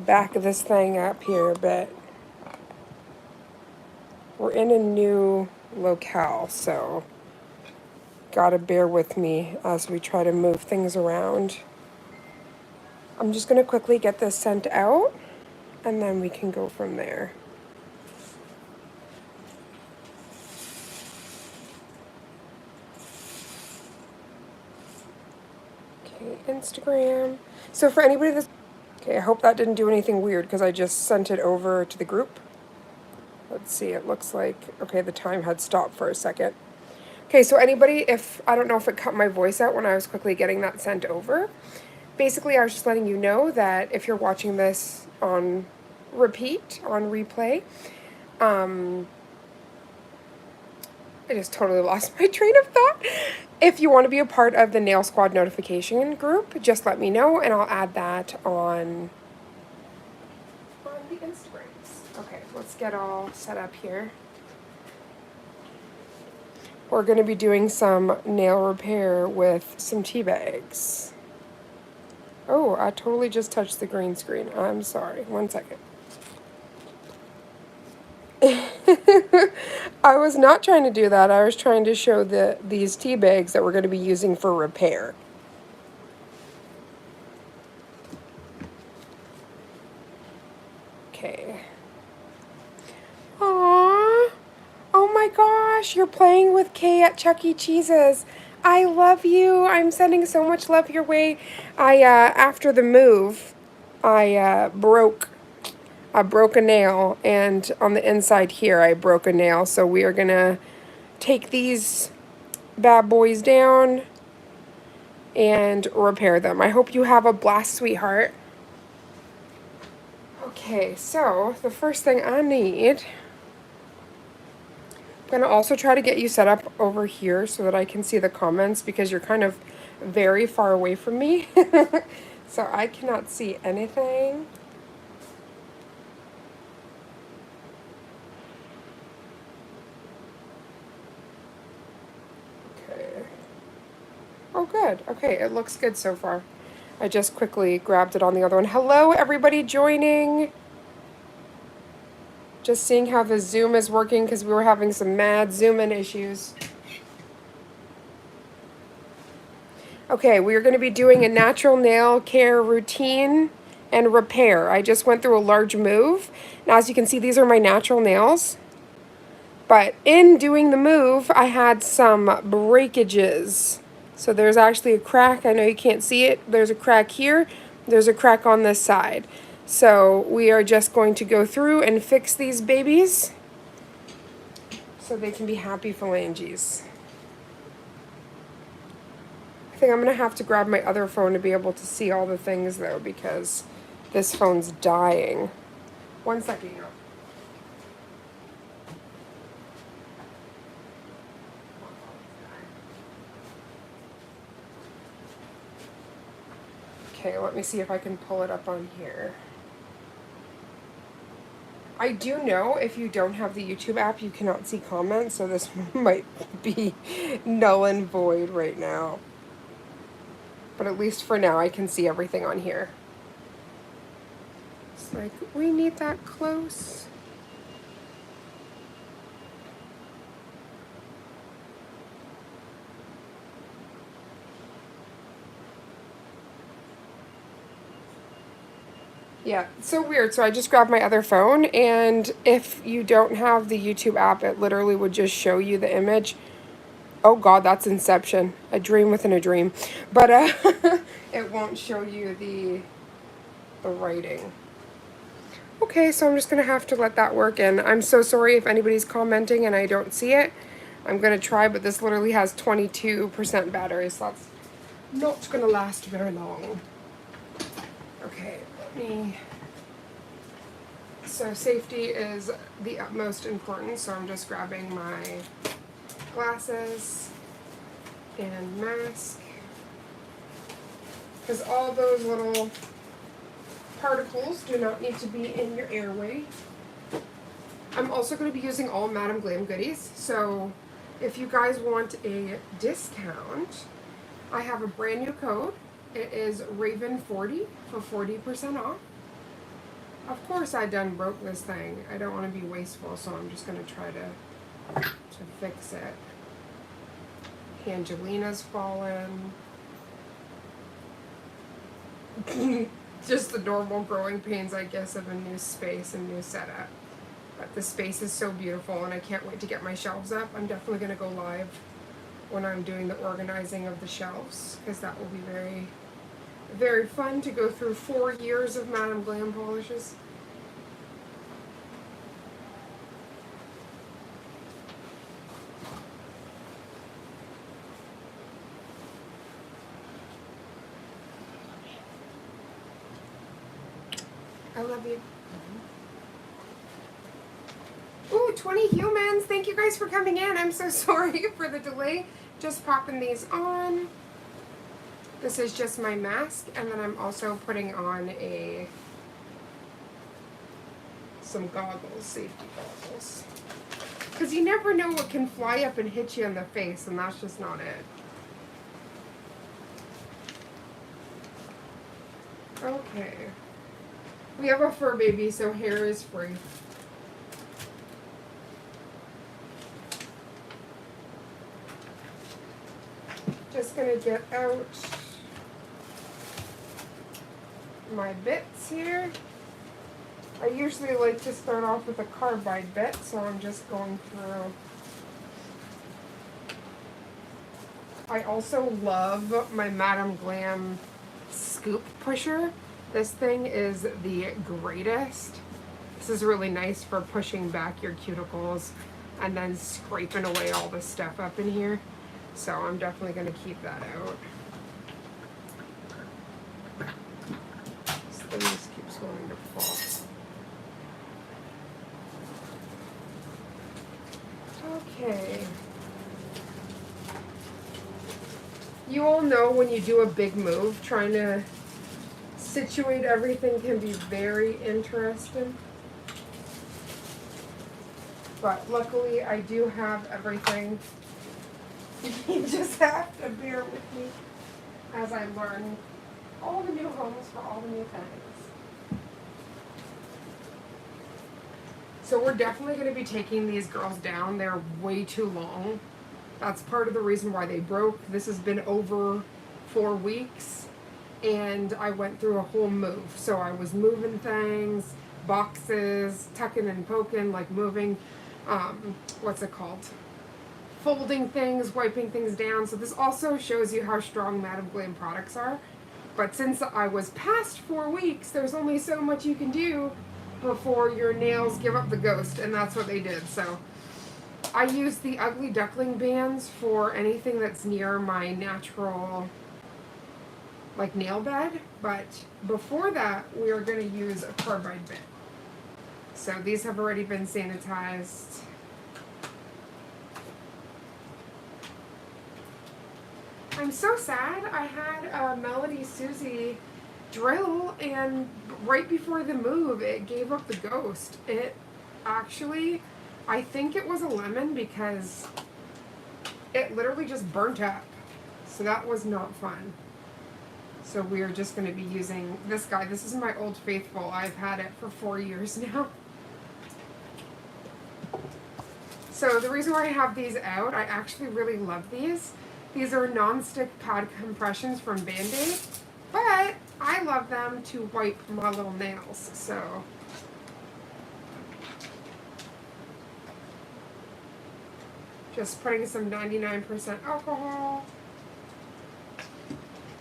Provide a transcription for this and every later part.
back this thing up here, but we're in a new locale, so gotta bear with me as we try to move things around. I'm just gonna quickly get this sent out, and then we can go from there. Okay, Instagram. So for anybody that's... Okay, I hope that didn't do anything weird because I just sent it over to the group. Let's see, it looks like... Okay, the time had stopped for a second. Okay, so anybody, if... I don't know if it cut my voice out when I was quickly getting that sent over. Basically, I was just letting you know that if you're watching this on repeat, on replay, I just totally lost my train of thought. If you want to be a part of the Nail Squad notification group, just let me know, and I'll add that on the Instagrams. Okay, let's get all set up here. We're going to be doing some nail repair with some tea bags. Oh, I totally just touched the green screen. I'm sorry. 1 second. I was not trying to do that. I was trying to show these tea bags that we're going to be using for repair. Okay. Aww. Oh my gosh, you're playing with Kay at Chuck E. Cheese's. I love you. I'm sending so much love your way. After the move, I broke a nail, and on the inside here I broke a nail, so we are gonna take these bad boys down and repair them. I hope you have a blast, sweetheart. Okay, so the first thing I need, I'm gonna also try to get you set up over here so that I can see the comments, because you're kind of very far away from me. So I cannot see anything. Oh, good. Okay, it looks good so far. I just quickly grabbed it on the other one. Hello, everybody joining. Just seeing how the Zoom is working because we were having some mad Zoom-in issues. Okay, we are going to be doing a natural nail care routine and repair. I just went through a large move. Now, as you can see, these are my natural nails. But in doing the move, I had some breakages. So there's actually a crack. I know you can't see it. There's a crack here. There's a crack on this side. So we are just going to go through and fix these babies so they can be happy phalanges. I think I'm going to have to grab my other phone to be able to see all the things, though, because this phone's dying. 1 second, you know. Okay, let me see if I can pull it up on here. I do know if you don't have the YouTube app, you cannot see comments, so this might be null and void right now. But at least for now, I can see everything on here. It's like, we need that close. Yeah, it's so weird. So I just grabbed my other phone, and if you don't have the YouTube app, it literally would just show you the image. Oh God, that's Inception. A dream within a dream. But it won't show you the writing. Okay, so I'm just going to have to let that work, and I'm so sorry if anybody's commenting and I don't see it. I'm going to try, but this literally has 22% battery, so that's not going to last very long. Okay, let me... So safety is the utmost importance, so I'm just grabbing my glasses and mask, because all those little particles do not need to be in your airway. I'm also going to be using all Madam Glam goodies, so if you guys want a discount, I have a brand new code. It is Raven40 for 40% off. Of course I done broke this thing. I don't want to be wasteful, so I'm just going to try to fix it. Angelina's fallen. Just the normal growing pains, I guess, of a new space and new setup. But the space is so beautiful, and I can't wait to get my shelves up. I'm definitely going to go live when I'm doing the organizing of the shelves, because that will be very, very fun to go through 4 years of Madam Glam polishes. I love you. Ooh, 20 humans. Thank you guys for coming in. I'm so sorry for the delay. Just popping these on. This is just my mask, and then I'm also putting on some goggles, safety goggles. Because you never know what can fly up and hit you in the face, and that's just not it. Okay. We have a fur baby, so hair is free. Just gonna get out my bits here. I usually like to start off with a carbide bit, so I'm just going through. I also love my Madam Glam scoop pusher. This thing is the greatest. This is really nice for pushing back your cuticles and then scraping away all the stuff up in here. So I'm definitely going to keep that out. This thing just keeps going to fall. Okay. You all know when you do a big move, trying to situate everything can be very interesting. But luckily I do have everything. You just have to bear with me as I learn all the new homes for all the new things. So we're definitely going to be taking these girls down. They're way too long. That's part of the reason why they broke. This has been over 4 weeks, and I went through a whole move. So I was moving things, boxes, tucking and poking, like moving, what's it called? Folding things, wiping things down. So this also shows you how strong Madam Glam products are. But since I was past 4 weeks, there's only so much you can do before your nails give up the ghost, and that's what they did. So I use the Ugly Duckling bands for anything that's near my natural, like, nail bed. But before that, we are going to use a carbide bit. So these have already been sanitized. I'm so sad. I had a Melody Susie drill, and right before the move, it gave up the ghost. It actually, I think it was a lemon because it literally just burnt up. So that was not fun. So we're just going to be using this guy. This is my Old Faithful. I've had it for 4 years now. So the reason why I have these out, I actually really love these. These are non-stick pad compressions from Band-Aid, but I love them to wipe my little nails, so. Just putting some 99% alcohol.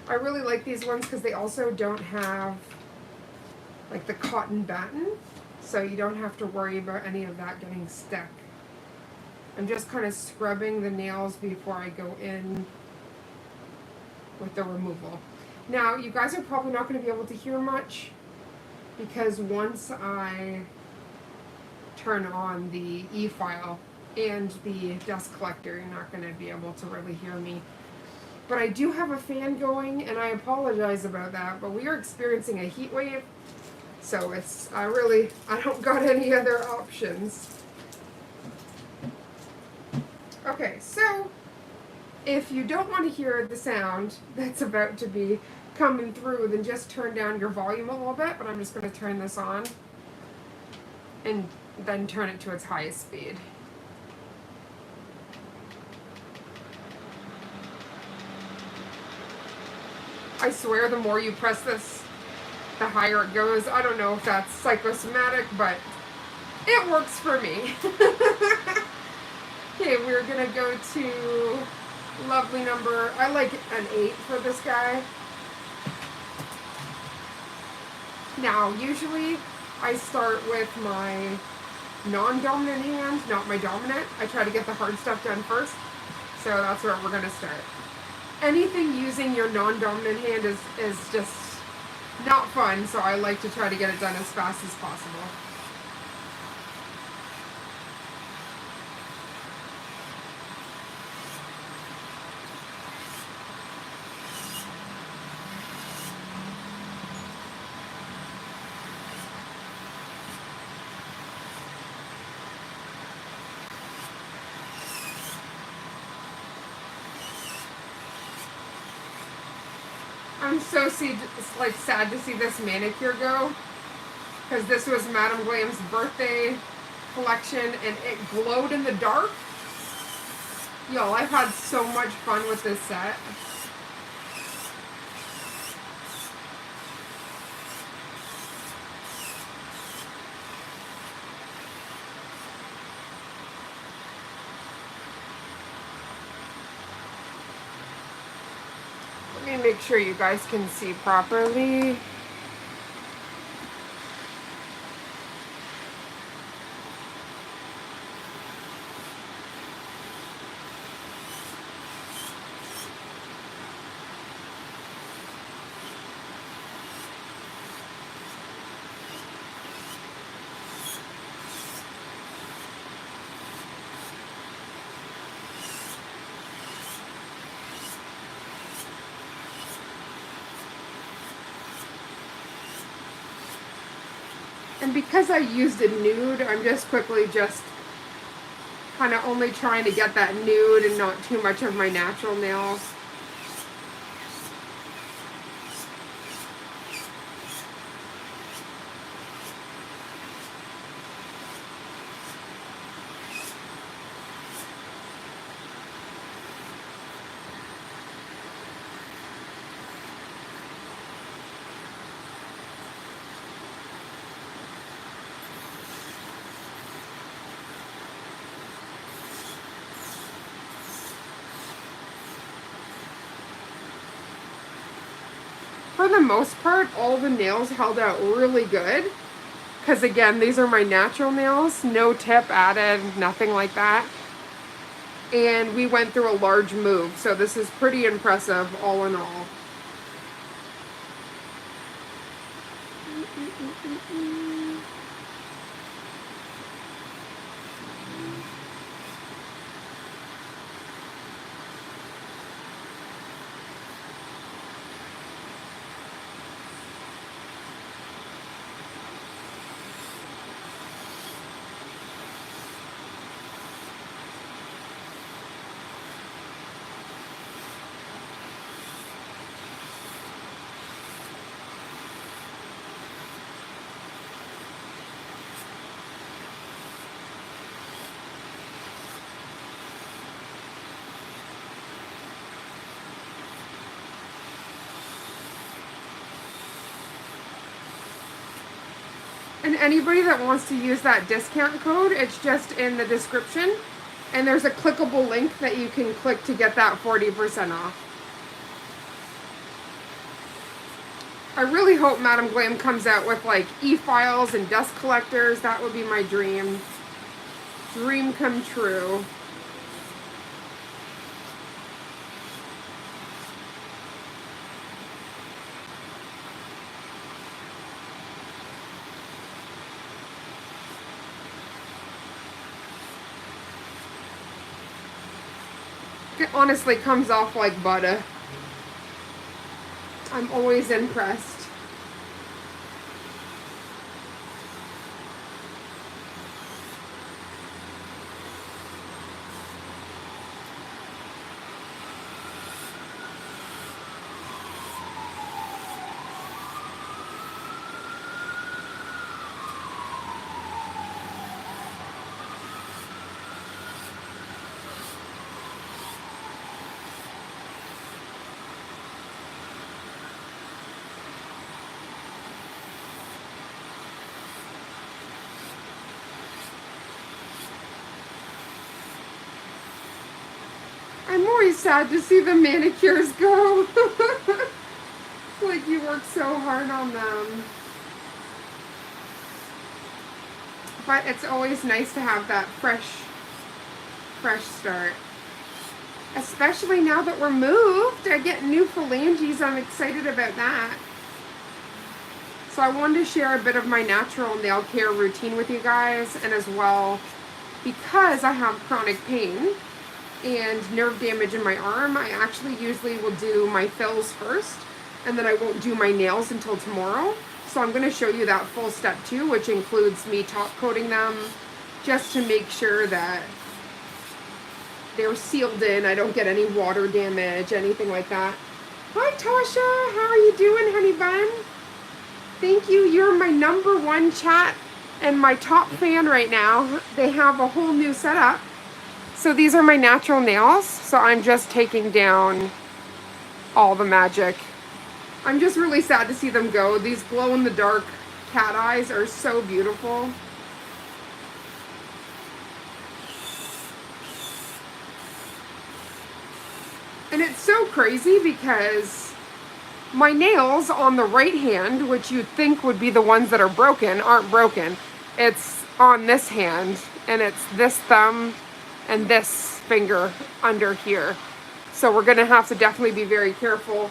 I really like these ones because they also don't have like the cotton batten, so you don't have to worry about any of that getting stuck. I'm just kind of scrubbing the nails before I go in with the removal. Now, you guys are probably not going to be able to hear much because once I turn on the e-file and the dust collector, you're not going to be able to really hear me. But I do have a fan going, and I apologize about that, but we are experiencing a heat wave, so it's, I don't got any other options. Okay, so if you don't want to hear the sound that's about to be coming through, then just turn down your volume a little bit, but I'm just going to turn this on and then turn it to its highest speed. I swear the more you press this, the higher it goes. I don't know if that's psychosomatic, but it works for me. Okay, we're gonna go to lovely number, I like an 8 for this guy. Now, usually I start with my non-dominant hand, not my dominant. I try to get the hard stuff done first, so that's where we're gonna start. Anything using your non-dominant hand is just not fun, so I like to try to get it done as fast as possible. I'm so sad to see this manicure go, because this was Madame Glam's birthday collection and it glowed in the dark. Y'all, I've had so much fun with this set. Let me make sure you guys can see properly. And because I used a nude, I'm just kind of only trying to get that nude and not too much of my natural nails. For the most part, all the nails held out really good. Because again, these are my natural nails. No tip added, nothing like that. And we went through a large move. So this is pretty impressive all in all. And anybody that wants to use that discount code, it's just in the description. And there's a clickable link that you can click to get that 40% off. I really hope Madame Glam comes out with like e-files and dust collectors. That would be my dream. Dream come true. It honestly comes off like butter. I'm always impressed. I'm always sad to see the manicures go. Like you work so hard on them. But it's always nice to have that fresh start. Especially now that we're moved. I get new phalanges. I'm excited about that. So I wanted to share a bit of my natural nail care routine with you guys, and as well, because I have chronic pain and nerve damage in my arm, I actually usually will do my fills first, and then I won't do my nails until tomorrow. So I'm going to show you that full step too, which includes me top coating them just to make sure that they're sealed in, I don't get any water damage, anything like that. Hi Tasha, how are you doing, honey bun? Thank you, you're my #1 chat and my top fan right now. They have a whole new setup. So these are my natural nails, so I'm just taking down all the magic. I'm just really sad to see them go. These glow-in-the-dark cat eyes are so beautiful. And it's so crazy because my nails on the right hand, which you'd think would be the ones that are broken, aren't broken. It's on this hand, and it's this thumb and this finger under here. So we're going to have to definitely be very careful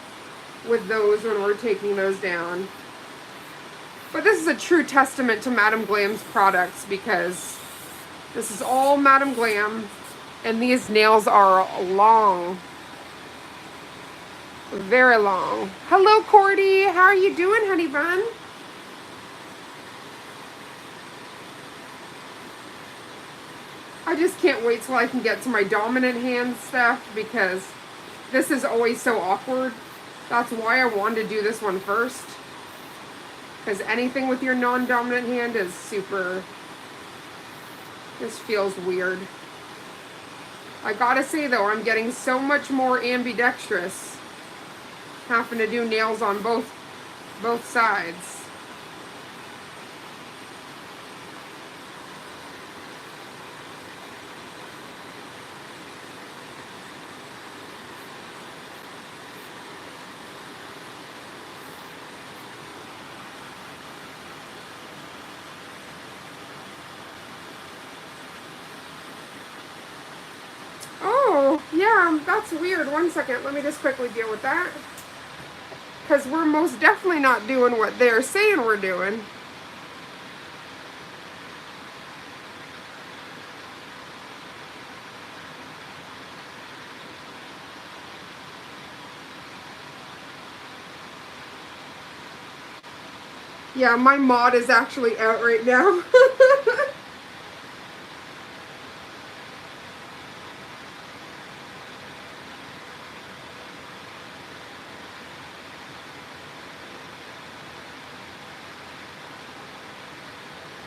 with those when we're taking those down. But this is a true testament to Madam Glam's products, because this is all Madam Glam, and these nails are long. Very long. Hello, Cordy. How are you doing, honey bun? I just can't wait till I can get to my dominant hand stuff, because this is always so awkward. That's why I wanted to do this one first. Because anything with your non-dominant hand is super... This feels weird. I gotta say though, I'm getting so much more ambidextrous having to do nails on both sides. Oh, yeah, that's weird. One second, let me just quickly deal with that. Because we're most definitely not doing what they're saying we're doing. Yeah, my mod is actually out right now.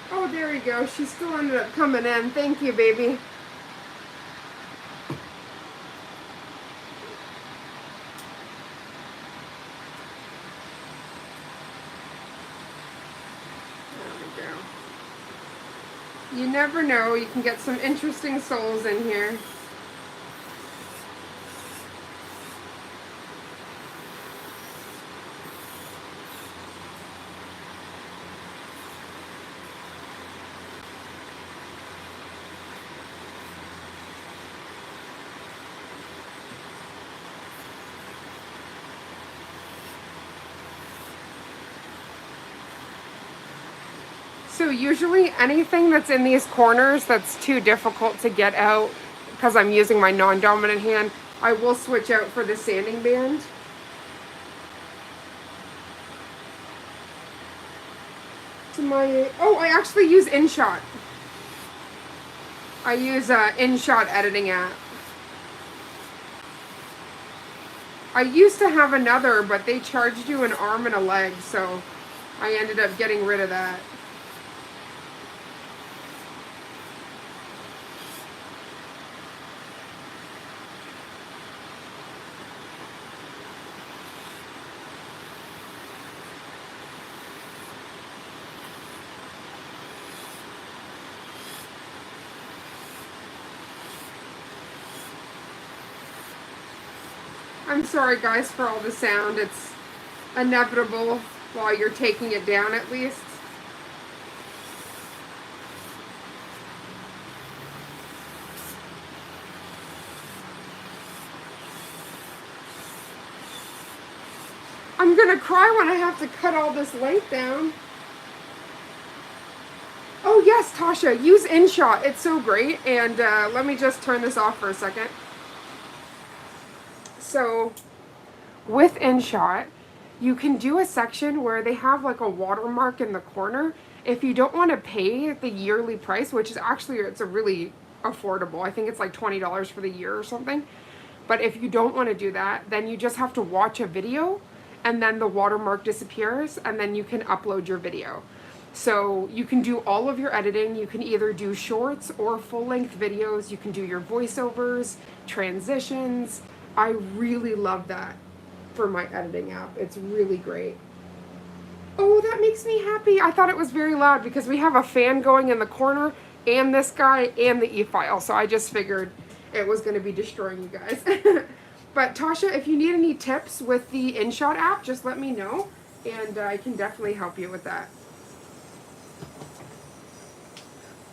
Oh, there we go. She still ended up coming in. Thank you, baby. You never know, you can get some interesting souls in here. So usually anything that's in these corners that's too difficult to get out because I'm using my non-dominant hand, I will switch out for the sanding band. I actually use InShot. I use InShot editing app. I used to have another, but they charged you an arm and a leg, so I ended up getting rid of that. I'm sorry guys for all the sound. It's inevitable while you're taking it down at least. I'm gonna cry when I have to cut all this light down. Oh yes, Tasha, use InShot. It's so great. And let me just turn this off for a second. So with InShot, you can do a section where they have like a watermark in the corner. If you don't want to pay the yearly price, which is actually, it's a really affordable. I think it's like $20 for the year or something. But if you don't want to do that, then you just have to watch a video and then the watermark disappears and then you can upload your video. So you can do all of your editing. You can either do shorts or full-length videos. You can do your voiceovers, transitions. I really love that for my editing app. It's really great. Oh, that makes me happy. I thought it was very loud because we have a fan going in the corner and this guy and the e-file. So I just figured it was going to be destroying you guys. But Tasha, if you need any tips with the InShot app, just let me know and I can definitely help you with that.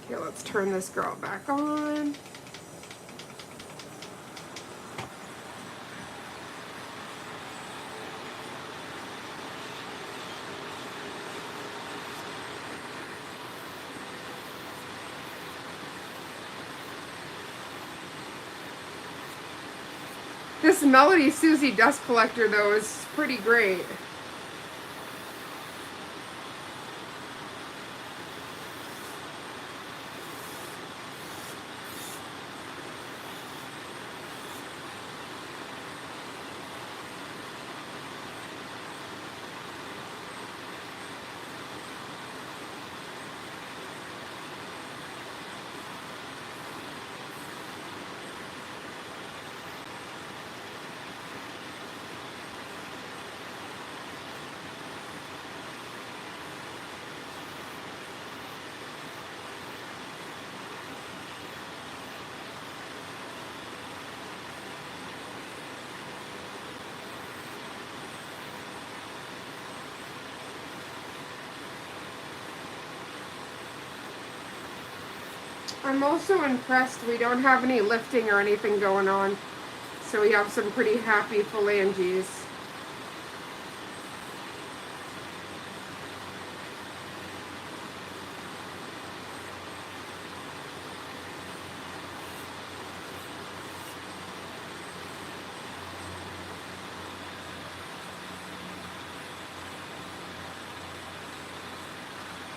Okay, let's turn this girl back on. This Melody Susie dust collector, though, is pretty great. I'm also impressed we don't have any lifting or anything going on. So we have some pretty happy phalanges.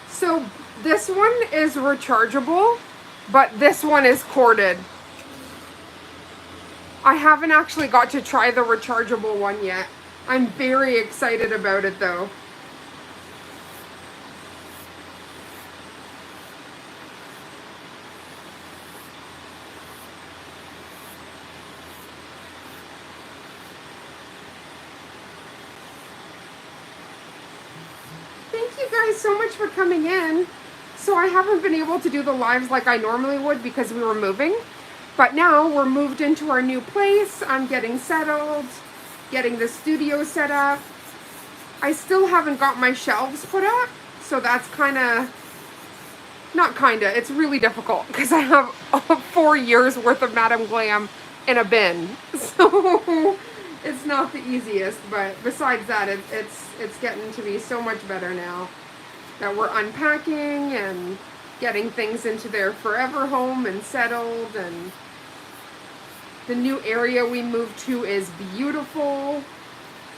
So this one is rechargeable, but this one is corded. I haven't actually got to try the rechargeable one yet. I'm very excited about it though. Thank you guys so much for coming in. So I haven't been able to do the lives like I normally would because we were moving. But now we're moved into our new place. I'm getting settled, getting the studio set up. I still haven't got my shelves put up. So that's it's really difficult because I have 4 years worth of Madame Glam in a bin. So it's not the easiest, but besides that, it's getting to be so much better now that we're unpacking and getting things into their forever home and settled, and the new area we moved to is beautiful.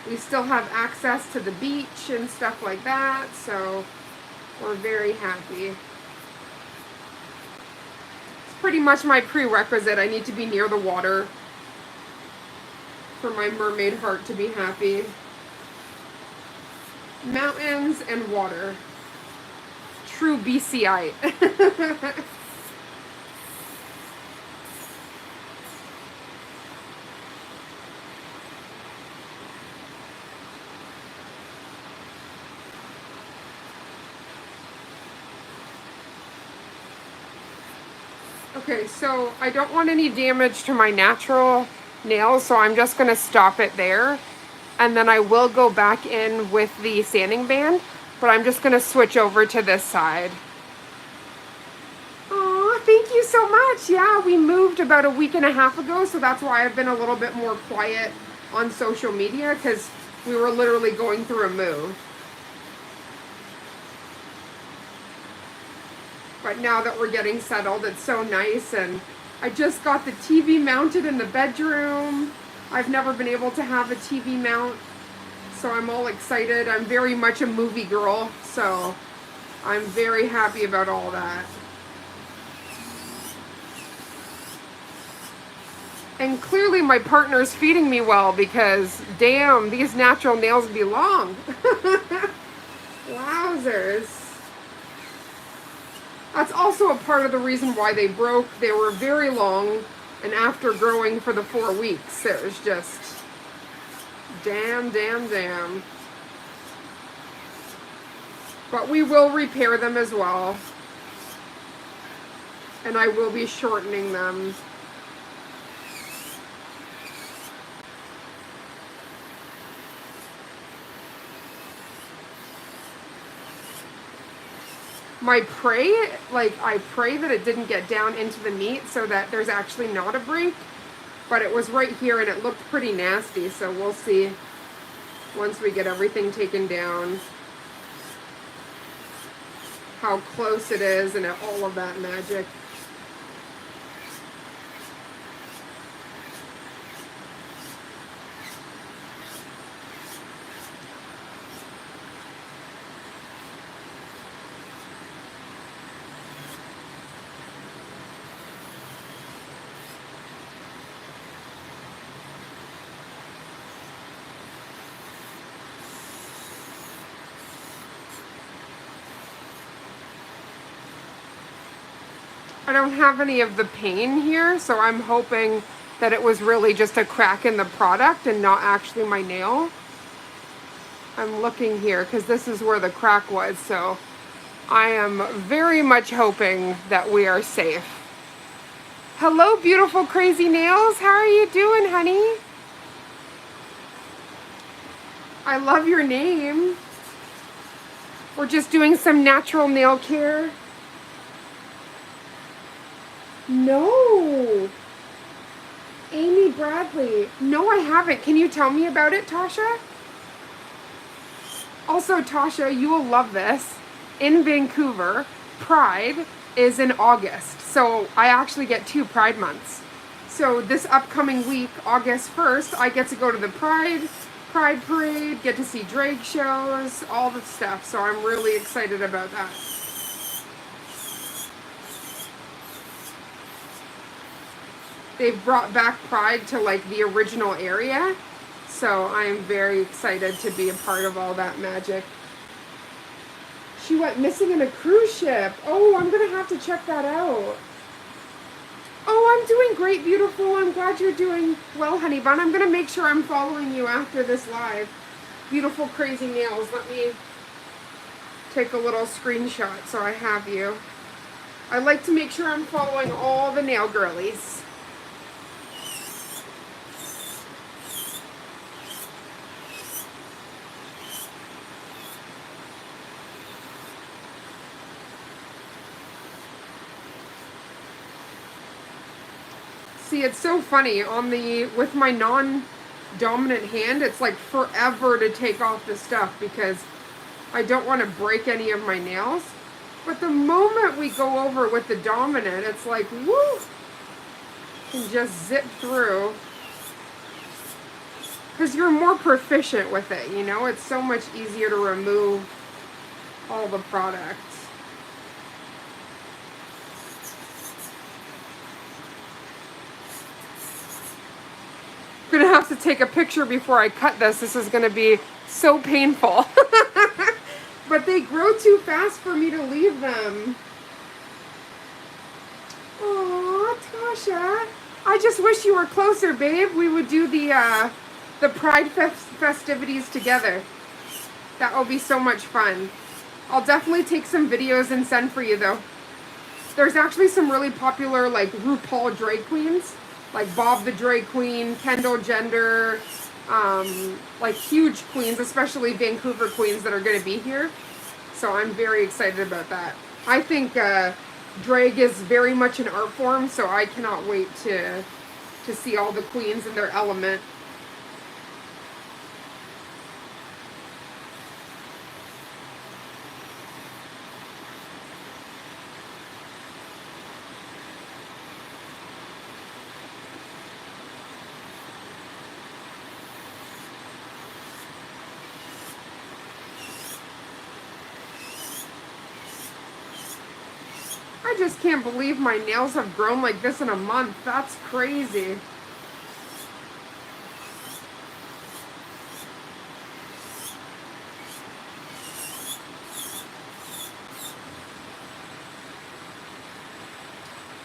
We still have access to the beach and stuff like that, so we're very happy. It's pretty much my prerequisite. I need to be near the water for my mermaid heart to be happy. Mountains and water. True BCite. Okay, so I don't want any damage to my natural nails, so I'm just going to stop it there. And then I will go back in with the sanding band, but I'm just going to switch over to this side. Aw, thank you so much. Yeah, we moved about a week and a half ago, so that's why I've been a little bit more quiet on social media, because we were literally going through a move. But now that we're getting settled, it's so nice, and I just got the TV mounted in the bedroom. I've never been able to have a TV mount, so I'm all excited. I'm very much a movie girl, so I'm very happy about all that. And clearly my partner's feeding me well, because damn, these natural nails be long. Wowzers. That's also a part of the reason why they broke. They were very long, and after growing for the 4 weeks, it was just damn. But we will repair them as well, and I will be shortening them. I pray that it didn't get down into the meat so that there's actually not a break. But it was right here and it looked pretty nasty, so we'll see once we get everything taken down how close it is and all of that magic. I don't have any of the pain here, so I'm hoping that it was really just a crack in the product and not actually my nail. I'm looking here because this is where the crack was, so I am very much hoping that we are safe. Hello, beautiful crazy nails. How are you doing, honey? I love your name. We're just doing some natural nail care. No. Amy Bradley. No, I haven't. Can you tell me about it, Tasha? Also, Tasha, you will love this. In Vancouver, Pride is in August. So I actually get 2 Pride months. So this upcoming week, August 1st, I get to go to the Pride Parade, get to see drag shows, all the stuff. So I'm really excited about that. They've brought back Pride to like the original area, so I'm very excited to be a part of all that magic. She went missing in a cruise ship. Oh, I'm gonna have to check that out. Oh, I'm doing great, beautiful. I'm glad you're doing well, honey bun. I'm gonna make sure I'm following you after this live. Beautiful crazy nails. Let me take a little screenshot so I have you. I like to make sure I'm following all the nail girlies. See, it's so funny with my non-dominant hand, it's like forever to take off the stuff because I don't want to break any of my nails. But the moment we go over with the dominant, it's like, woo, and just zip through. Because you're more proficient with it, you know? It's so much easier to remove all the products. I'm gonna have to take a picture before I cut this. This is gonna be so painful. But they grow too fast for me to leave them. Aw, Tasha. I just wish you were closer, babe. We would do the Pride festivities together. That will be so much fun. I'll definitely take some videos and send for you, though. There's actually some really popular, like, RuPaul drag queens like Bob the Drag Queen, Kendall Jenner, like huge queens, especially Vancouver queens that are going to be here. So I'm very excited about that. I think drag is very much an art form, so I cannot wait to see all the queens in their element. I just can't believe my nails have grown like this in a month. That's crazy.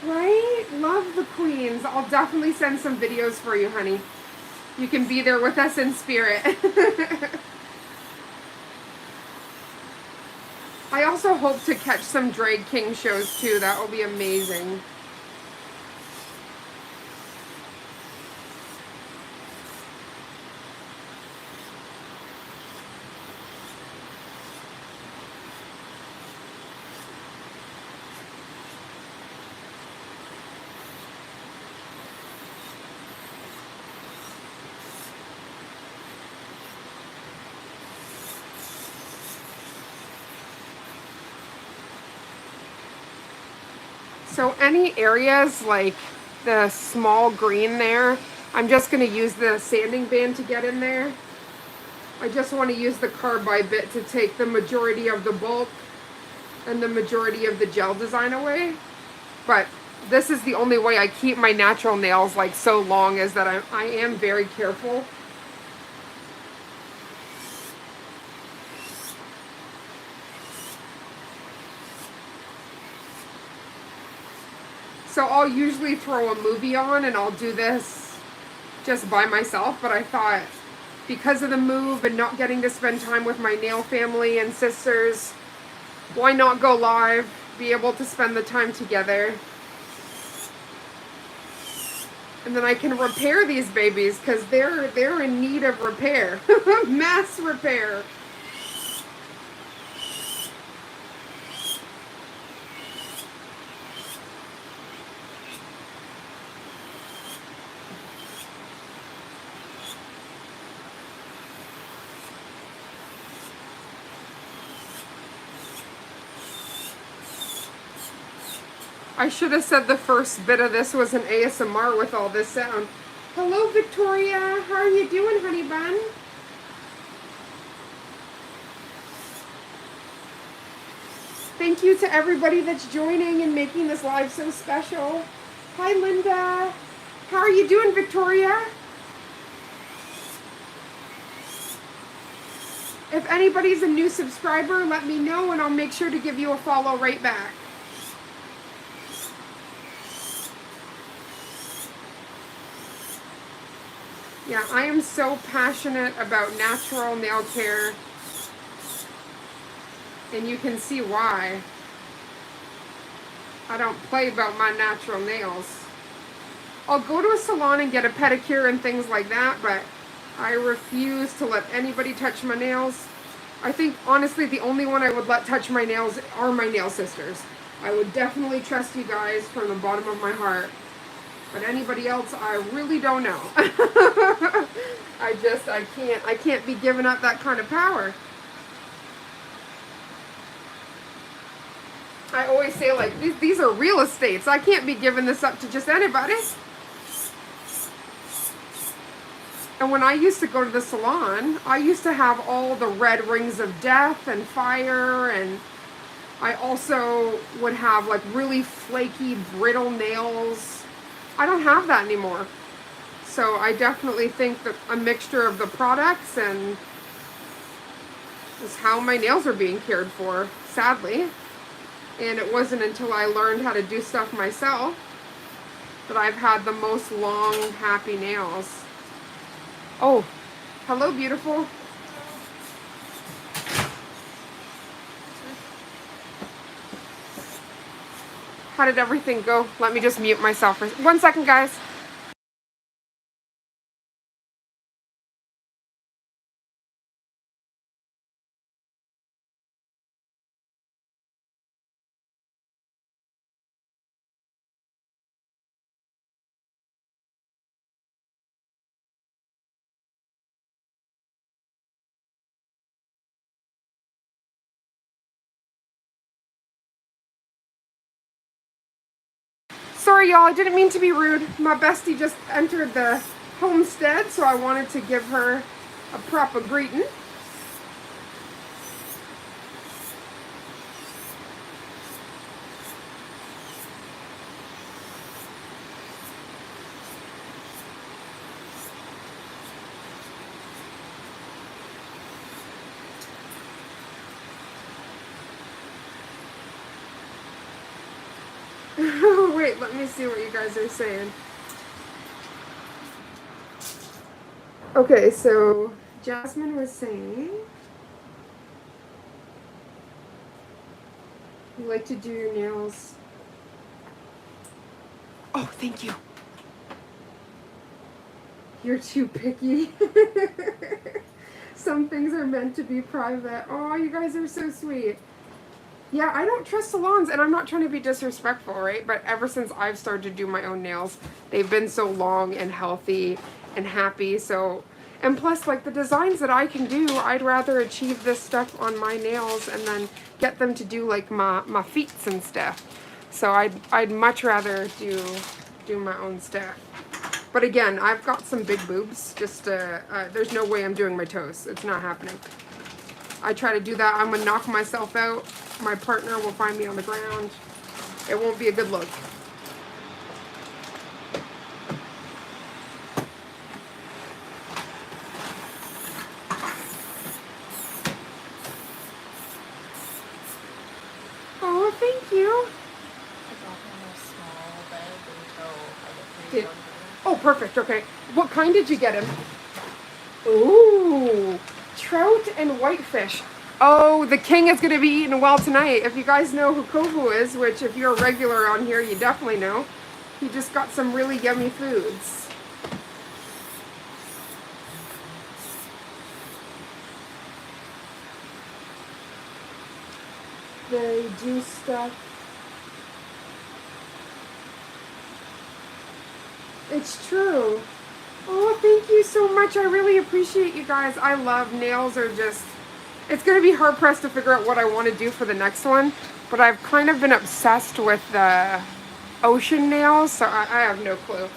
Right? Love the queens. I'll definitely send some videos for you, honey. You can be there with us in spirit. I also hope to catch some Drag King shows too. That will be amazing. So any areas like the small green there, I'm just going to use the sanding band to get in there. I just want to use the carbide bit to take the majority of the bulk and the majority of the gel design away. But this is the only way I keep my natural nails like so long, is that I am very careful. So I'll usually throw a movie on and I'll do this just by myself, but I thought because of the move and not getting to spend time with my nail family and sisters, why not go live, be able to spend the time together. And then I can repair these babies because they're in need of repair. Mass repair. I should have said the first bit of this was an ASMR with all this sound. Hello, Victoria. How are you doing, honey bun? Thank you to everybody that's joining and making this live so special. Hi, Linda. How are you doing, Victoria? If anybody's a new subscriber, let me know and I'll make sure to give you a follow right back. Yeah, I am so passionate about natural nail care, and you can see why. I don't play about my natural nails. I'll go to a salon and get a pedicure and things like that, but I refuse to let anybody touch my nails. I think, honestly, the only one I would let touch my nails are my nail sisters. I would definitely trust you guys from the bottom of my heart. But anybody else, I really don't know. I can't be giving up that kind of power. I always say, like, these are real estates. I can't be giving this up to just anybody. And when I used to go to the salon, I used to have all the red rings of death and fire, and I also would have like really flaky, brittle nails. I don't have that anymore. So I definitely think that a mixture of the products and is how my nails are being cared for, sadly. And it wasn't until I learned how to do stuff myself that I've had the most long, happy nails. Oh, hello, beautiful. How did everything go? Let me just mute myself for 1 second, guys. Sorry, y'all, I didn't mean to be rude. My bestie just entered the homestead, so I wanted to give her a proper greeting. Wait, let me see what you guys are saying. Okay, so Jasmine was saying you like to do your nails. Oh, thank you. You're too picky. Some things are meant to be private. Oh, you guys are so sweet. Yeah, I don't trust salons, and I'm not trying to be disrespectful, right? But ever since I've started to do my own nails, they've been so long and healthy and happy. So, and plus, like the designs that I can do, I'd rather achieve this stuff on my nails and then get them to do like my feet and stuff. So I'd much rather do my own stuff. But again, I've got some big boobs. Just there's no way I'm doing my toes. It's not happening. I try to do that, I'm gonna knock myself out. My partner will find me on the ground. It won't be a good look. Oh, thank you. Oh, perfect. Okay. What kind did you get him? Ooh, trout and whitefish. Oh, the king is going to be eating well tonight. If you guys know who Kovu is, which if you're a regular on here, you definitely know, he just got some really yummy foods. They do stuff. It's true. Oh, thank you so much. I really appreciate you guys. I love nails are just... It's going to be hard pressed to figure out what I want to do for the next one, but I've kind of been obsessed with the ocean nails, so I have no clue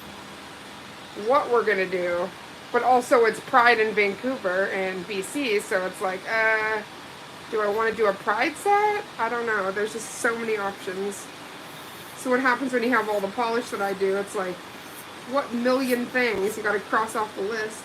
what we're going to do. But also it's Pride in Vancouver and BC, so it's like, do I want to do a Pride set? I don't know. There's just so many options. So what happens when you have all the polish that I do? It's like, what million things you got to cross off the list?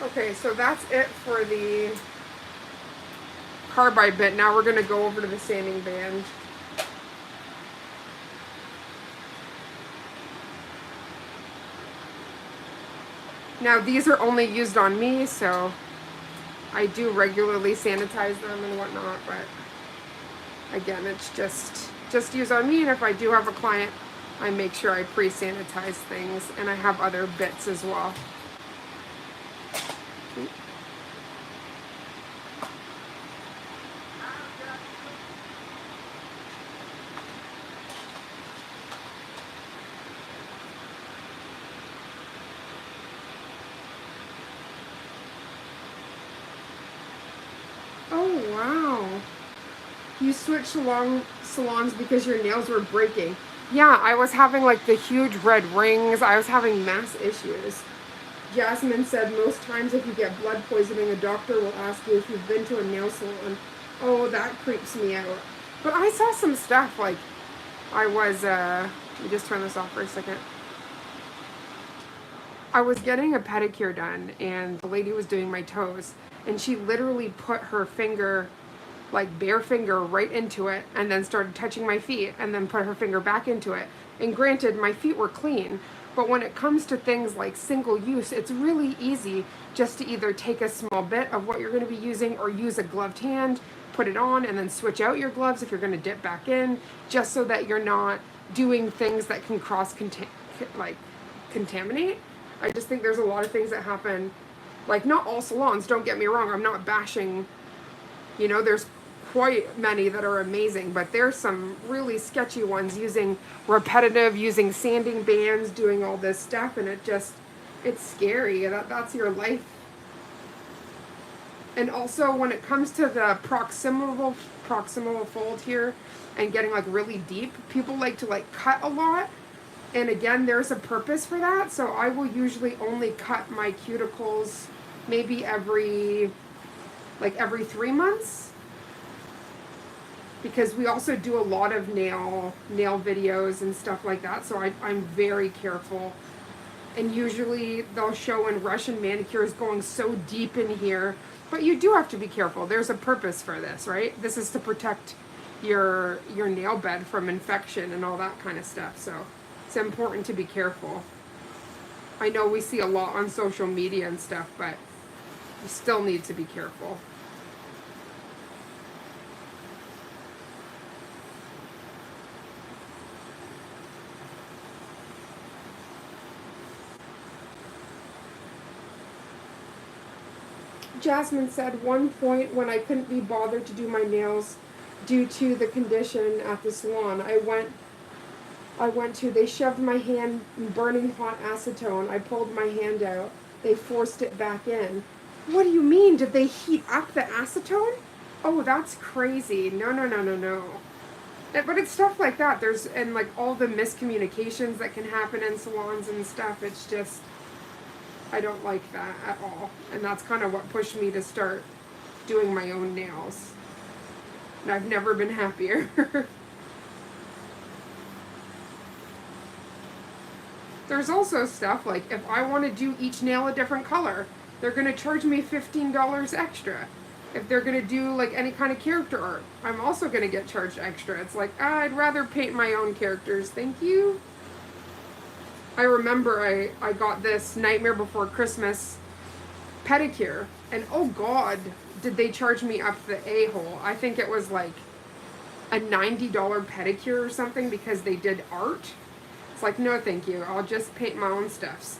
Okay, so that's it for the carbide bit. Now we're going to go over to the sanding band. Now these are only used on me, so I do regularly sanitize them and whatnot, but again, it's just used on me, and if I do have a client, I make sure I pre-sanitize things, and I have other bits as well. Oh, wow. You switched salons because your nails were breaking. Yeah, I was having like the huge red rings. I was having mass issues. Jasmine said most times if you get blood poisoning, a doctor will ask you if you've been to a nail salon. Oh, that creeps me out. But I saw some stuff like I was, let me just turn this off for a second. I was getting a pedicure done and the lady was doing my toes and she literally put her finger, like bare finger, right into it and then started touching my feet and then put her finger back into it. And granted, my feet were clean, but when it comes to things like single use, it's really easy just to either take a small bit of what you're going to be using or use a gloved hand, put it on, and then switch out your gloves if you're going to dip back in, just so that you're not doing things that can contaminate. I just think there's a lot of things that happen. Like, not all salons, don't get me wrong, I'm not bashing, you know, there's quite many that are amazing, but there's some really sketchy ones using using sanding bands, doing all this stuff, and it's scary. That's your life. And also, when it comes to the proximal fold here and getting like really deep, people like to like cut a lot. And again, there's a purpose for that. So I will usually only cut my cuticles maybe every 3 months. Because we also do a lot of nail videos and stuff like that. So I'm very careful. And usually they'll show in Russian manicures going so deep in here. But you do have to be careful. There's a purpose for this, right? This is to protect your nail bed from infection and all that kind of stuff. So it's important to be careful. I know we see a lot on social media and stuff, but you still need to be careful. Jasmine said, one point when I couldn't be bothered to do my nails due to the condition at the salon, they shoved my hand in burning hot acetone. I pulled my hand out. They forced it back in. What do you mean? Did they heat up the acetone? Oh, that's crazy. No. But it's stuff like that. And like all the miscommunications that can happen in salons and stuff. It's just, I don't like that at all. And that's kind of what pushed me to start doing my own nails. And I've never been happier. There's also stuff like if I want to do each nail a different color, they're going to charge me $15 extra. If they're going to do like any kind of character art, I'm also going to get charged extra. It's like, I'd rather paint my own characters. Thank you. I remember I got this Nightmare Before Christmas pedicure, and oh God, did they charge me up the a-hole. I think it was like a $90 pedicure or something because they did art. It's like, no thank you, I'll just paint my own stuffs.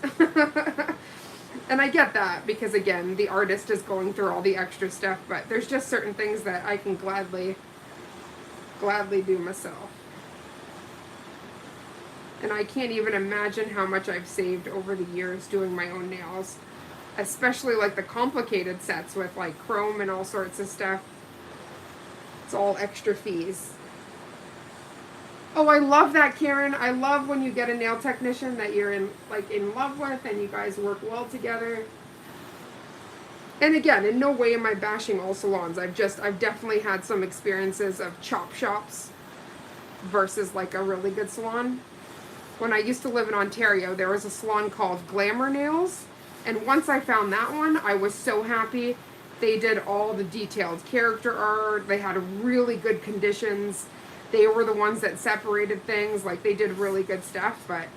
And I get that because again, the artist is going through all the extra stuff, but there's just certain things that I can gladly do myself. And I can't even imagine how much I've saved over the years doing my own nails. Especially like the complicated sets with like chrome and all sorts of stuff. It's all extra fees. Oh, I love that, Karen. I love when you get a nail technician that you're in love with and you guys work well together. And again, in no way am I bashing all salons. I've definitely had some experiences of chop shops versus like a really good salon. When I used to live in Ontario, there was a salon called Glamour Nails. And once I found that one, I was so happy. They did all the detailed character art. They had really good conditions. They were the ones that separated things. Like, they did really good stuff. But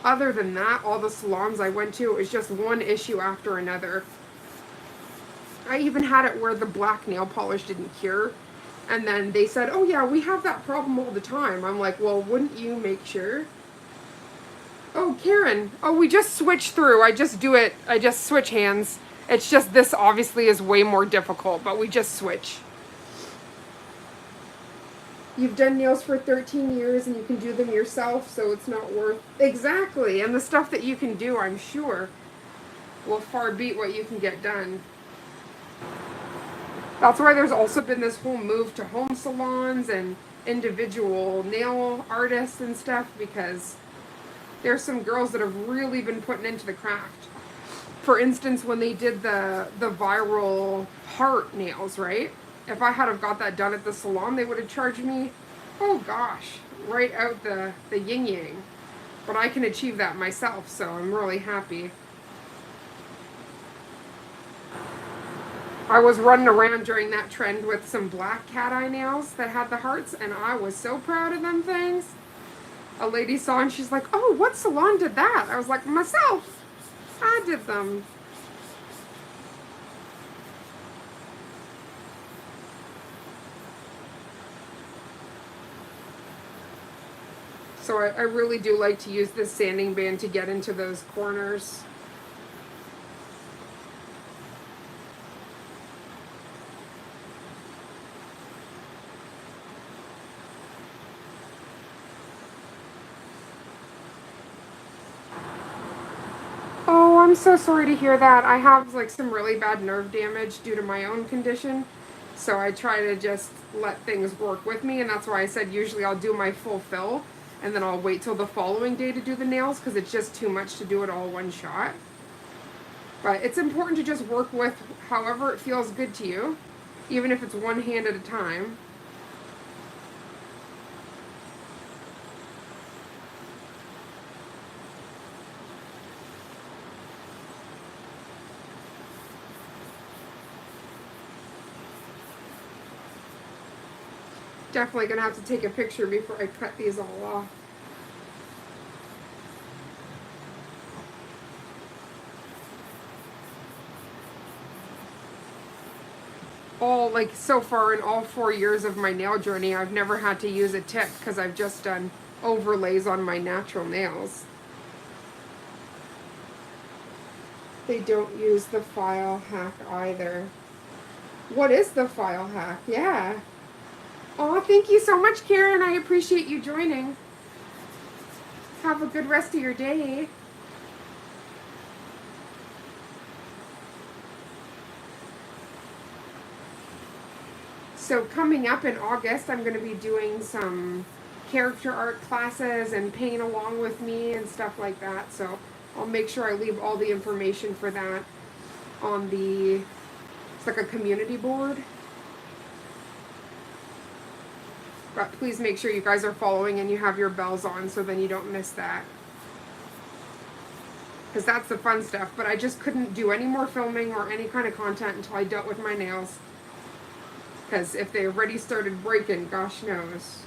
other than that, all the salons I went to, it was just one issue after another. I even had it where the black nail polish didn't cure. And then they said, oh yeah, we have that problem all the time. I'm like, well, wouldn't you make sure? Oh, Karen. Oh, we just switch through. I just switch hands. It's just this obviously is way more difficult, but we just switch. You've done nails for 13 years and you can do them yourself, so it's not worth... Exactly. And the stuff that you can do, I'm sure, will far beat what you can get done. That's why there's also been this whole move to home salons and individual nail artists and stuff, because there's some girls that have really been putting into the craft. For instance, when they did the viral heart nails, right? If I had have got that done at the salon, they would have charged me, oh gosh, right out the yin-yang. But I can achieve that myself, so I'm really happy. I was running around during that trend with some black cat eye nails that had the hearts, and I was so proud of them things. A lady saw and she's like, oh, what salon did that? I was like, myself. I did them. So I really do like to use this sanding band to get into those corners. Oh, I'm so sorry to hear that. I have like some really bad nerve damage due to my own condition. So I try to just let things work with me, and that's why I said usually I'll do my full fill and then I'll wait till the following day to do the nails because it's just too much to do it all one shot. But it's important to just work with however it feels good to you, even if it's one hand at a time. Definitely gonna have to take a picture before I cut these all off. Like so far in all 4 years of my nail journey, I've never had to use a tip because I've just done overlays on my natural nails. They don't use the file hack either. What is the file hack? Yeah. Oh, thank you so much, Karen. I appreciate you joining. Have a good rest of your day. So coming up in August, I'm going to be doing some character art classes and paint along with me and stuff like that. So I'll make sure I leave all the information for that on it's like a community board. But please make sure you guys are following and you have your bells on so then you don't miss that. Because that's the fun stuff. But I just couldn't do any more filming or any kind of content until I dealt with my nails. Because if they already started breaking, gosh knows.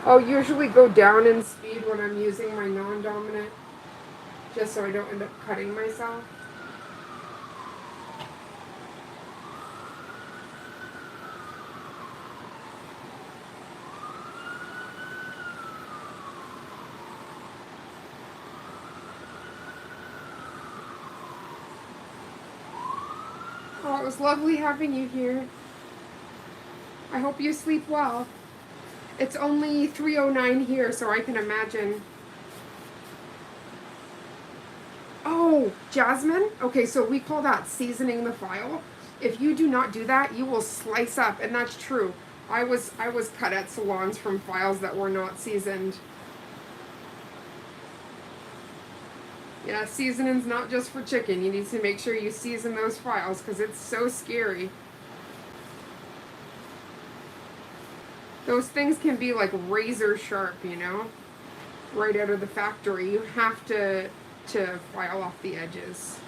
I'll usually go down in speed when I'm using my non-dominant, just so I don't end up cutting myself. Oh, it was lovely having you here. I hope you sleep well. It's only 3:09 here, so I can imagine. Oh, Jasmine? Okay, so we call that seasoning the file. If you do not do that, you will slice up, and that's true. I was cut at salons from files that were not seasoned. Yeah, seasoning's not just for chicken. You need to make sure you season those files because it's so scary. Those things can be like razor sharp, you know, right out of the factory. You have to file off the edges.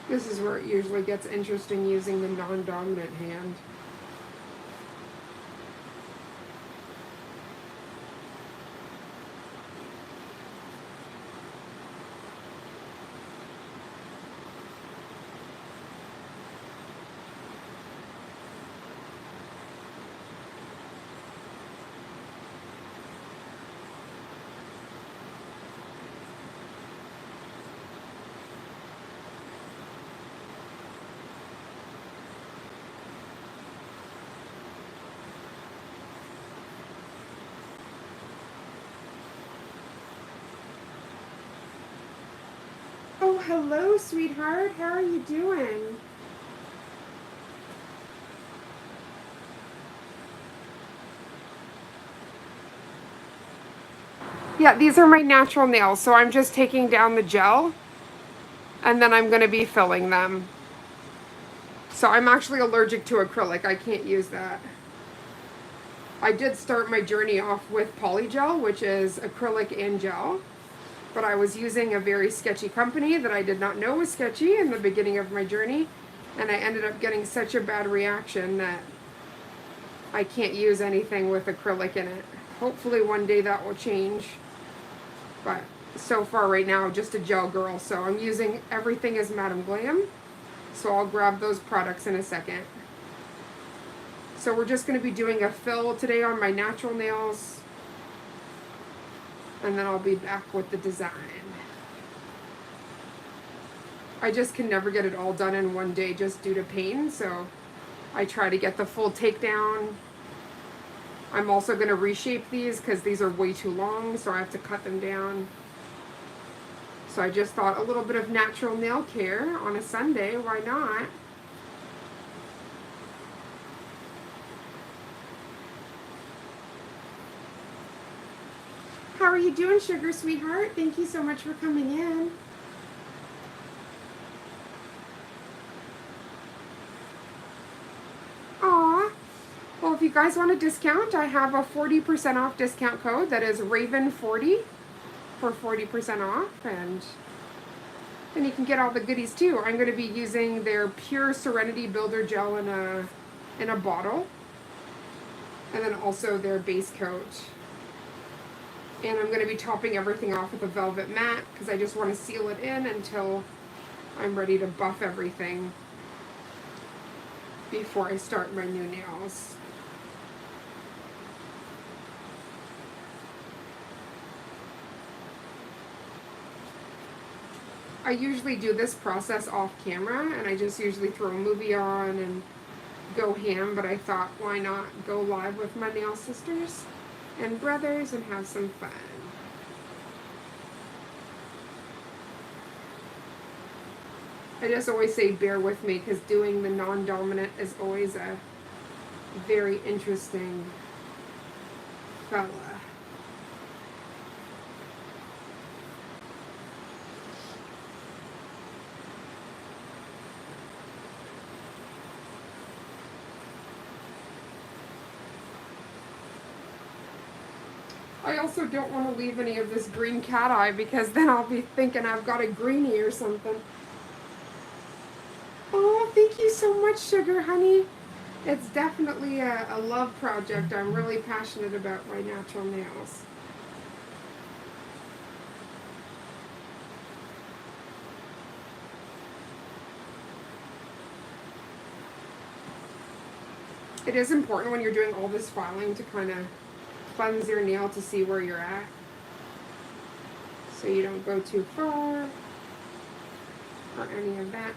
This is where it usually gets interesting using the non-dominant hand. Oh, hello, sweetheart. How are you doing? Yeah, these are my natural nails, so I'm just taking down the gel and then I'm going to be filling them. So I'm actually allergic to acrylic. I can't use that. I did start my journey off with polygel, which is acrylic and gel. But I was using a very sketchy company that I did not know was sketchy in the beginning of my journey. And I ended up getting such a bad reaction that I can't use anything with acrylic in it. Hopefully one day that will change. But so far right now, just a gel girl. So I'm using everything as Madam Glam. So I'll grab those products in a second. So we're just going to be doing a fill today on my natural nails. And then I'll be back with the design. I just can never get it all done in one day just due to pain. So I try to get the full takedown. I'm also going to reshape these because these are way too long. So I have to cut them down. So I just thought a little bit of natural nail care on a Sunday. Why not? How are you doing, sugar sweetheart? Thank you so much for coming in. Aw. Well, if you guys want a discount, I have a 40% off discount code that is Raven40 for 40% off. And you can get all the goodies too. I'm going to be using their pure Serenity Builder Gel in a bottle. And then also their base coat. And I'm going to be topping everything off with a velvet matte because I just want to seal it in until I'm ready to buff everything before I start my new nails. I usually do this process off camera and I just usually throw a movie on and go ham, but I thought why not go live with my nail sisters and brothers and have some fun. I just always say bear with me because doing the non-dominant is always a very interesting fella. I also don't want to leave any of this green cat eye because then I'll be thinking I've got a greenie or something. Oh, thank you so much, sugar honey. It's definitely a love project. I'm really passionate about my natural nails. It is important when you're doing all this filing to kind of cleanse your nail to see where you're at, so you don't go too far or any of that.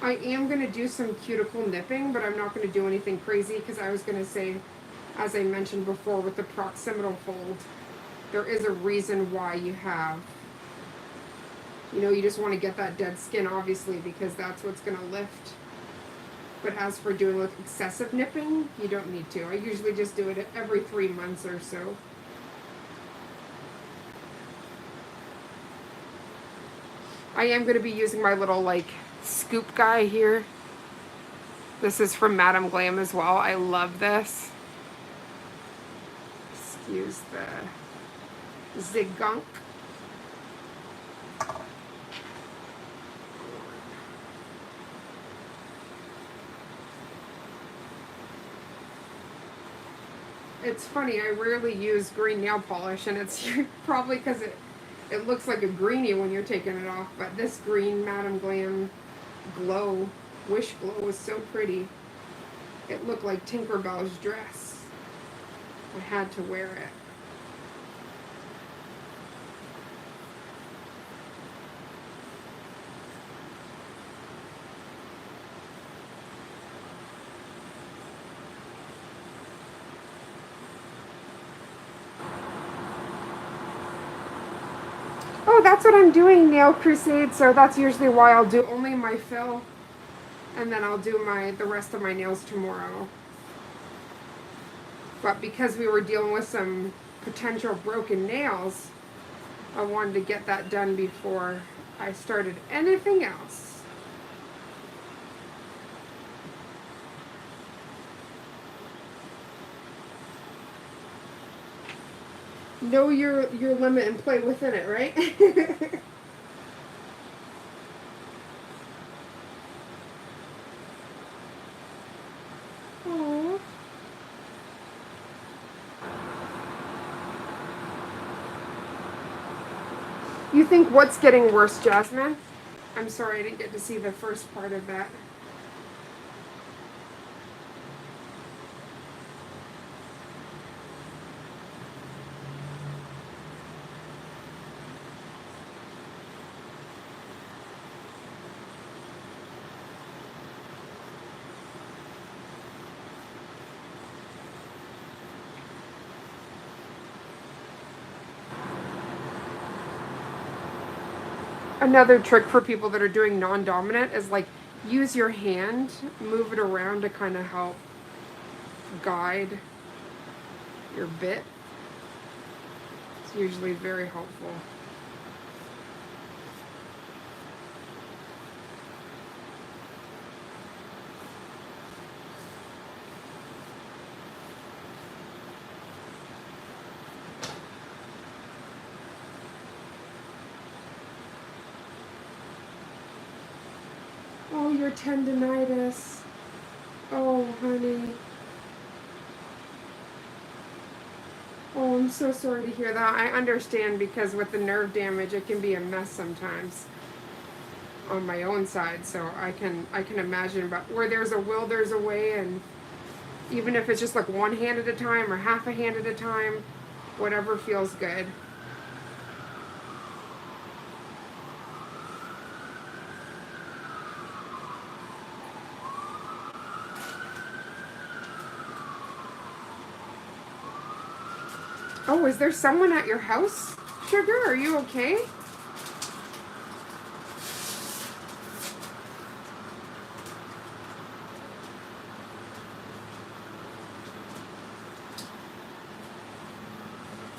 I am going to do some cuticle nipping, but I'm not going to do anything crazy because I was going to say, as I mentioned before with the proximal fold, there is a reason why you have, you just want to get that dead skin obviously because that's what's going to lift. But as for doing like excessive nipping, you don't need to. I usually just do it every 3 months or so. I am going to be using my little like scoop guy here. This is from Madam Glam as well. I love this. Excuse the zigunk. It's funny, I rarely use green nail polish, and it's probably because it looks like a greenie when you're taking it off, but this green Madam Glam glow, Wish Glow, was so pretty. It looked like Tinkerbell's dress. I had to wear it. Oh, that's what I'm doing, Nail Crusade, so that's usually why I'll do only my fill, and then I'll do the rest of my nails tomorrow. But because we were dealing with some potential broken nails, I wanted to get that done before I started anything else. Know your limit and play within it, right? Aww. You think what's getting worse, Jasmine? I'm sorry I didn't get to see the first part of that. Another trick for people that are doing non-dominant is like use your hand, move it around to kind of help guide your bit. It's usually very helpful. Oh, your tendinitis. Oh, honey. Oh, I'm so sorry to hear that. I understand because with the nerve damage, it can be a mess sometimes on my own side. So I can imagine, but where there's a will, there's a way, and even if it's just like one hand at a time or half a hand at a time, whatever feels good. Oh, is there someone at your house, Sugar? Are you okay?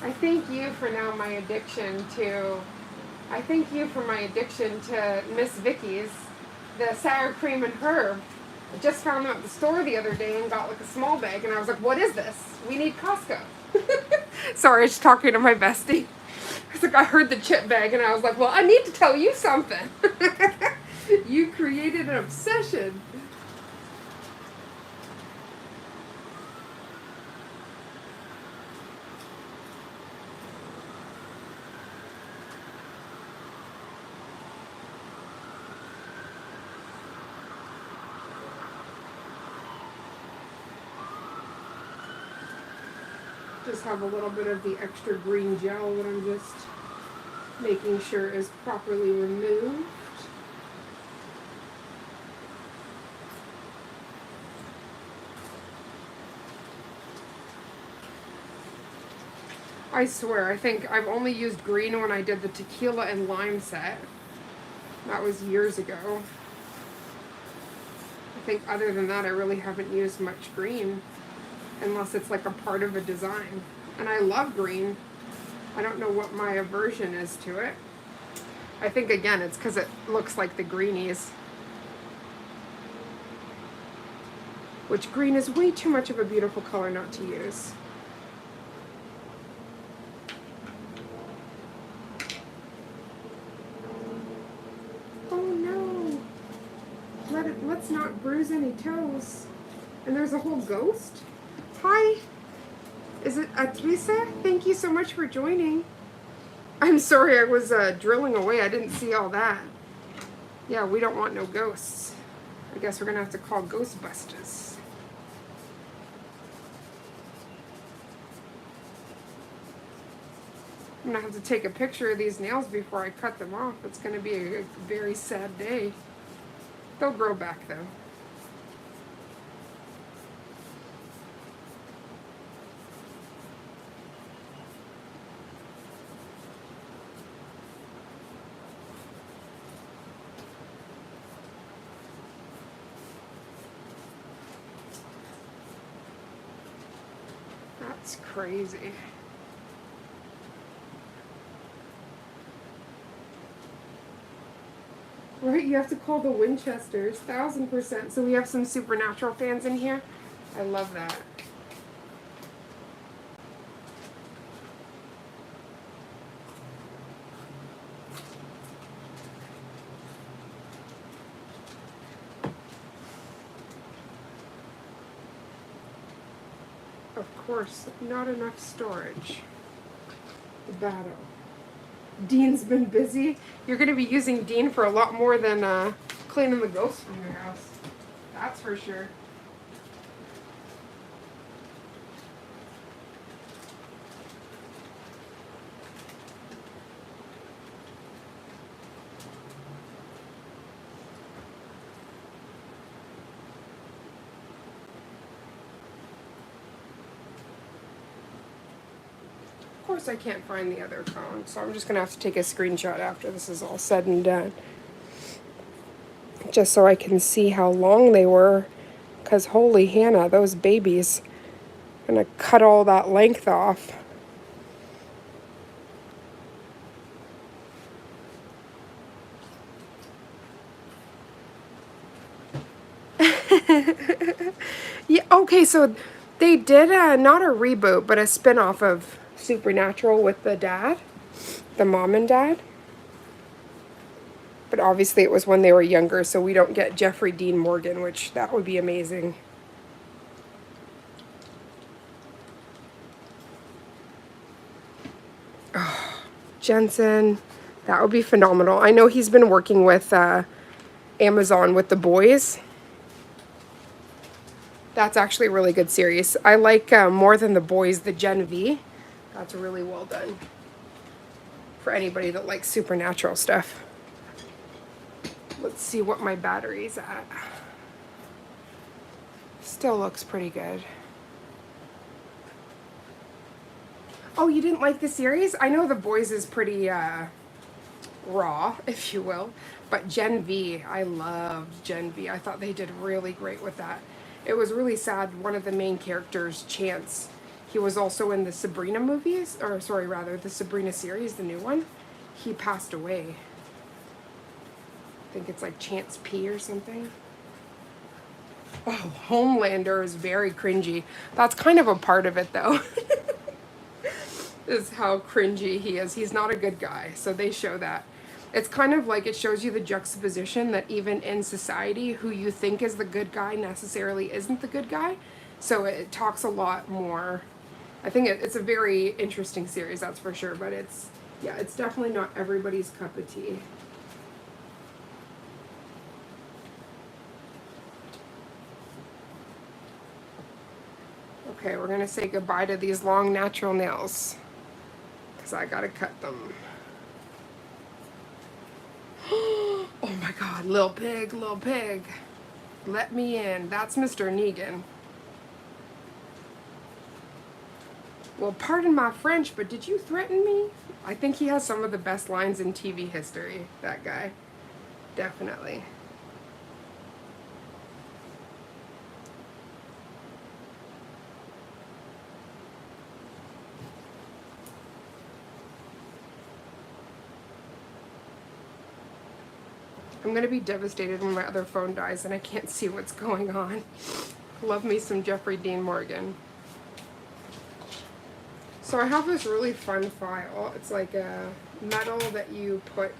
I thank you for now my addiction to, I thank you for my addiction to Miss Vicky's, the sour cream and herb. I just found them at the store the other day and got like a small bag, and I was like, what is this? We need Costco. Sorry, I was talking to my bestie. I was like, I heard the chip bag, and I was like, well, I need to tell you something. You created an obsession. Just have a little bit of the extra green gel that I'm just making sure is properly removed. I swear, I think I've only used green when I did the tequila and lime set. That was years ago. I think other than that, I really haven't used much green. Unless it's like a part of a design. And I love green. I don't know what my aversion is to it. I think, again, it's because it looks like the greenies. Which green is way too much of a beautiful color not to use. Oh no. Let's not bruise any toes. And there's a whole ghost? Hi, is it Atrisa? Thank you so much for joining. I'm sorry I was drilling away. I didn't see all that. Yeah, we don't want no ghosts. I guess we're going to have to call Ghostbusters. I'm going to have to take a picture of these nails before I cut them off. It's going to be a very sad day. They'll grow back though. It's crazy. Right, you have to call the Winchesters, 1000%. So we have some Supernatural fans in here. I love that. Of course, not enough storage. The battle. Dean's been busy. You're going to be using Dean for a lot more than cleaning the ghosts from your house. That's for sure. Of course I can't find the other phone, so I'm just going to have to take a screenshot after this is all said and done. Just so I can see how long they were. Because holy Hannah, those babies. I'm going to cut all that length off. Yeah, okay, so they did not a reboot, but a spin-off of Supernatural with the dad, the mom and dad. But obviously it was when they were younger, so we don't get Jeffrey Dean Morgan, which that would be amazing. Oh, Jensen, that would be phenomenal. I know he's been working with Amazon with The Boys. That's actually a really good series. I like more than The Boys, the Gen V. That's really well done for anybody that likes supernatural stuff. Let's see what my battery's at. Still looks pretty good. Oh, you didn't like the series? I know The Boys is pretty raw, if you will. But Gen V, I loved Gen V. I thought they did really great with that. It was really sad. One of the main characters, Chance, he was also in the Sabrina movies, or sorry, rather, the Sabrina series, the new one. He passed away. I think it's like Chance P or something. Oh, Homelander is very cringy. That's kind of a part of it, though. Is how cringy he is. He's not a good guy, so they show that. It's kind of like it shows you the juxtaposition that even in society, who you think is the good guy necessarily isn't the good guy. So it talks a lot more. I think it's a very interesting series, that's for sure, but it's definitely not everybody's cup of tea. Okay, we're gonna say goodbye to these long natural nails because I gotta cut them. Oh my god, Lil Pig, Lil Pig. Let me in. That's Mr. Negan. Well, pardon my French, but did you threaten me? I think he has some of the best lines in TV history, that guy. Definitely. I'm gonna be devastated when my other phone dies and I can't see what's going on. Love me some Jeffrey Dean Morgan. So I have this really fun file. It's like a metal that you put.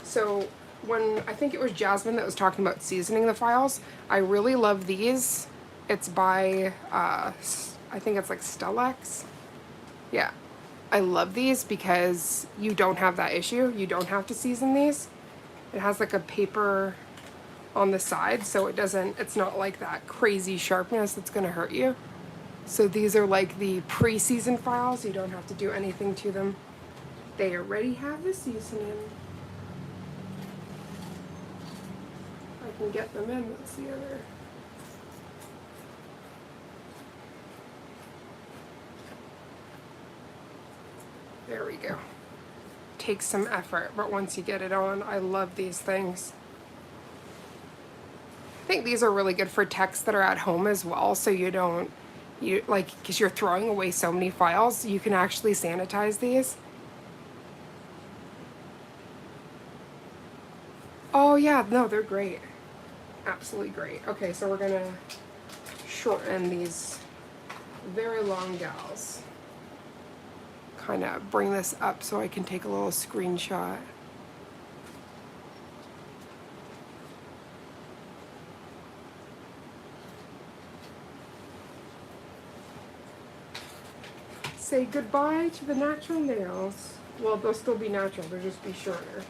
So when I think it was Jasmine that was talking about seasoning the files, I really love these. It's by I think it's like Stellax. Yeah. I love these because you don't have that issue. You don't have to season these. It has like a paper on the side, so it's not like that crazy sharpness that's gonna hurt you. So these are like the pre-seasoned files. You don't have to do anything to them. They already have the seasoning. I can get them in. What's the other? There we go. Takes some effort, but once you get it on, I love these things. I think these are really good for techs that are at home as well, so you don't You like, because you're throwing away so many files, you can actually sanitize these. Oh yeah, no, they're great. Absolutely great. Okay, so we're gonna shorten these very long gals. Kind of bring this up so I can take a little screenshot. Say goodbye to the natural nails. Well, they'll still be natural, they'll just be shorter.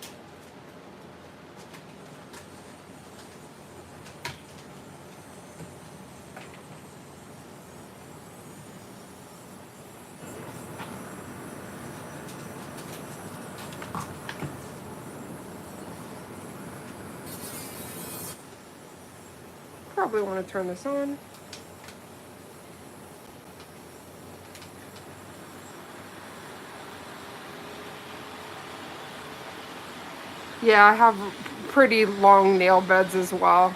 Probably want to turn this on. Yeah, I have pretty long nail beds as well.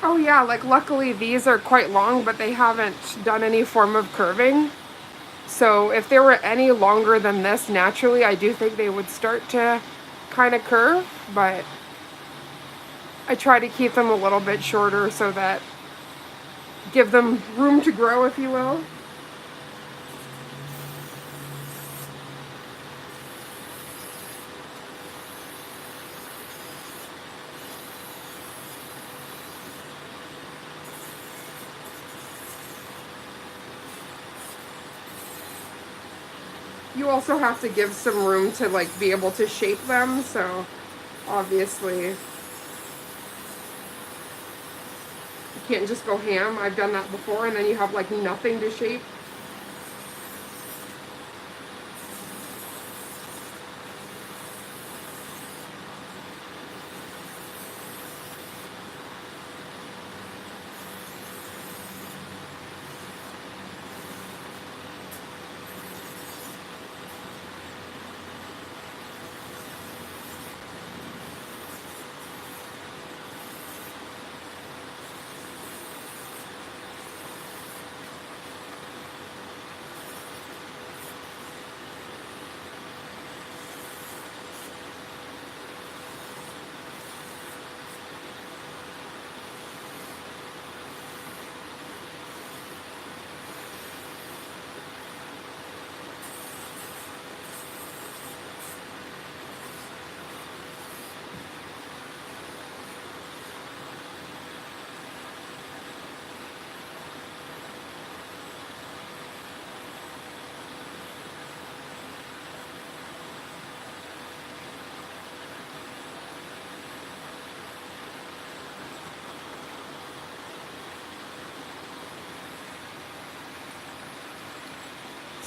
Oh yeah, like luckily these are quite long, but they haven't done any form of curving. So if they were any longer than this naturally, I do think they would start to kind of curve, but I try to keep them a little bit shorter so that give them room to grow, if you will. You also have to give some room to like be able to shape them, so obviously you can't just go ham. I've done that before, and then you have like nothing to shape.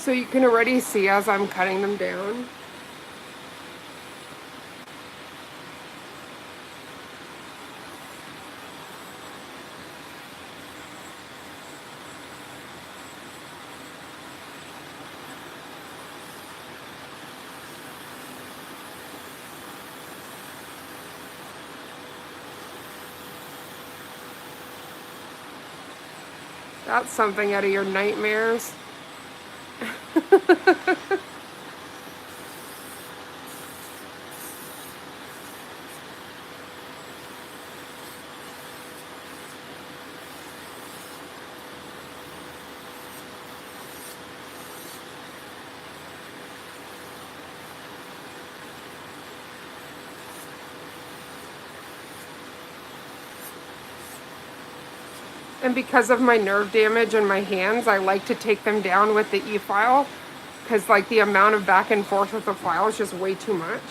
So you can already see as I'm cutting them down. That's something out of your nightmares. And because of my nerve damage in my hands, I like to take them down with the e-file, because like the amount of back and forth with the file is just way too much.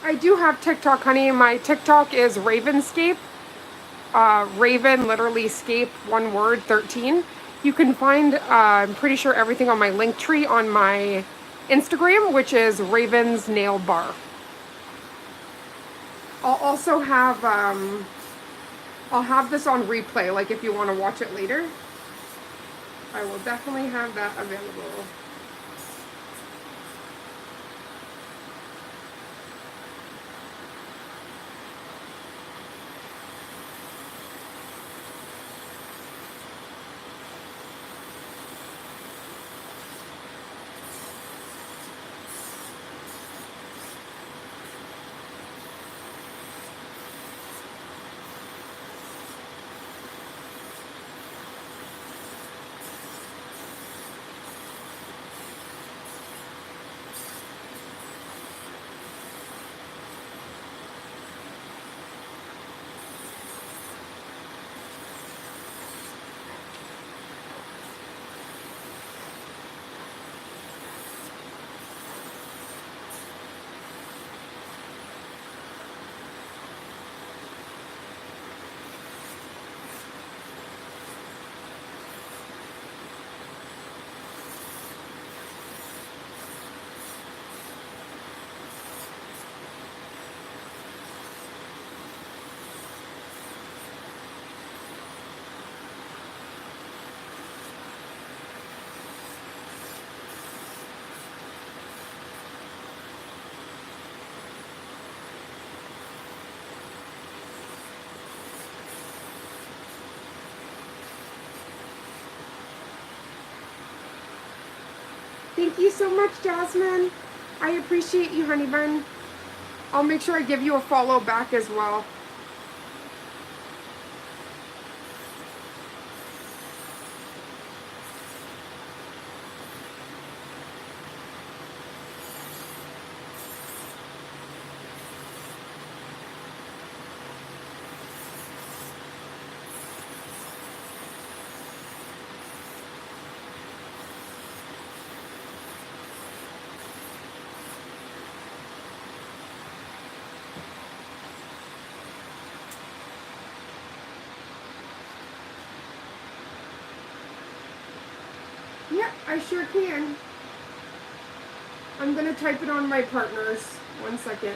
I do have TikTok, honey. My TikTok is Ravenscape. Raven, literally scape, one word, 13. You can find, I'm pretty sure, everything on my link tree on my Instagram, which is Raven's Nail Bar. I'll also have, I'll have this on replay, like if you want to watch it later. I will definitely have that available. Thank you so much, Jasmine. I appreciate you, honey bun. I'll make sure I give you a follow back as well. Yeah, I sure can. I'm gonna type it on my partner's. 1 second.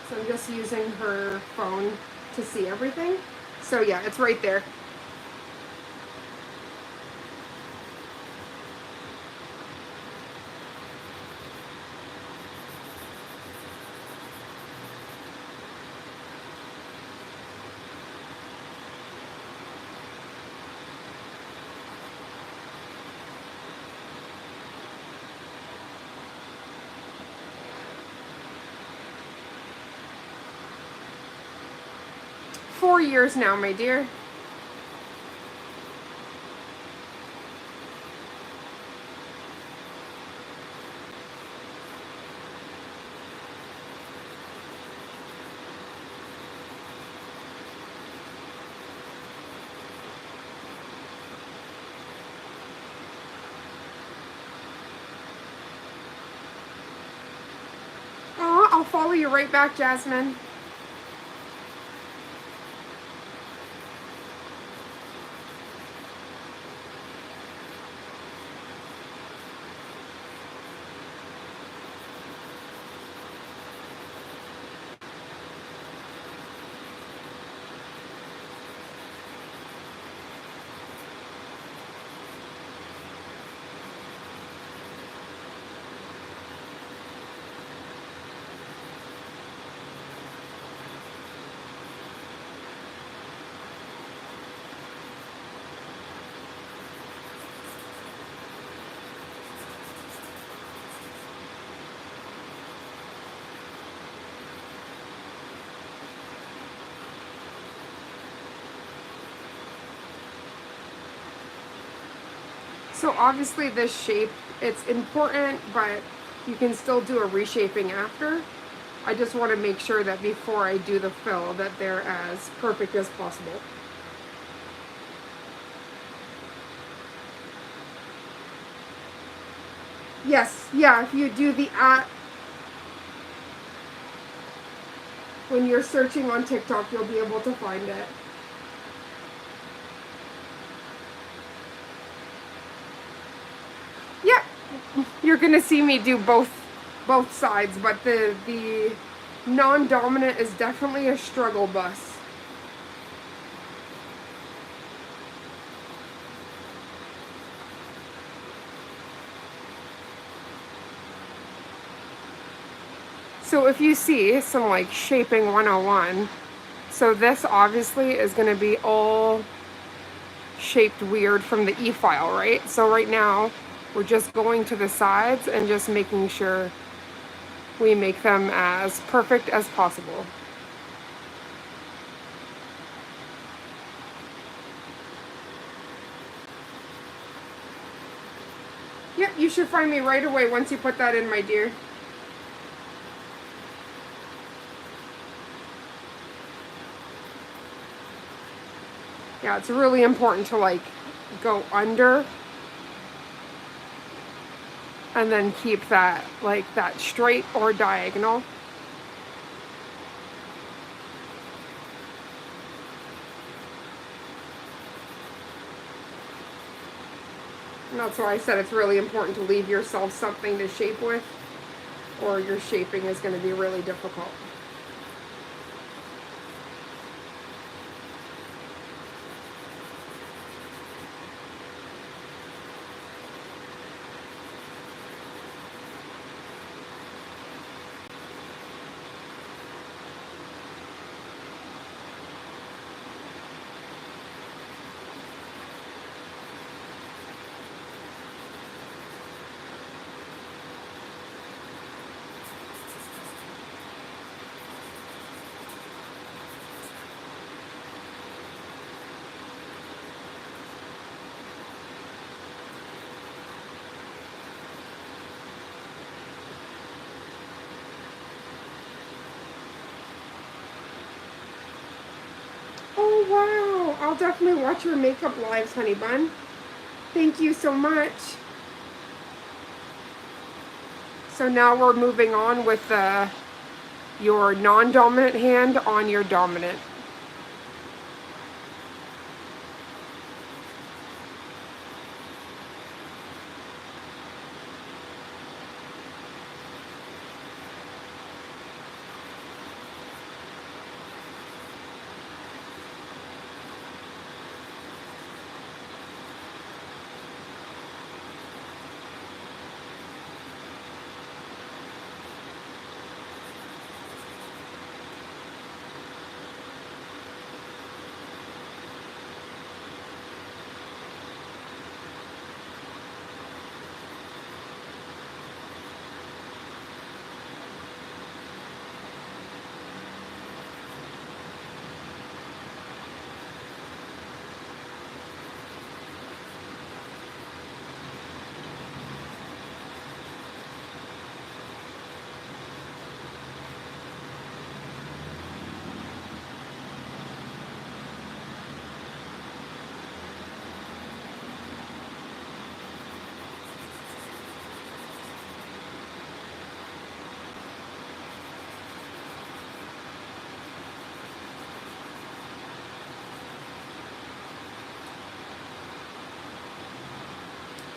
So I'm just using her phone to see everything. So yeah, it's right there. 4 years now, my dear. I'll follow you right back, Jasmine. So obviously this shape, it's important, but you can still do a reshaping after. I just want to make sure that before I do the fill that they're as perfect as possible. Yes, yeah, if you do the at, when you're searching on TikTok, you'll be able to find it. Yeah, you're gonna see me do both sides, but the non-dominant is definitely a struggle bus. So if you see some like shaping 101, so this obviously is going to be all shaped weird from the e-file, right? So right now we're just going to the sides and just making sure we make them as perfect as possible. Yep, you should find me right away once you put that in, my dear. Yeah, it's really important to like go under and then keep that like that straight or diagonal. And that's why I said it's really important to leave yourself something to shape with, or your shaping is going to be really difficult. Oh wow, I'll definitely watch your makeup lives, honey bun. Thank you so much. So now we're moving on with your non-dominant hand on your dominant.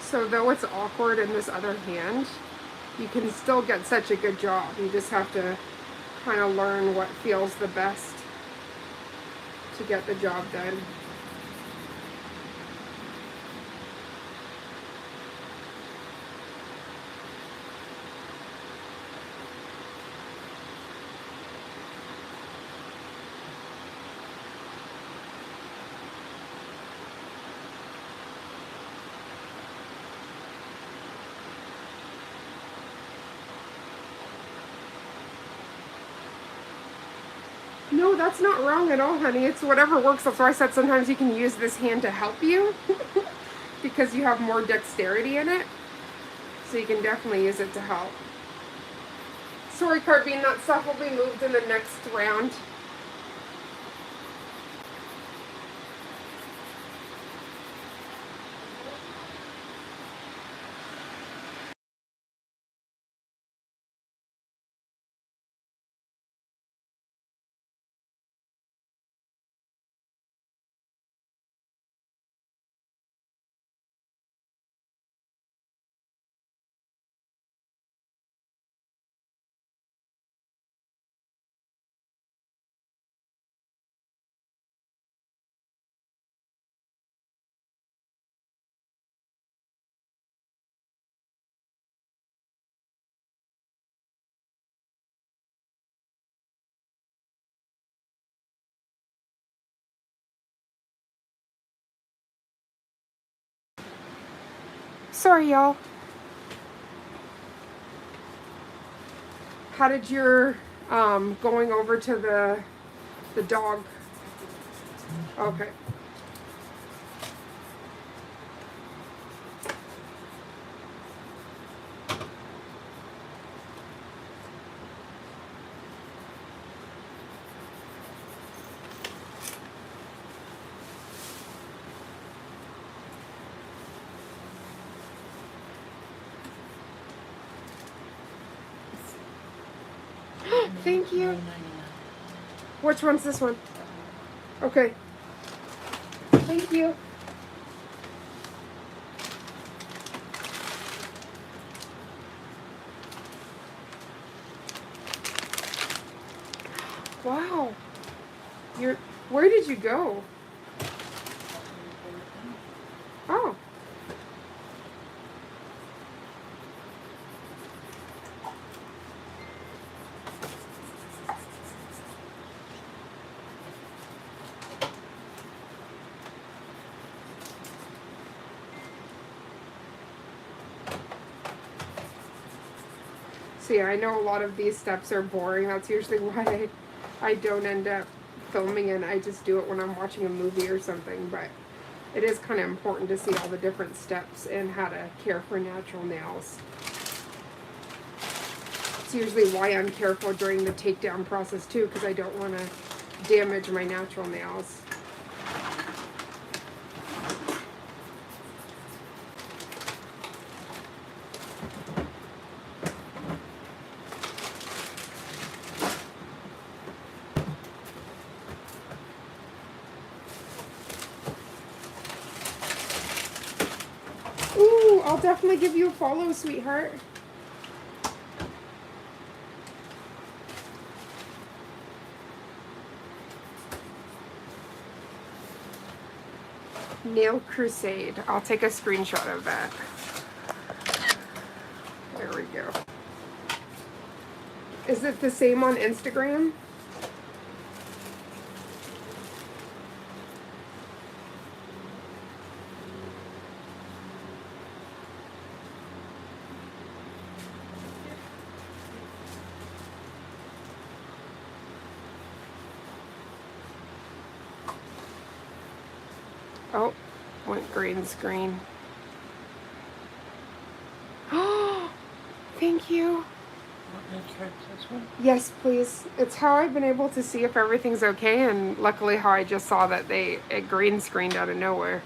So though it's awkward in this other hand, you can still get such a good job. You just have to kind of learn what feels the best to get the job done. No, that's not wrong at all, honey. It's whatever works. That's why I said sometimes you can use this hand to help you because you have more dexterity in it. So you can definitely use it to help. Sorry, Carbine, that stuff will be moved in the next round. Sorry, y'all. How did your going over to the dog? Okay. Thank you. Which one's this one? Okay. Thank you. Wow. Where did you go? Oh. See, I know a lot of these steps are boring. That's usually why I don't end up filming and I just do it when I'm watching a movie or something. But it is kind of important to see all the different steps and how to care for natural nails. It's usually why I'm careful during the takedown process too, because I don't want to damage my natural nails. Ooh, I'll definitely give you a follow, sweetheart. Nail Crusade. I'll take a screenshot of that. There we go. Is it the same on Instagram? Oh, went green screen. Oh, thank you. This one? Yes, please. It's how I've been able to see if everything's okay, and luckily how I just saw that it green screened out of nowhere.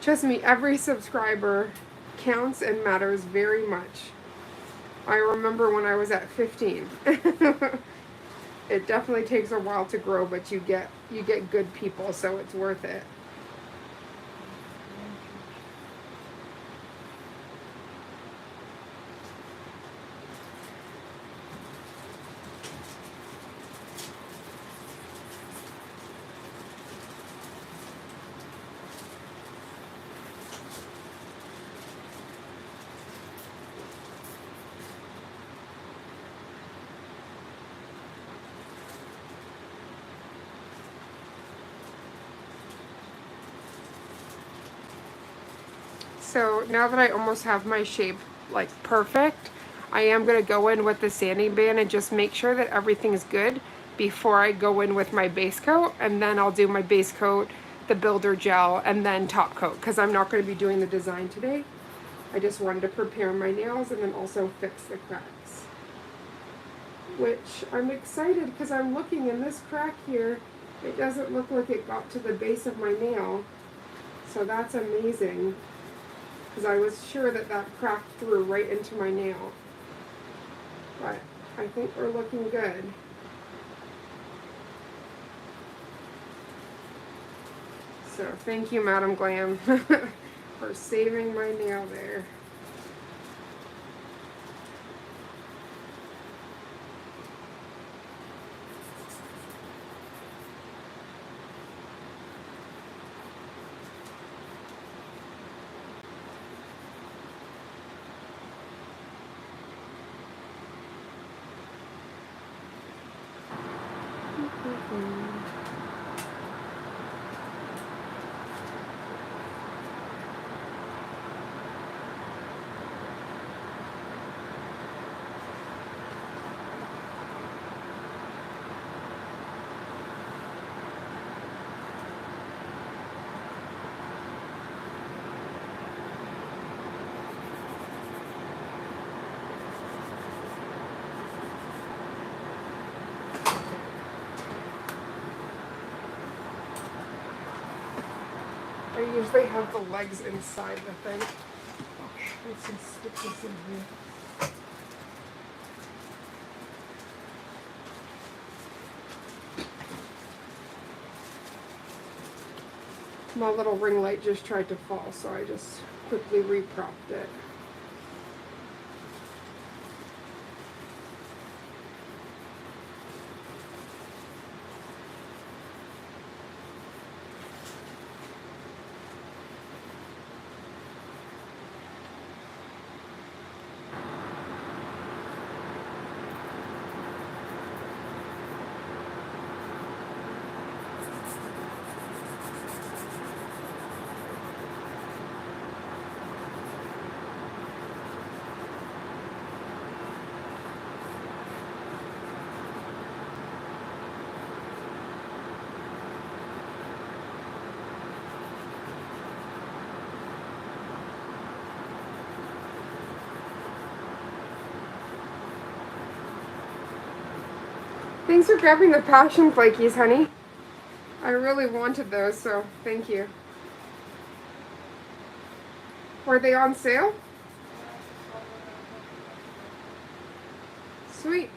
Trust me, every subscriber counts and matters very much. I remember when I was at 15. It definitely takes a while to grow, but you get good people, so it's worth it. So now that I almost have my shape like perfect, I am going to go in with the sanding band and just make sure that everything's good before I go in with my base coat, and then I'll do my base coat, the builder gel, and then top coat, because I'm not going to be doing the design today. I just wanted to prepare my nails and then also fix the cracks. Which I'm excited because I'm looking in this crack here, it doesn't look like it got to the base of my nail. So that's amazing, because I was sure that that cracked through right into my nail. But I think we're looking good. So thank you, Madam Glam, for saving my nail there. I usually have the legs inside the thing. Okay, let's just stick this in here. My little ring light just tried to fall, so I just quickly repropped it. Thanks for grabbing the passion flakies, honey. I really wanted those, so thank you. Were they on sale? Sweet.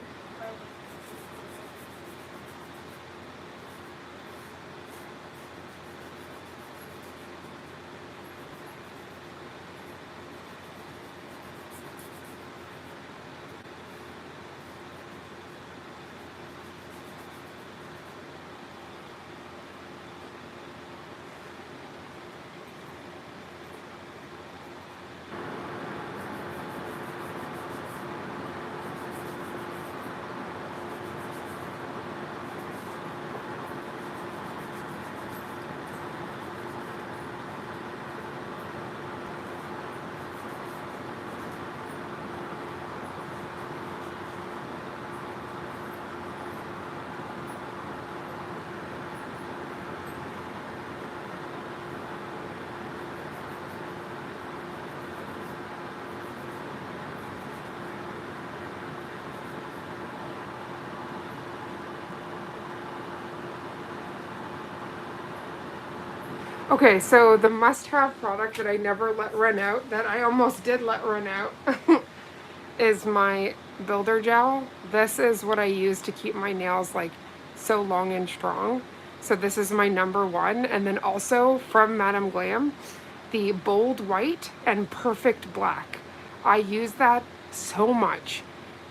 Okay, so the must-have product that I never let run out, that I almost did let run out, is my builder gel. This is what I use to keep my nails like so long and strong. So this is my number one. And then also from Madam Glam, the bold white and perfect black. I use that so much.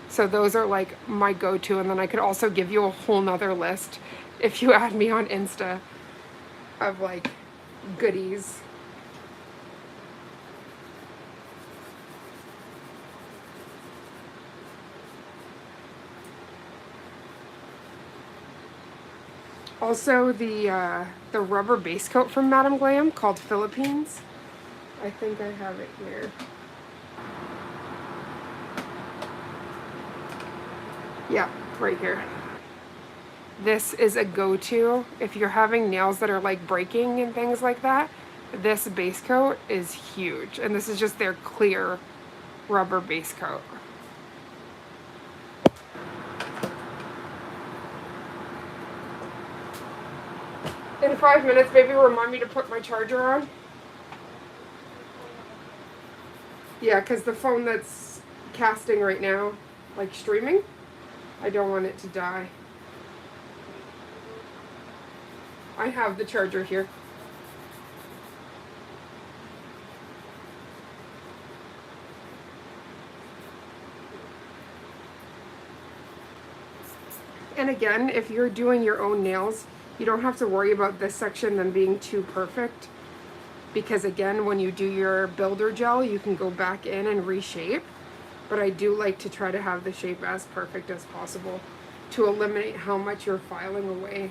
So those are like my go-to. And then I could also give you a whole nother list if you add me on Insta of like goodies. Also the rubber base coat from Madam Glam called Philippines. I think I have it here. Yeah, right here. This is a go-to if you're having nails that are like breaking and things like that. This base coat is huge, and this is just their clear rubber base coat. In 5 minutes, maybe remind me to put my charger on. Yeah, because the phone that's casting right now, like streaming, I don't want it to die. I have the charger here. And again, if you're doing your own nails, you don't have to worry about this section them being too perfect. Because again, when you do your builder gel, you can go back in and reshape. But I do like to try to have the shape as perfect as possible to eliminate how much you're filing away.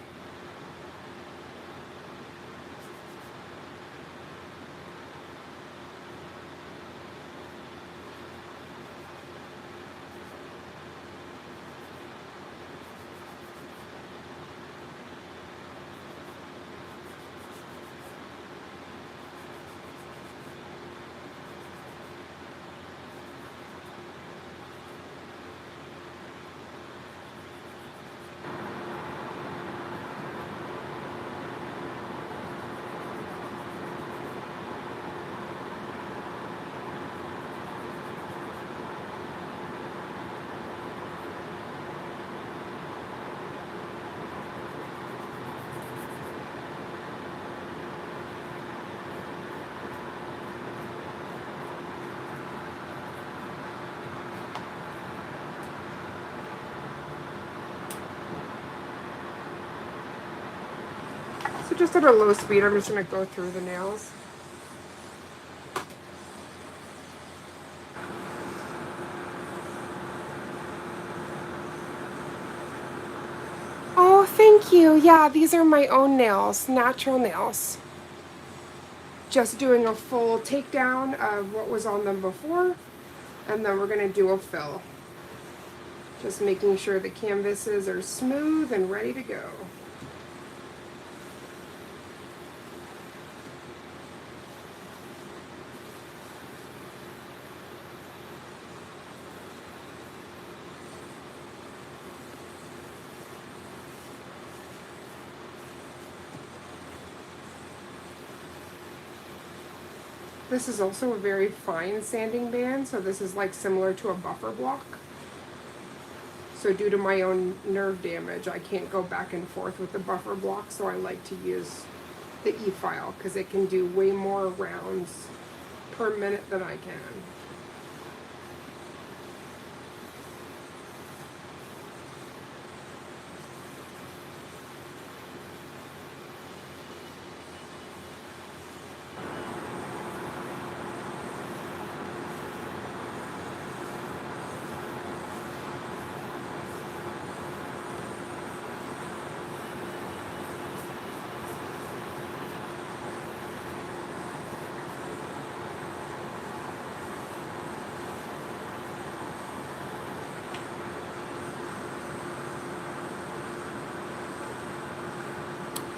So just at a low speed, I'm just going to go through the nails. Oh, thank you. Yeah, these are my own nails, natural nails. Just doing a full takedown of what was on them before, and then we're going to do a fill. Just making sure the canvases are smooth and ready to go. This is also a very fine sanding band, so this is like similar to a buffer block. So due to my own nerve damage, I can't go back and forth with the buffer block, so I like to use the E-file because it can do way more rounds per minute than I can.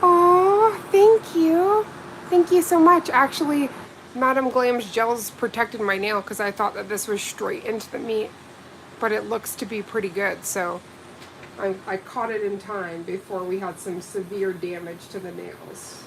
Oh, thank you. Thank you so much. Actually, Madame Glam's gels protected my nail because I thought that this was straight into the meat, but it looks to be pretty good. So I caught it in time before we had some severe damage to the nails.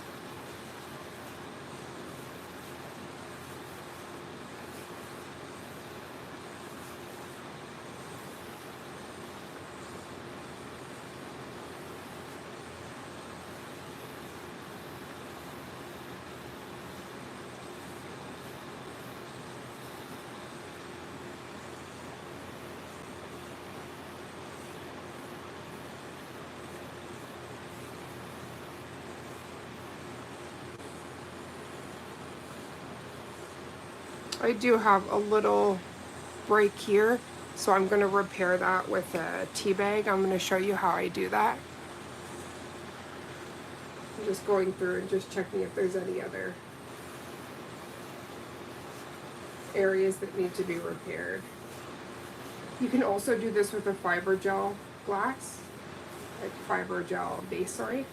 I do have a little break here, so I'm going to repair that with a tea bag. I'm going to show you how I do that. I'm just going through and just checking if there's any other areas that need to be repaired. You can also do this with a fiber gel glass, like fiber gel base, sorry.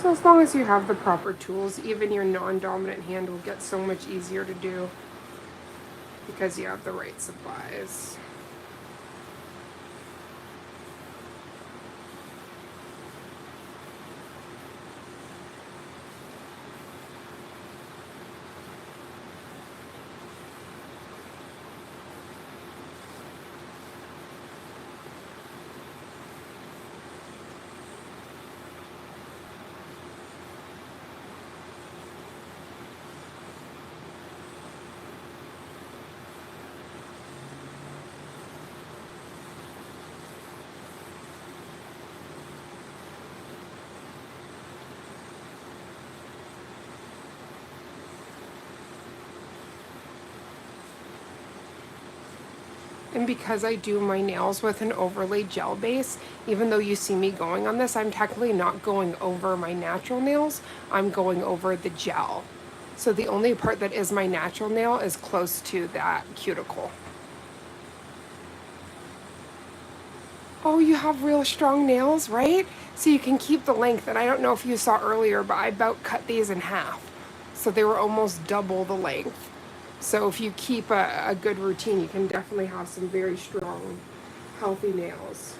So as long as you have the proper tools, even your non-dominant hand will get so much easier to do because you have the right supplies. And because I do my nails with an overlay gel base, even though you see me going on this, I'm technically not going over my natural nails, I'm going over the gel. So the only part that is my natural nail is close to that cuticle. Oh, you have real strong nails, right? So you can keep the length. And I don't know if you saw earlier, but I about cut these in half. So they were almost double the length. So if you keep a good routine, you can definitely have some very strong, healthy nails.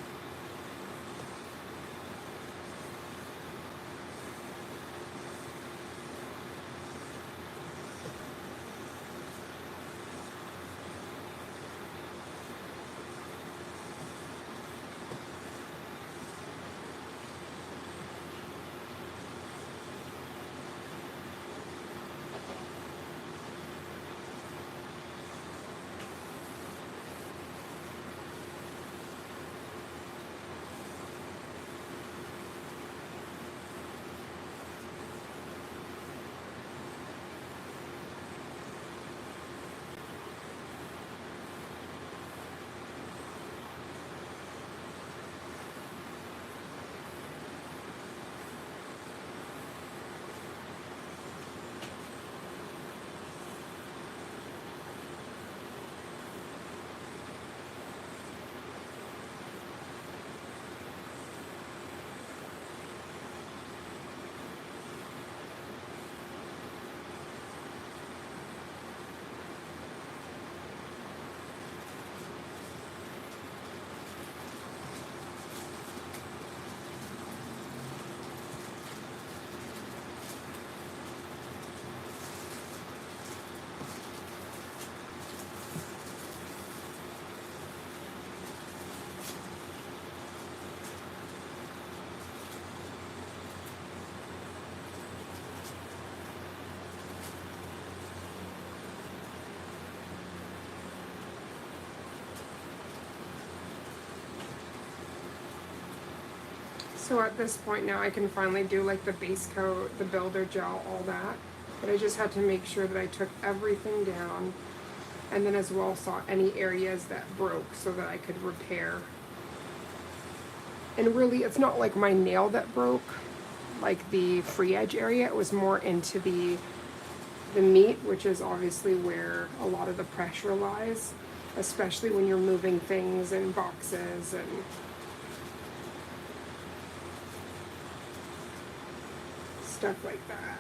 So at this point now I can finally do like the base coat, the builder gel, all that. But I just had to make sure that I took everything down and then as well saw any areas that broke so that I could repair. And really it's not like my nail that broke, like the free edge area, it was more into the meat, which is obviously where a lot of the pressure lies, especially when you're moving things in boxes and stuff like that.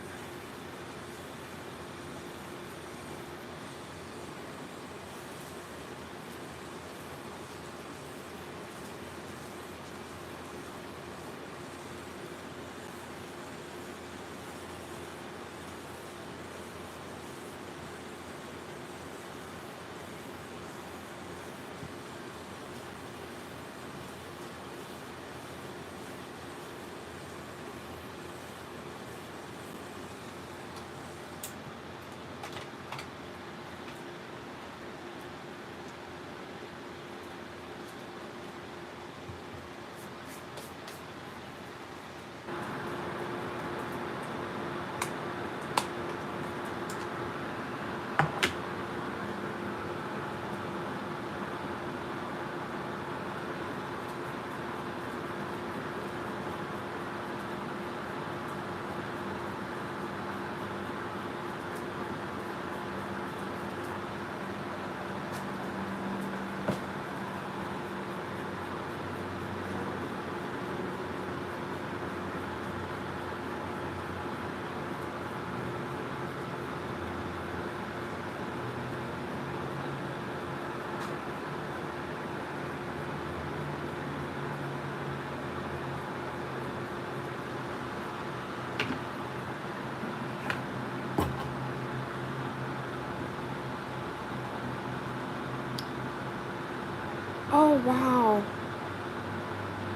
Oh, wow.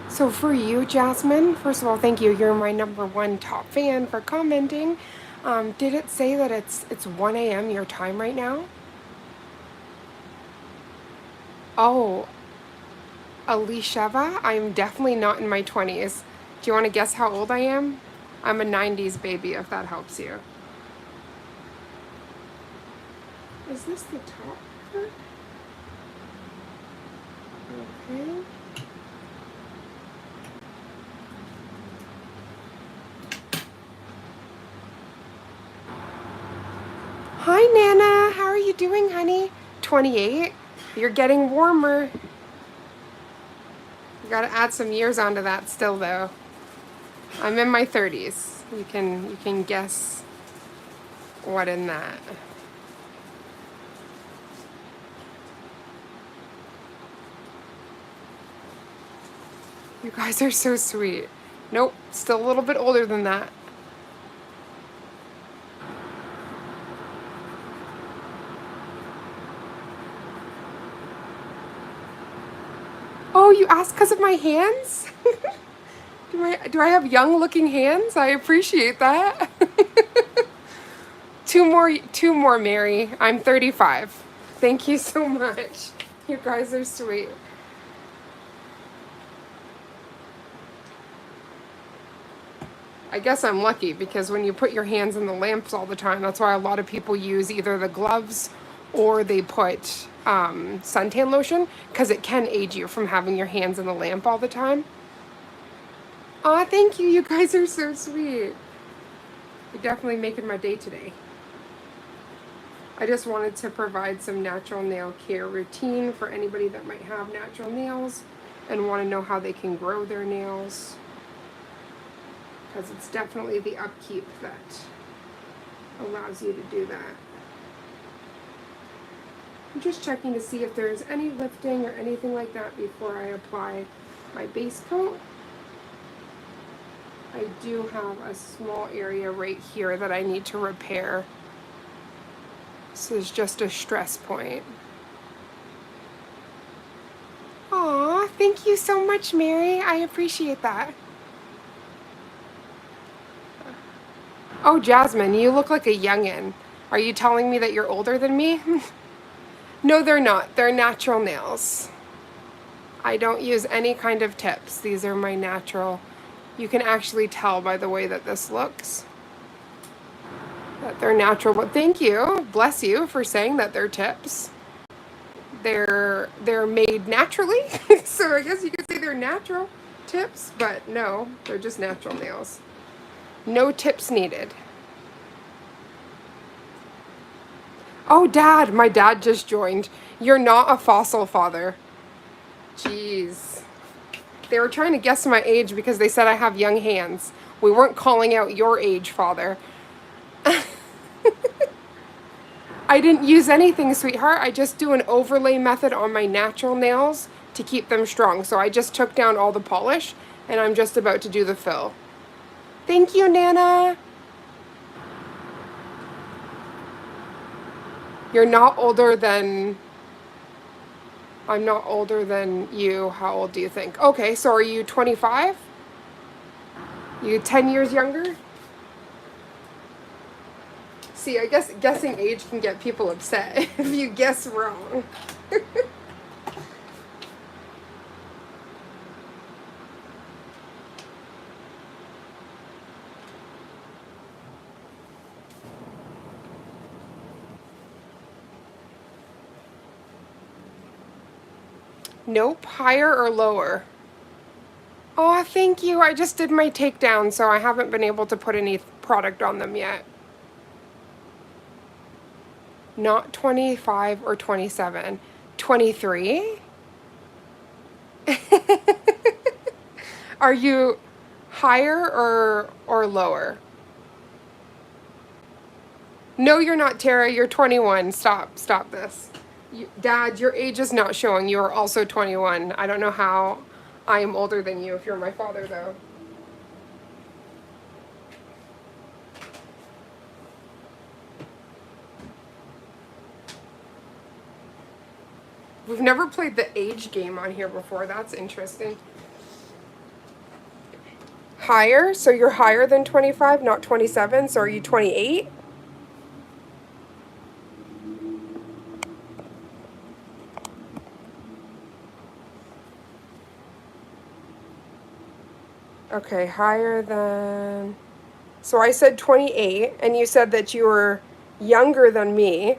So for you, Jasmine, first of all, thank you. You're my #1 top fan for commenting. Did it say that it's 1 a.m. your time right now? Oh, Alisheva, I'm definitely not in my 20s. Do you want to guess how old I am? I'm a 90s baby, if that helps you. Is this the top part? Okay. Hi, Nana. How are you doing, honey? 28. You're getting warmer. You gotta add some years onto that still, though. I'm in my 30s. You can guess what in that. You guys are so sweet. Nope, still a little bit older than that. Oh, you asked because of my hands? Do I have young looking hands? I appreciate that. Two more, Mary. I'm 35. Thank you so much. You guys are sweet. I guess I'm lucky because when you put your hands in the lamps all the time, that's why a lot of people use either the gloves or they put suntan lotion because it can aid you from having your hands in the lamp all the time. Aw, thank you. You guys are so sweet. You're definitely making my day today. I just wanted to provide some natural nail care routine for anybody that might have natural nails and want to know how they can grow their nails. Because it's definitely the upkeep that allows you to do that. I'm just checking to see if there's any lifting or anything like that before I apply my base coat. I do have a small area right here that I need to repair. This is just a stress point. Aw, thank you so much, Mary. I appreciate that. Oh, Jasmine, you look like a youngin'. Are you telling me that you're older than me? No, they're not. They're natural nails. I don't use any kind of tips. These are my natural. You can actually tell by the way that this looks that they're natural. But thank you. Bless you for saying that they're tips. They're made naturally. So I guess you could say they're natural tips, but no, they're just natural nails. No tips needed. Oh, Dad, my dad just joined. You're not a fossil father. Jeez. They were trying to guess my age because they said I have young hands. We weren't calling out your age, Father. I didn't use anything, sweetheart. I just do an overlay method on my natural nails to keep them strong. So I just took down all the polish and I'm just about to do the fill. Thank you, Nana. You're not older than... I'm not older than you. How old do you think? Okay, so are you 25? You 10 years younger? See, I guess guessing age can get people upset if you guess wrong. Nope, higher or lower? Oh, thank you. I just did my takedown, so I haven't been able to put any product on them yet. Not 25 or 27. 23? Are you higher or lower? No, you're not, Tara. You're 21. Stop this. Dad, your age is not showing. You are also 21. I don't know how I am older than you if you're my father, though. We've never played the age game on here before. That's interesting. Higher? So you're higher than 25, not 27. So are you 28? Okay, higher than... So I said 28, and you said that you were younger than me.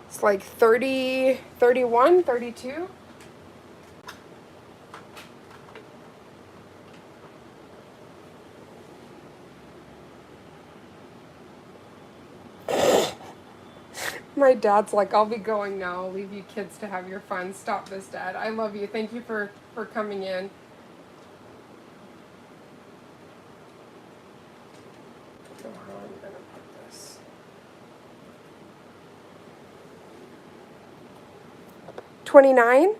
It's like 30, 31, 32? My dad's like, I'll be going now. I'll leave you kids to have your fun. Stop this, Dad. I love you. Thank you for coming in. So how I'm gonna put this. $29?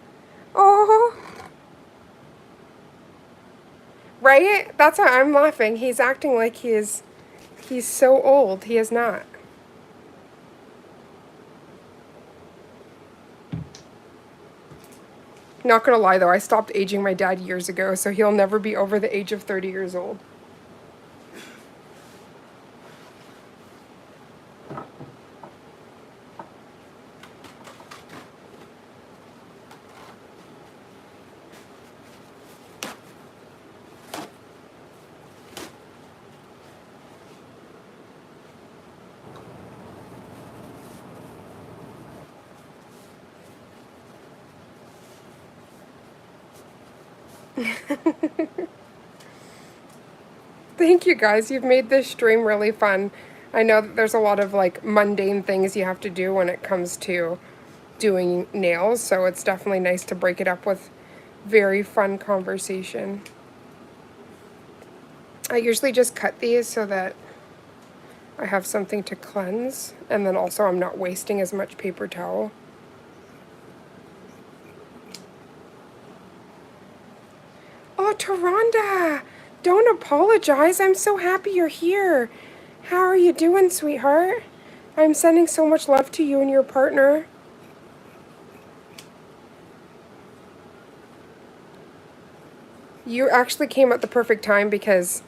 Oh, right? That's why I'm laughing. He's acting like he's so old. He is not. Not gonna lie though, I stopped aging my dad years ago, so he'll never be over the age of 30 years old. Thank you guys, you've made this stream really fun. I know that there's a lot of like mundane things you have to do when it comes to doing nails, so it's definitely nice to break it up with very fun conversation. I usually just cut these so that I have something to cleanse, and then also I'm not wasting as much paper towel. Oh, Taronda! Don't apologize. I'm so happy you're here. How are you doing, sweetheart? I'm sending so much love to you and your partner. You actually came at the perfect time because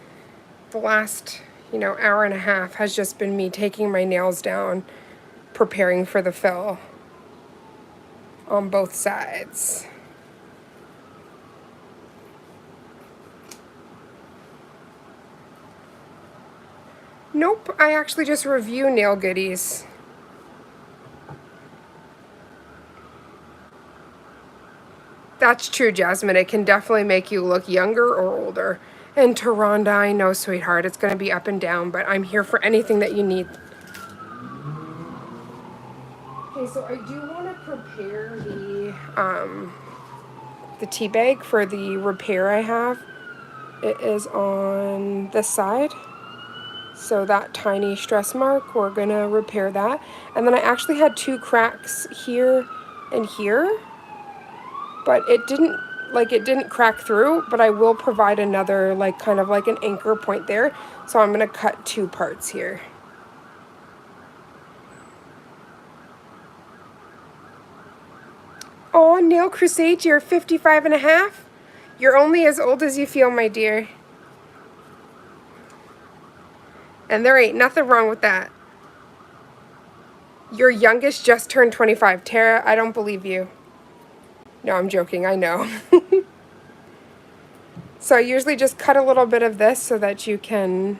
the last, hour and a half has just been me taking my nails down, preparing for the fill on both sides. Nope, I actually just review nail goodies. That's true, Jasmine. It can definitely make you look younger or older. And Taronda, I know, sweetheart, it's going to be up and down, but I'm here for anything that you need. Okay, so I do want to prepare the tea bag for the repair I have. It is on this side. So that tiny stress mark, we're going to repair that. And then I actually had 2 cracks here and here, but it didn't crack through, but I will provide another kind of like an anchor point there. So I'm going to cut 2 parts here. Oh, Nail Crusade, you're 55 and a half? You're only as old as you feel, my dear. And there ain't nothing wrong with that. Your youngest just turned 25. Tara, I don't believe you. No, I'm joking, I know. So I usually just cut a little bit of this so that you can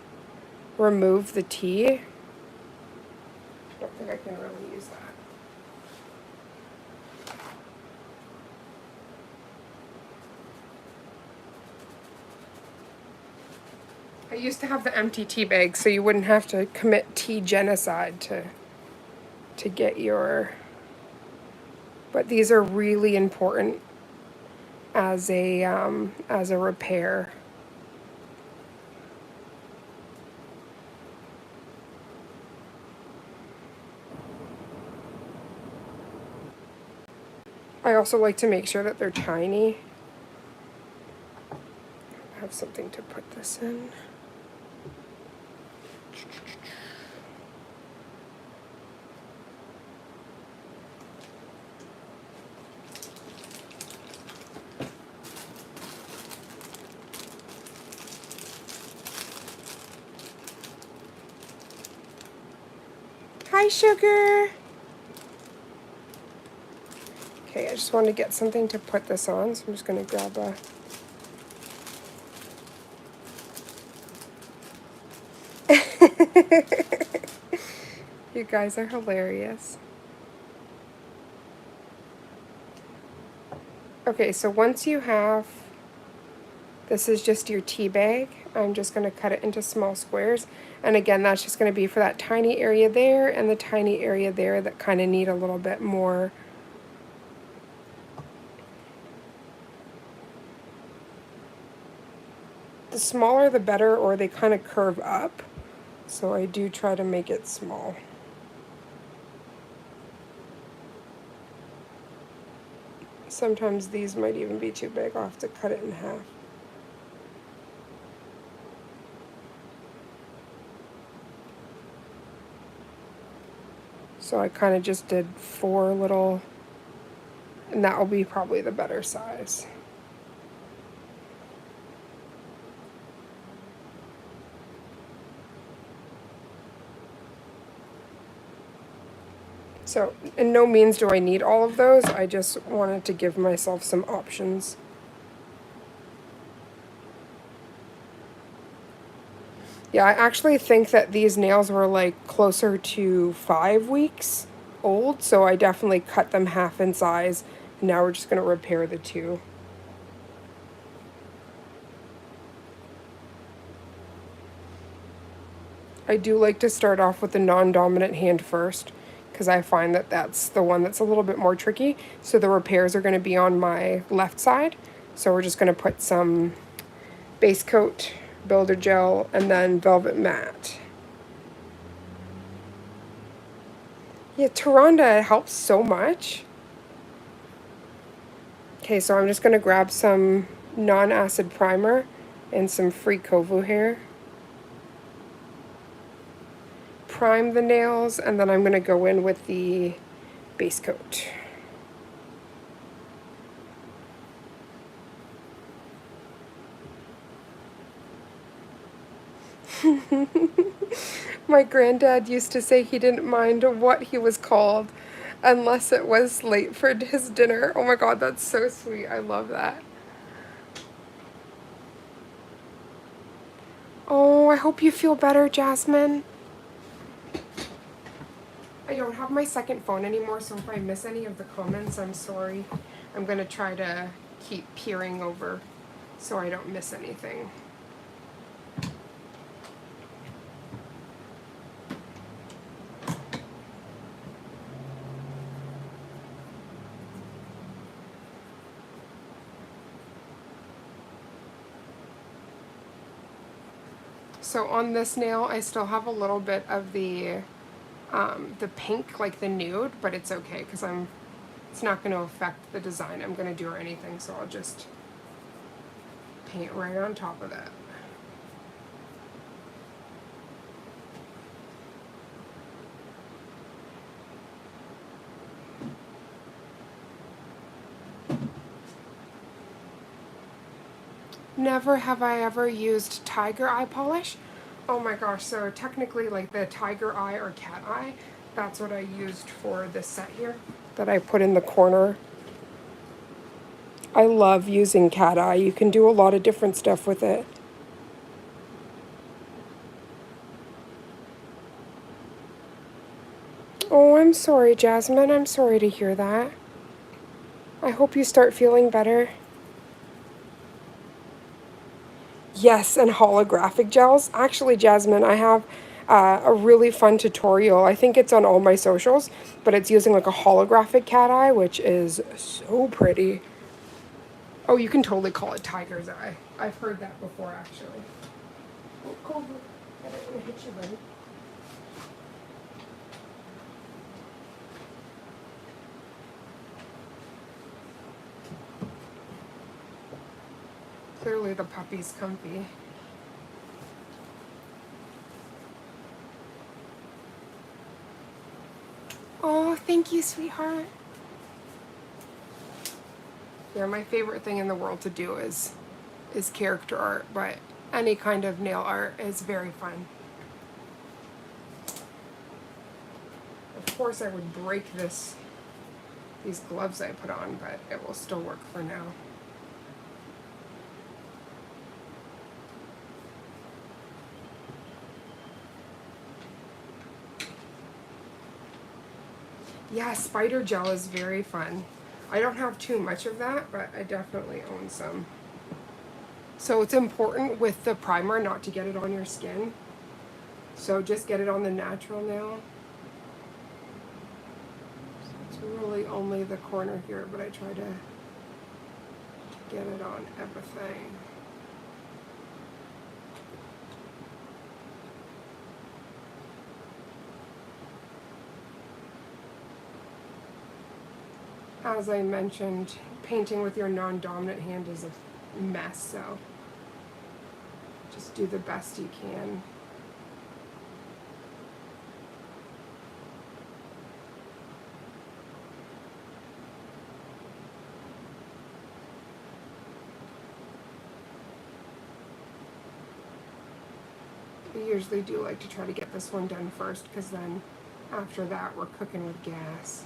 remove the tea. I don't think I can really use that. I used to have the empty tea bag so you wouldn't have to commit tea genocide to get your... But these are really important as a repair. I also like to make sure that they're tiny. I have something to put this in. Hi, sugar. Okay, I just want to get something to put this on, so I'm just going to grab a... You guys are hilarious. Okay, so once you have... This is just your tea bag. I'm just going to cut it into small squares. And again, that's just going to be for that tiny area there and the tiny area there that kind of need a little bit more... The smaller the better, or they kind of curve up. So I do try to make it small. Sometimes these might even be too big. I'll have to cut it in half. So I kind of just did 4 little, and that will be probably the better size. So, in no means do I need all of those. I just wanted to give myself some options. Yeah, I actually think that these nails were like closer to 5 weeks old, so I definitely cut them half in size. And now we're just going to repair the 2. I do like to start off with the non-dominant hand first, because I find that that's the one that's a little bit more tricky. So the repairs are going to be on my left side. So we're just going to put some base coat, builder gel, and then velvet matte. Yeah, Taronda helps so much. Okay, so I'm just going to grab some non-acid primer and some free Kovu hair. Prime the nails, and then I'm going to go in with the base coat. My granddad used to say he didn't mind what he was called unless it was late for his dinner. Oh my god, that's so sweet. I love that. Oh, I hope you feel better, Jasmine. I don't have my second phone anymore, so if I miss any of the comments, I'm sorry. I'm going to try to keep peering over so I don't miss anything. So on this nail, I still have a little bit of the pink, like the nude, but it's okay because it's not going to affect the design I'm going to do or anything, so I'll just paint right on top of that. Never have I ever used tiger eye polish. Oh my gosh, so technically like the tiger eye or cat eye, that's what I used for this set here that I put in the corner. I love using cat eye. You can do a lot of different stuff with it. Oh, I'm sorry, Jasmine. I'm sorry to hear that. I hope you start feeling better. Yes, and holographic gels. Actually, Jasmine, I have a really fun tutorial. I think it's on all my socials, but it's using like a holographic cat eye, which is so pretty. Oh, you can totally call it tiger's eye. I've heard that before, actually. Oh, cold. I didn't want to hit you, buddy. Clearly the puppy's comfy. Oh, thank you, sweetheart. Yeah, my favorite thing in the world to do is character art, but any kind of nail art is very fun. course I would break these gloves I put on, but it will still work for now. Yeah, spider gel is very fun. I don't have too much of that, but I definitely own some. So it's important with the primer not to get it on your skin. So just get it on the natural nail. So it's really only the corner here, but I try to get it on everything. As I mentioned, painting with your non-dominant hand is a mess, so just do the best you can. I usually do like to try to get this one done first, because then after that we're cooking with gas.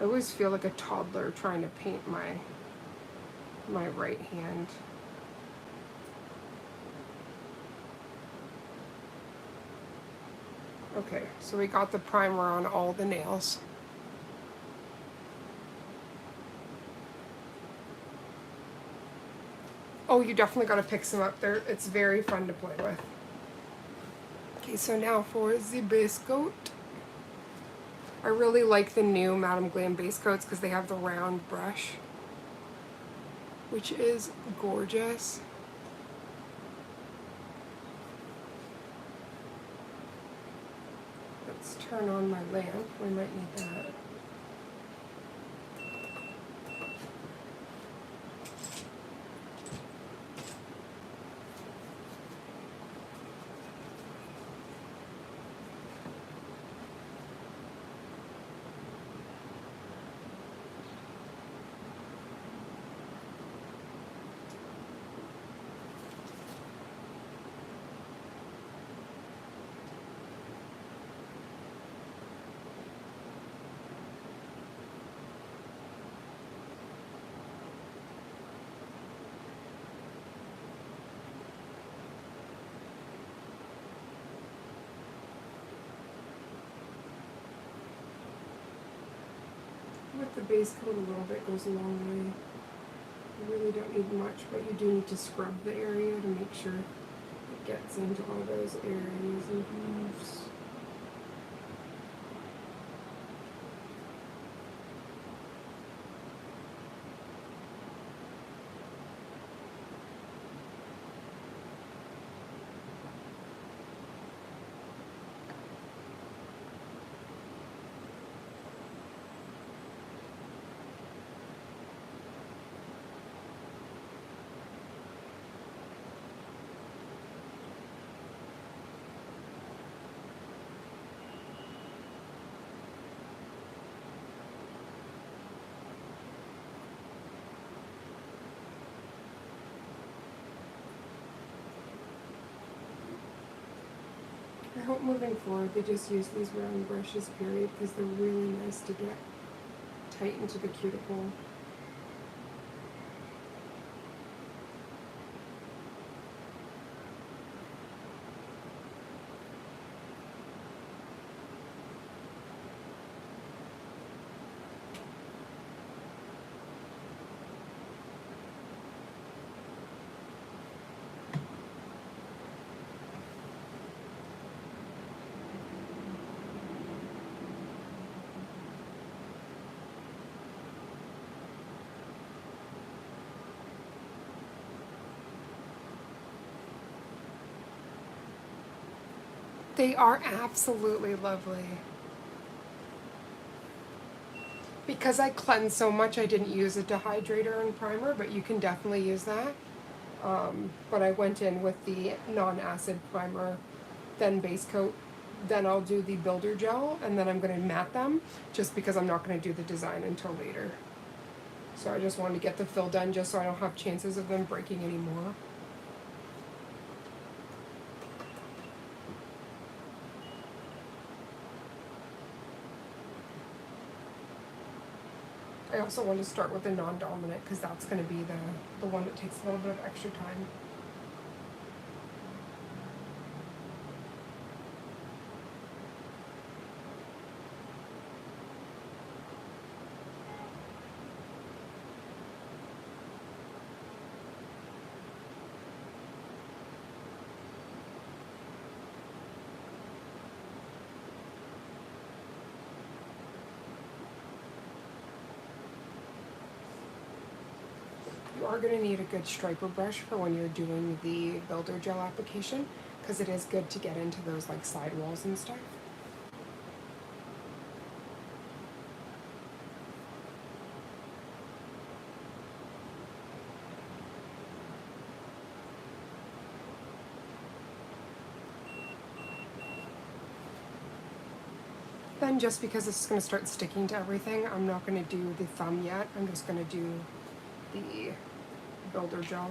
I always feel like a toddler trying to paint my right hand. Okay, so we got the primer on all the nails. Oh, you definitely got to pick some up there. It's very fun to play with. Okay, so now for the base coat. I really like the new Madame Glam base coats because they have the round brush, which is gorgeous. Let's turn on my lamp. We might need that. With the base coat, a little bit goes a long way. You really don't need much, but you do need to scrub the area to make sure it gets into all those areas and grooves. I hope moving forward they just use these round brushes, period, because they're really nice to get tight into the cuticle. They are absolutely lovely. Because I cleansed so much, I didn't use a dehydrator and primer, but you can definitely use that. But I went in with the non-acid primer, then base coat, then I'll do the builder gel, and then I'm going to matte them, just because I'm not going to do the design until later. So I just wanted to get the fill done just so I don't have chances of them breaking anymore. I also want to start with the non-dominant because that's going to be the one that takes a little bit of extra time. You are going to need a good striper brush for when you're doing the builder gel application because it is good to get into those like side walls and stuff. Then just because this is going to start sticking to everything, I'm not going to do the thumb yet. I'm just going to do the builder gel.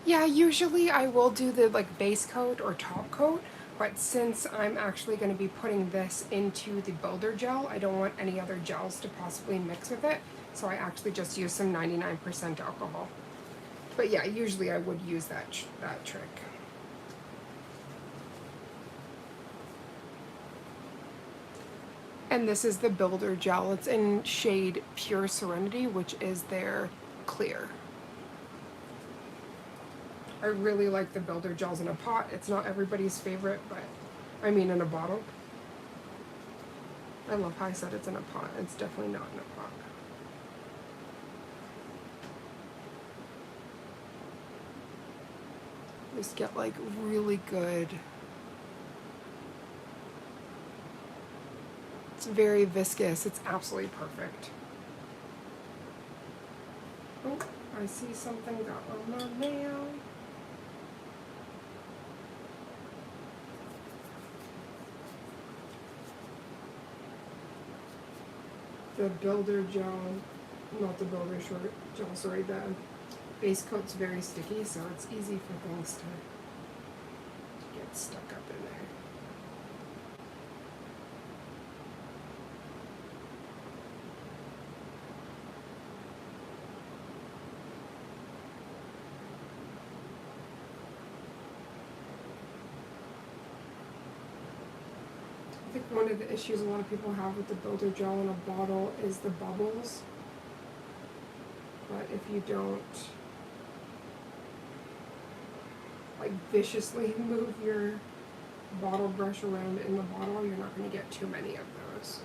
Yeah, usually I will do the like base coat or top coat, but since I'm actually going to be putting this into the builder gel, I don't want any other gels to possibly mix with it, so I actually just use some 99% alcohol. But yeah, usually I would use that trick. And this is the builder gel. It's in shade Pure Serenity, which is their clear. I really like the builder gels in a pot. It's not everybody's favorite, but I mean in a bottle. I love how I said it's in a pot. It's definitely not in a pot. Just get like really good. It's very viscous. It's absolutely perfect. Oh, I see something got on my nail. The builder gel, not the builder gel, sorry, the base coat's very sticky, so it's easy for things to get stuck up in there. I think one of the issues a lot of people have with the builder gel in a bottle is the bubbles. But if you don't like viciously move your bottle brush around in the bottle, you're not going to get too many of those.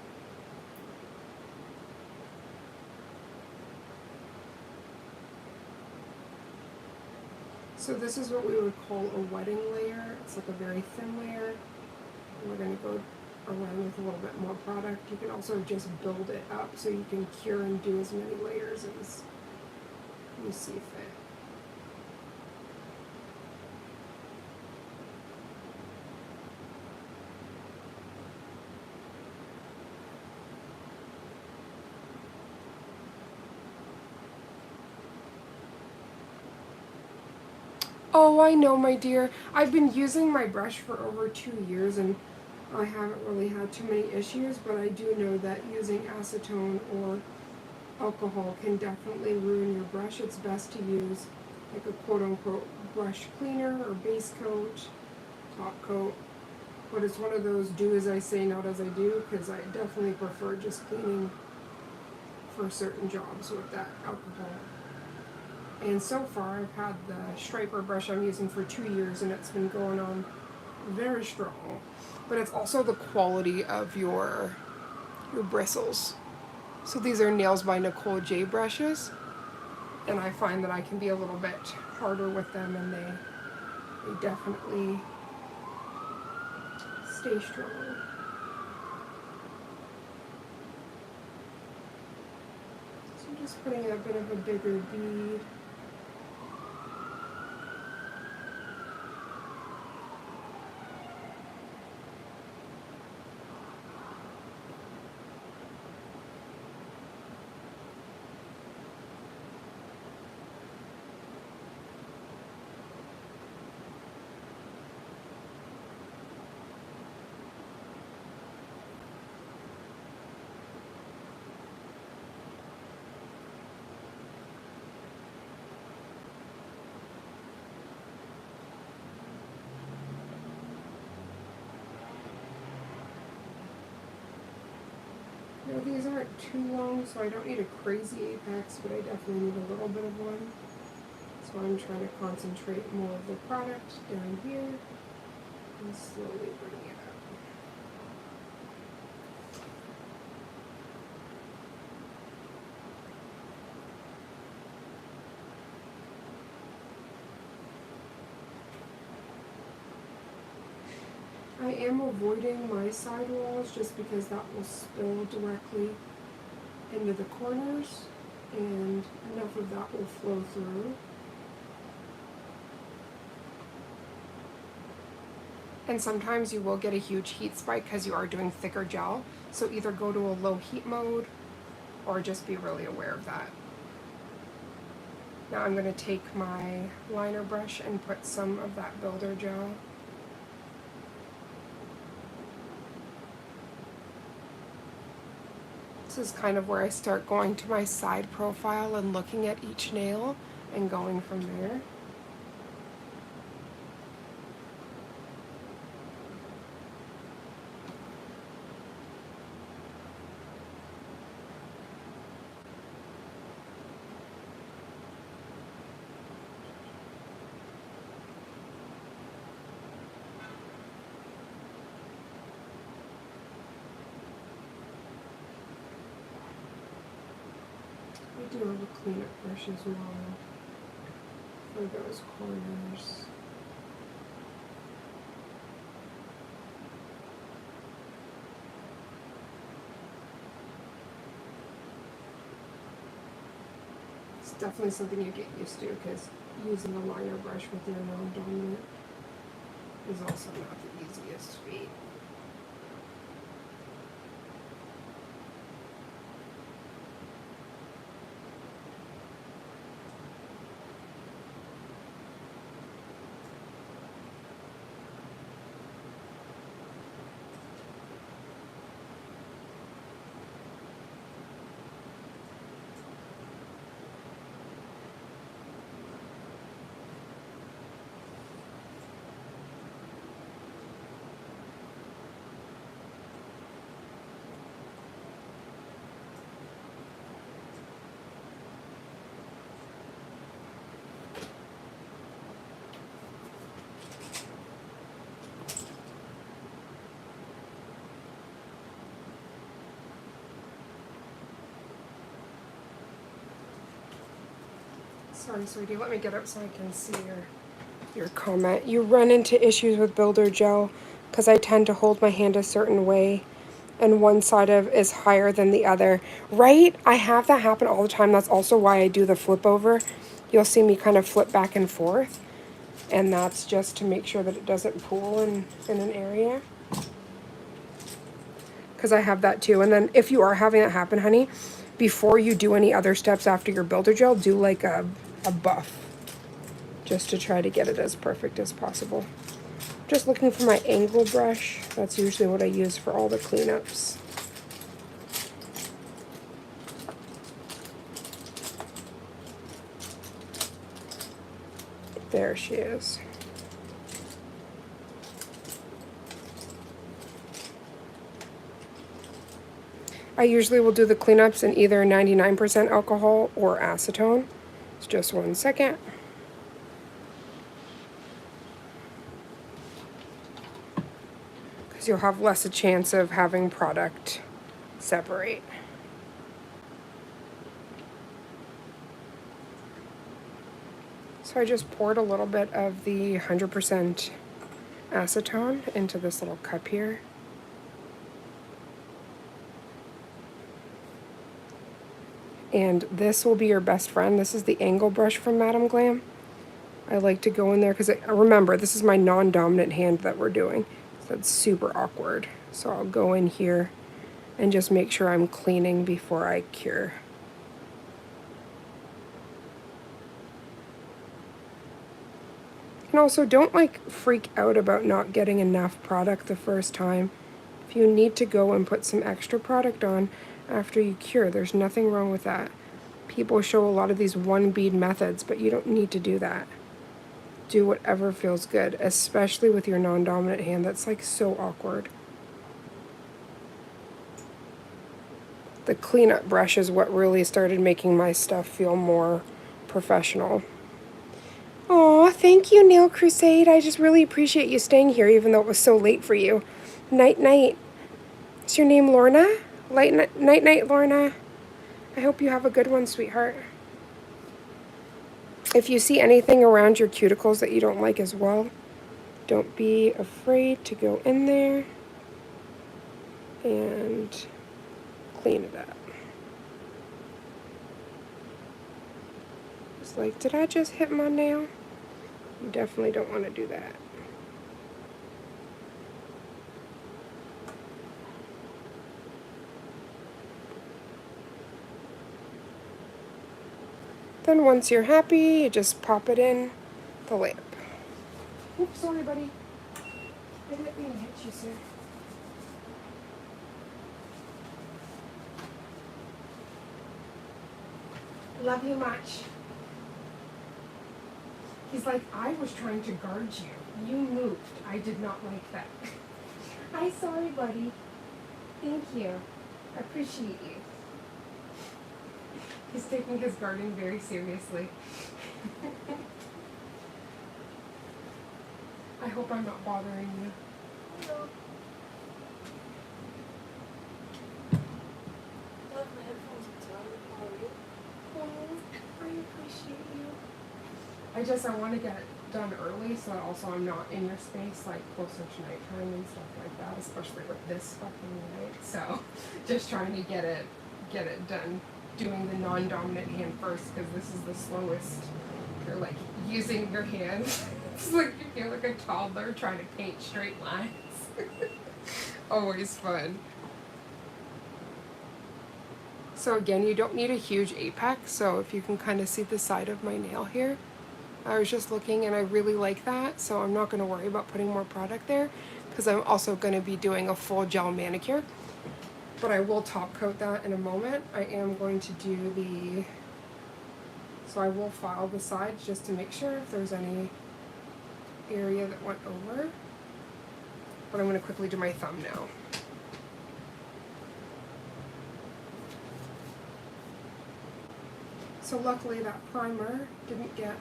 So this is what we would call a wetting layer. It's like a very thin layer. And we're going to go around with a little bit more product. You can also just build it up so you can cure and do as many layers as you see fit. Oh, I know, my dear. I've been using my brush for over 2 years and I haven't really had too many issues, but I do know that using acetone or alcohol can definitely ruin your brush. It's best to use like a quote-unquote brush cleaner or base coat, top coat. But it's one of those do as I say, not as I do, because I definitely prefer just cleaning for certain jobs with that alcohol. And so far I've had the striper brush I'm using for 2 years and it's been going on very strong. But it's also the quality of your bristles. So these are Nails by Nicole J brushes. And I find that I can be a little bit harder with them, and they definitely stay strong. So I'm just putting a bit of a bigger bead. Now these aren't too long, so I don't need a crazy apex, but I definitely need a little bit of one. So I'm trying to concentrate more of the product down here and slowly bring it up. I am avoiding my side walls just because that will spill directly into the corners, and enough of that will flow through. And sometimes you will get a huge heat spike because you are doing thicker gel, so either go to a low heat mode or just be really aware of that. Now I'm going to take my liner brush and put some of that builder gel . This is kind of where I start going to my side profile and looking at each nail and going from there. I do have a cleanup brush as well for those corners. It's definitely something you get used to, because using a liner brush with your non-dominant is also not the easiest feat. Sorry, sweetie, let me get up so I can see your comment. You run into issues with builder gel because I tend to hold my hand a certain way and one side of is higher than the other. Right? I have that happen all the time. That's also why I do the flip over. You'll see me kind of flip back and forth, and that's just to make sure that it doesn't pool in an area. Because I have that too. And then if you are having that happen, honey, before you do any other steps after your builder gel, do like a buff, just to try to get it as perfect as possible. Just looking for my angle brush. That's usually what I use for all the cleanups. There she is. I usually will do the cleanups in either 99% alcohol or acetone. It's just 1 second. Because you'll have less a chance of having product separate. So I just poured a little bit of the 100% acetone into this little cup here. And this will be your best friend. This is the angle brush from Madame Glam. I like to go in there because, remember, this is my non-dominant hand that we're doing. So it's super awkward. So I'll go in here and just make sure I'm cleaning before I cure. And also, don't like freak out about not getting enough product the first time. If you need to go and put some extra product on after you cure, there's nothing wrong with that. People show a lot of these one bead methods, but you don't need to do that. Do whatever feels good, especially with your non-dominant hand. That's like so awkward. The cleanup brush is what really started making my stuff feel more professional. Aw, thank you, Nail Crusade. I just really appreciate you staying here even though it was so late for you. Night, night. Is your name Lorna? Night, night, Lorna. I hope you have a good one, sweetheart. If you see anything around your cuticles that you don't like as well, don't be afraid to go in there and clean it up. It's like, did I just hit my nail? You definitely don't want to do that. Then once you're happy, you just pop it in the lamp. Oops, sorry, buddy. I didn't mean to hit you, sir. Love you much. He's like, I was trying to guard you. You moved. I did not like that. I'm sorry, buddy. Thank you. I appreciate you. He's taking his guarding very seriously. I hope I'm not bothering you. No. Love my headphones on. Oh, I appreciate you. I want to get it done early so that also I'm not in your space like closer to nighttime and stuff like that, especially with this fucking light. So just trying to get it done. Doing the non-dominant hand first because this is the slowest. You're like using your hand. It's like you feel like a toddler trying to paint straight lines. Always fun. So again, you don't need a huge apex, so if you can kind of see the side of my nail here. I was just looking and I really like that, so I'm not going to worry about putting more product there because I'm also going to be doing a full gel manicure. But I will top coat that in a moment. I am going to do so I will file the sides just to make sure if there's any area that went over. But I'm going to quickly do my thumb now. So luckily that primer didn't get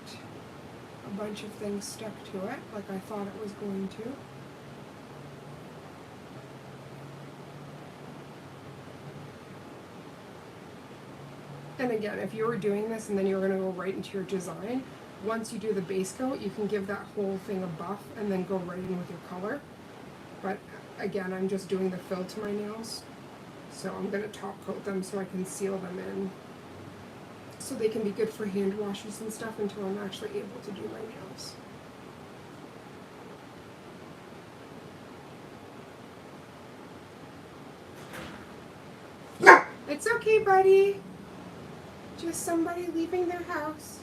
a bunch of things stuck to it like I thought it was going to. And again, if you were doing this and then you were going to go right into your design, once you do the base coat, you can give that whole thing a buff and then go right in with your color. But again, I'm just doing the fill to my nails. So I'm going to top coat them so I can seal them in. So they can be good for hand washes and stuff until I'm actually able to do my nails. It's okay, buddy. Just somebody leaving their house.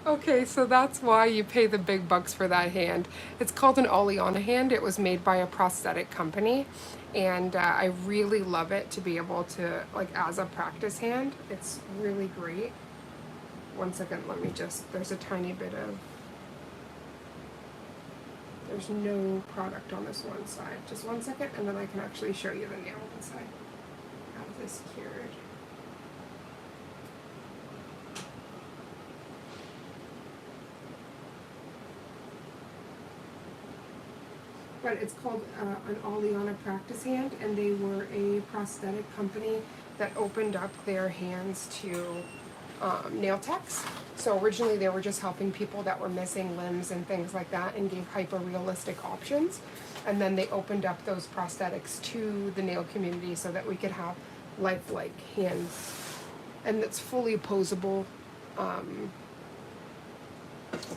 Okay, so that's why you pay the big bucks for that hand. It's called an Oleana hand. It was made by a prosthetic company, and I really love it to be able to, like, as a practice hand. It's really great. One second, let me just, there's a tiny bit of, there's no product on this one side. Just one second, and then I can actually show you the nail inside. Have this cured. but it's called an Oleana Practice Hand, and they were a prosthetic company that opened up their hands to nail techs. So originally they were just helping people that were missing limbs and things like that, and gave hyper-realistic options. And then they opened up those prosthetics to the nail community so that we could have lifelike hands. And it's fully posable.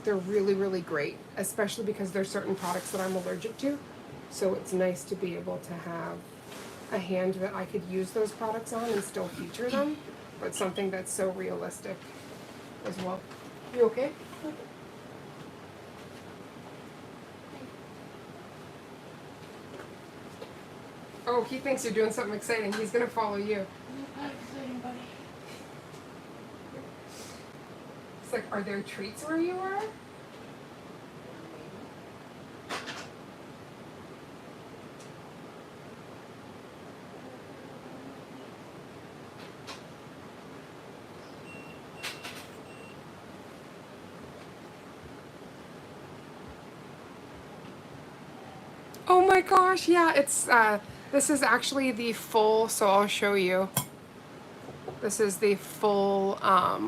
They're really, really great, especially because there's certain products that I'm allergic to. So it's nice to be able to have a hand that I could use those products on and still feature them, but something that's so realistic as well. You okay? Oh, he thinks you're doing something exciting. He's gonna follow you. Not exciting, buddy. It's like, are there treats where you are? Oh my gosh, yeah, it's this is actually the full, so I'll show you. This is the full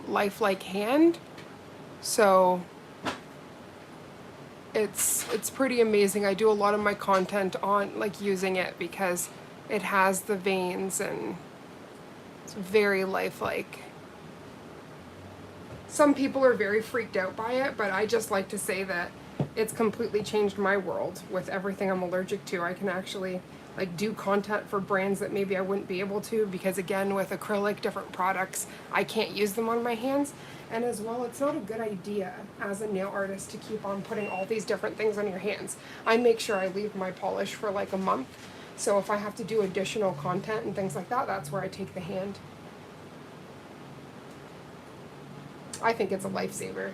lifelike hand. So it's pretty amazing. I do a lot of my content on like using it because it has the veins and it's very lifelike. Some people are very freaked out by it, but I just like to say that it's completely changed my world with everything I'm allergic to. I can actually like do content for brands that maybe I wouldn't be able to, because again, with acrylic, different products, I can't use them on my hands. And as well, it's not a good idea as a nail artist to keep on putting all these different things on your hands. I make sure I leave my polish for like a month. So if I have to do additional content and things like that, that's where I take the hand. I think it's a lifesaver.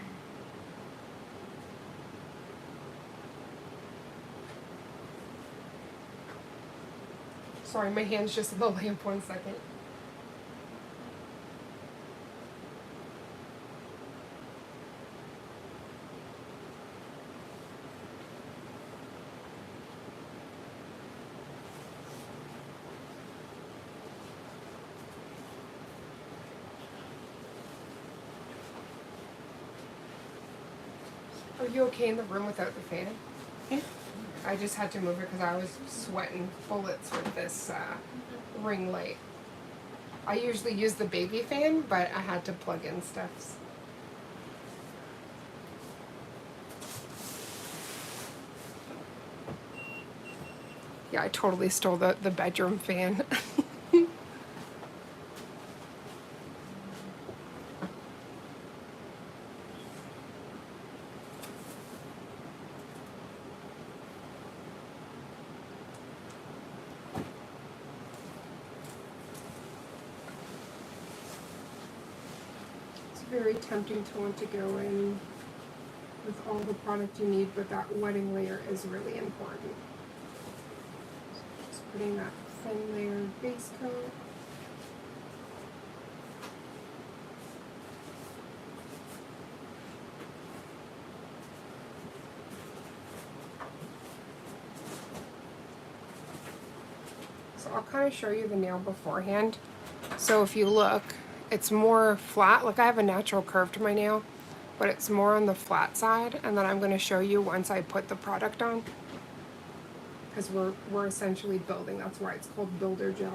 Sorry, my hand's just in the lamp, 1 second. Are you okay in the room without the fan? Yeah. I just had to move it because I was sweating bullets with this ring light. I usually use the baby fan, but I had to plug in stuff. Yeah, I totally stole the bedroom fan. Very tempting to want to go in with all the product you need, but that wetting layer is really important. So just putting that thin layer of base coat. So I'll kind of show you the nail beforehand. So if you look, it's more flat. Like I have a natural curve to my nail, but it's more on the flat side. And then I'm going to show you once I put the product on, because we're essentially building. That's why it's called builder gel.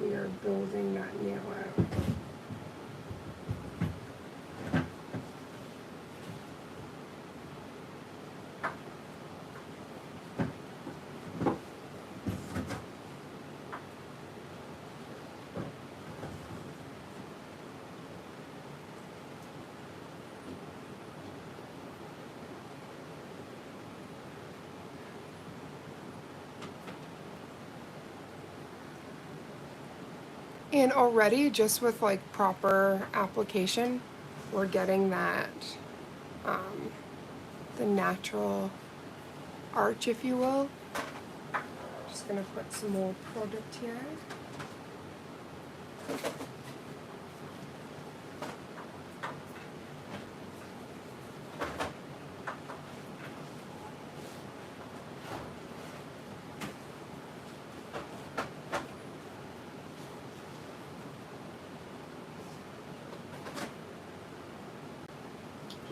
We are building that nail out. And already, just with like proper application, we're getting that, the natural arch, if you will. Just gonna put some more product here.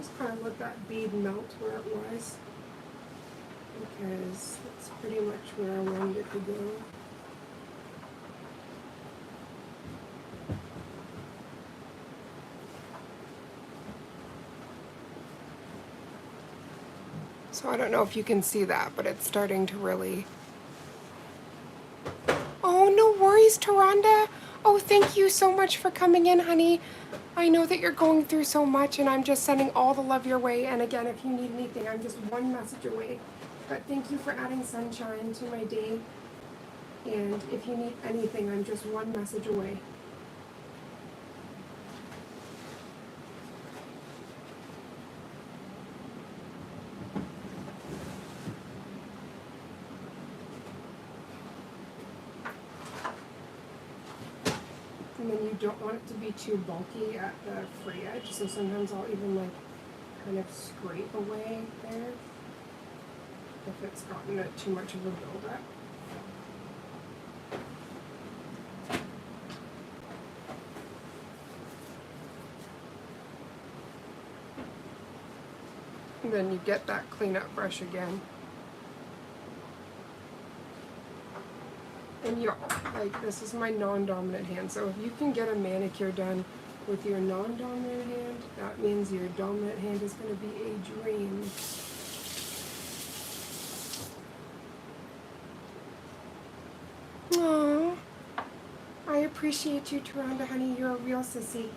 Just kind of let that bead melt where it was, because that's pretty much where I wanted it to go. So I don't know if you can see that, but it's starting to really... Oh, no worries, Taronda. Oh, thank you so much for coming in, honey. I know that you're going through so much, and I'm just sending all the love your way. And again, if you need anything, I'm just one message away. But thank you for adding sunshine to my day. And if you need anything, I'm just one message away. And then you don't want it to be too bulky at the free edge, so sometimes I'll even like kind of scrape away there if it's gotten too much of a buildup. And then you get that cleanup brush again. And y'all, like, this is my non-dominant hand, so if you can get a manicure done with your non-dominant hand, that means your dominant hand is going to be a dream. Aww. I appreciate you, Taronda, honey. You're a real sissy.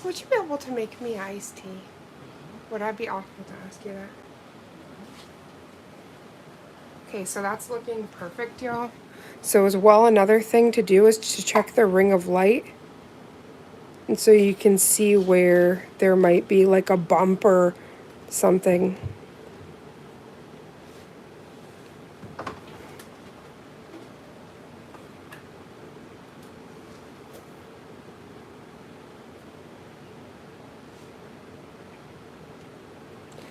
Would you be able to make me iced tea? Would I be awful to ask you that? Okay, so that's looking perfect, y'all. So as well, another thing to do is to check the ring of light. And so you can see where there might be like a bump or something.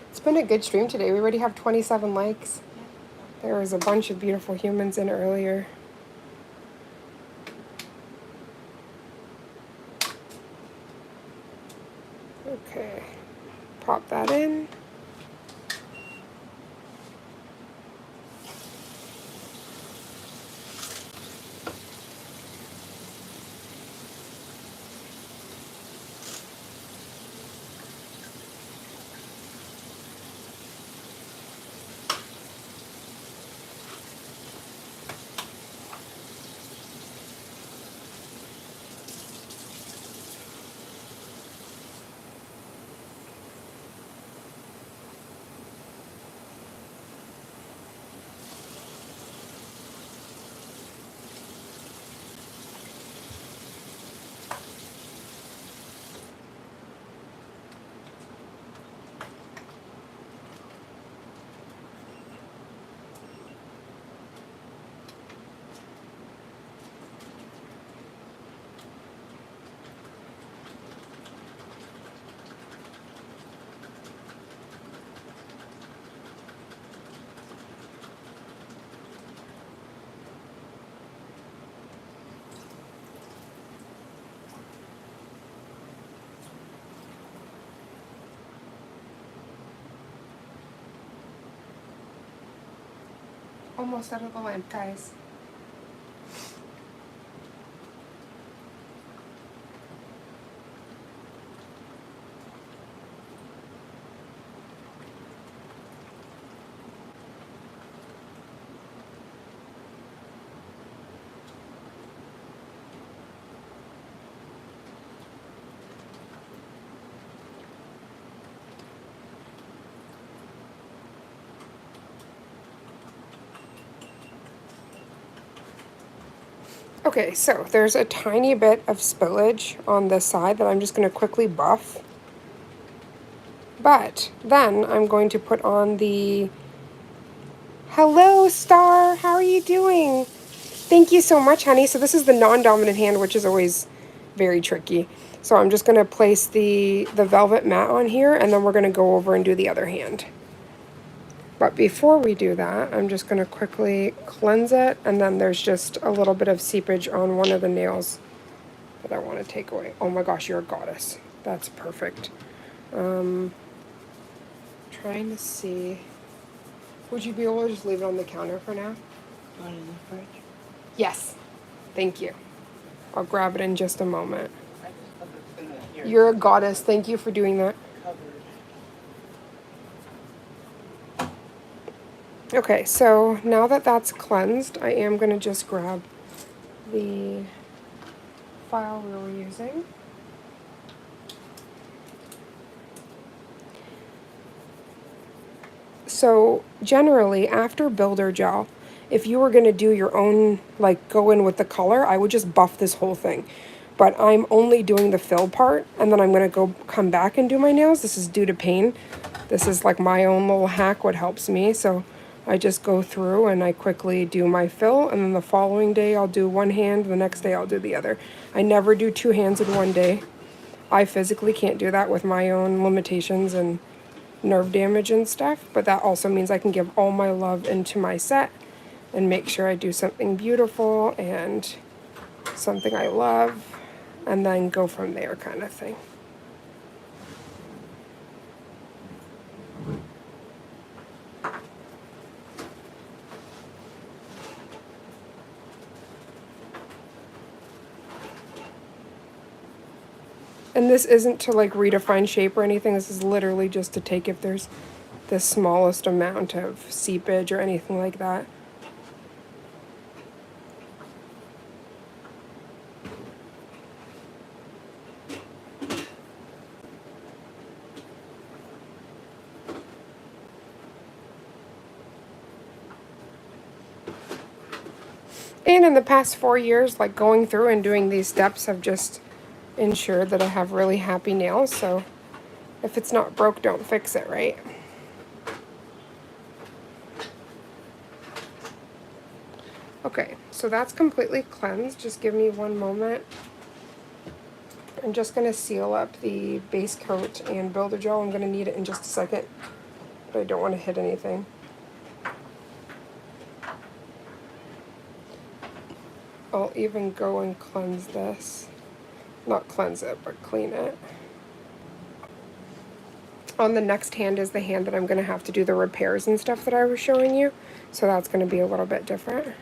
It's been a good stream today. We already have 27 likes. There was a bunch of beautiful humans in earlier. Okay, pop that in. Almost out of the lamp, guys. Okay, so there's a tiny bit of spillage on this side that I'm just going to quickly buff. But then I'm going to put on the, hello, Star, how are you doing? Thank you so much, honey. So this is the non-dominant hand, which is always very tricky. So I'm just going to place the velvet mat on here, and then we're going to go over and do the other hand. But before we do that, I'm just going to quickly cleanse it, and then there's just a little bit of seepage on one of the nails that I want to take away. Oh my gosh, you're a goddess. That's perfect. Trying to see. Would you be able to just leave it on the counter for now? One in the fridge. Yes. Thank you. I'll grab it in just a moment. I just love it in the here. You're a goddess. Thank you for doing that. Covered. Okay, so now that that's cleansed, I am going to just grab the file we were using. So generally, after builder gel, if you were going to do your own, like go in with the color, I would just buff this whole thing. But I'm only doing the fill part, and then I'm going to come back and do my nails. This is due to pain. This is like my own little hack, what helps me. So I just go through and I quickly do my fill, and then the following day I'll do one hand, the next day I'll do the other. I never do two hands in one day. I physically can't do that with my own limitations and nerve damage and stuff, but that also means I can give all my love into my set and make sure I do something beautiful and something I love, and then go from there kind of thing. And this isn't to like redefine shape or anything. This is literally just to take if there's the smallest amount of seepage or anything like that. And in the past 4 years, like going through and doing these steps have just ensured that I have really happy nails. So if it's not broke, don't fix it, right? Okay, so that's completely cleansed. Just give me one moment. I'm just going to seal up the base coat and builder gel. I'm going to need it in just a second, but I don't want to hit anything. I'll even go and cleanse this. Not cleanse it, but clean it. On the next hand is the hand that I'm going to have to do the repairs and stuff that I was showing you. So that's going to be a little bit different.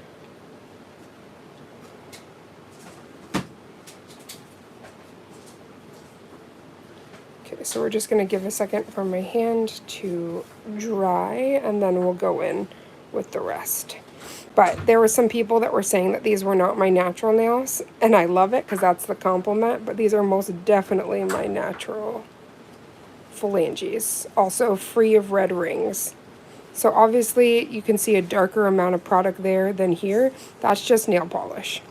Okay, so we're just going to give a second for my hand to dry, and then we'll go in with the rest. But there were some people that were saying that these were not my natural nails, and I love it because that's the compliment, but these are most definitely my natural phalanges, also free of red rings. So obviously you can see a darker amount of product there than here. That's just nail polish.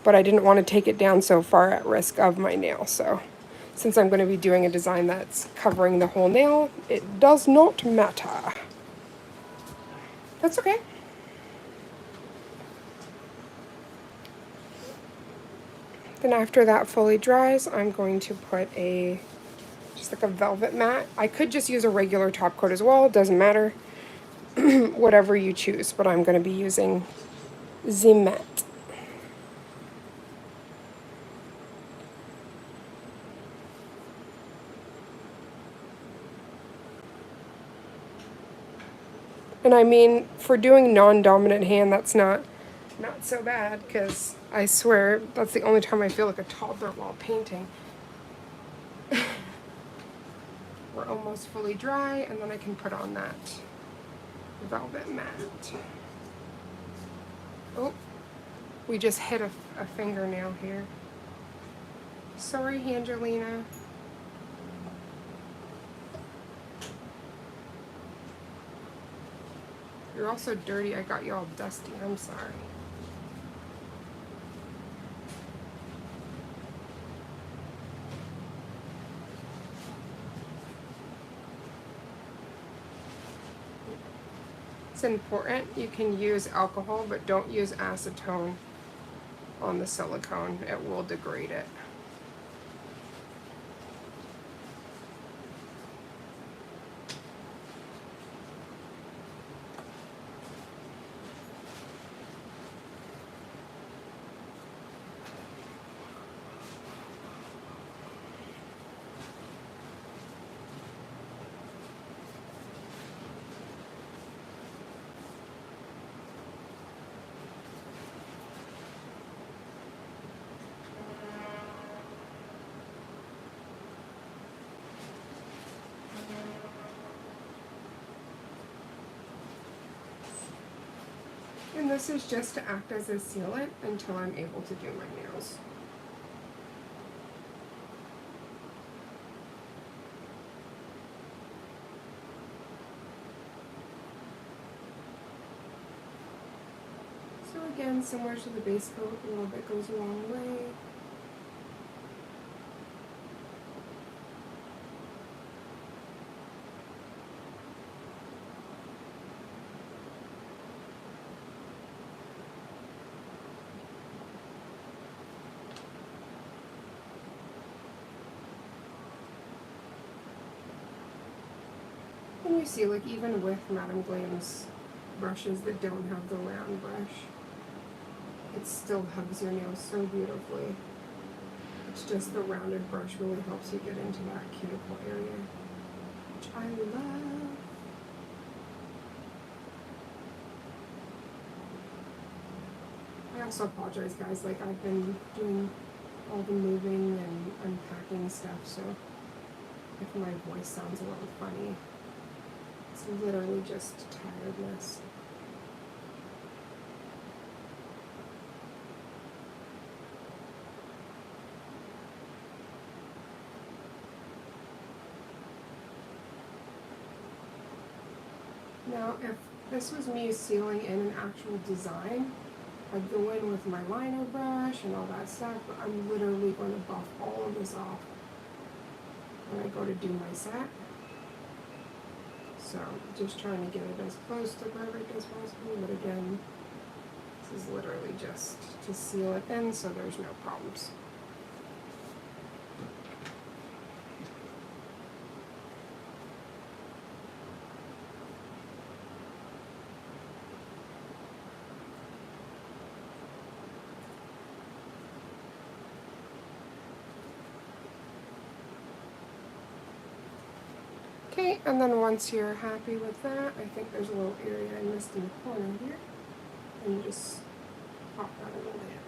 But I didn't want to take it down so far at risk of my nail, so since I'm going to be doing a design that's covering the whole nail, it does not matter. That's okay. Then after that fully dries, I'm going to put just like a velvet mat. I could just use a regular top coat as well, doesn't matter. Whatever you choose, but I'm going to be using the mat. And I mean, for doing non-dominant hand, that's not so bad, because I swear that's the only time I feel like a toddler while painting. We're almost fully dry, and then I can put on that velvet mat. Oh, we just hit a fingernail here. Sorry, Angelina. You're also dirty. I got you all dusty. I'm sorry. it's important, you can use alcohol, but don't use acetone on the silicone. It will degrade it. And this is just to act as a sealant until I'm able to do my nails. So again, similar to the base coat, a little bit goes a long way. And you see, like, even with Madame Glam's brushes that don't have the round brush, it still hugs your nails so beautifully. It's just the rounded brush really helps you get into that cuticle area, which I love. I also apologize, guys, like, I've been doing all the moving and unpacking stuff, so if my voice sounds a little funny, it's literally just tiredness. Now, if this was me sealing in an actual design, I'd go in with my liner brush and all that stuff, but I'm literally going to buff all of this off when I go to do my set. So, just trying to get it as close to perfect as possible, but again, this is literally just to seal it in so there's no problems. Okay, and then once you're happy with that, I think there's a little area I missed in the corner here, and you just pop that in there.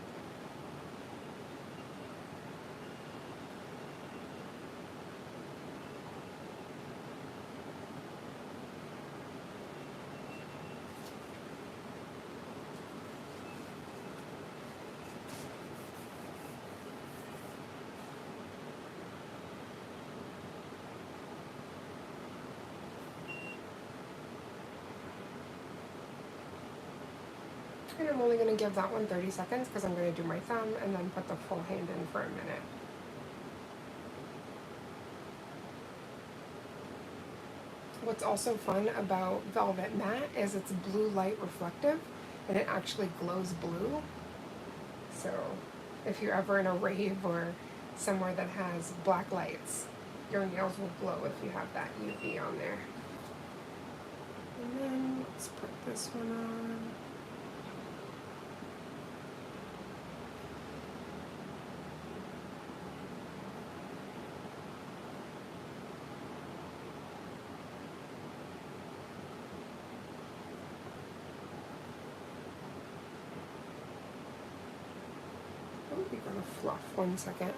And I'm only going to give that one 30 seconds because I'm going to do my thumb and then put the full hand in for a minute. What's also fun about Velvet Matte is it's blue light reflective and it actually glows blue. So if you're ever in a rave or somewhere that has black lights, your nails will glow if you have that UV on there. And then let's put this one on. We're gonna fluff 1 second.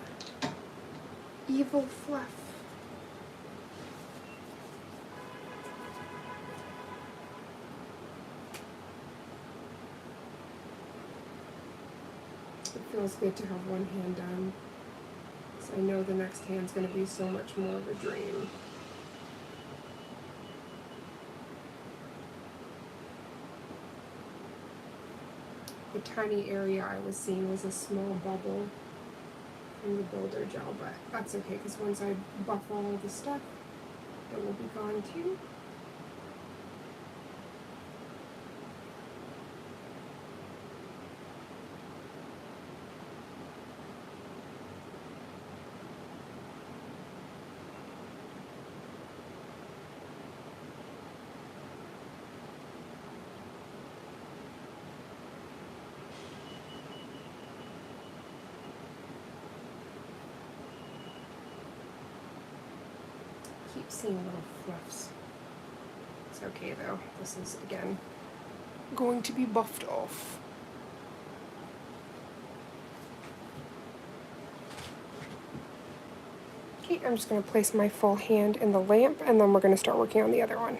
Evil fluff. It feels good to have one hand done, so I know the next hand's gonna be so much more of a dream. The tiny area I was seeing was a small bubble from the builder gel, but that's okay because once I buff all of the stuff, it will be gone too. keep seeing little fluffs. It's okay though. This is, again, going to be buffed off. Okay, I'm just going to place my full hand in the lamp, and then we're going to start working on the other one.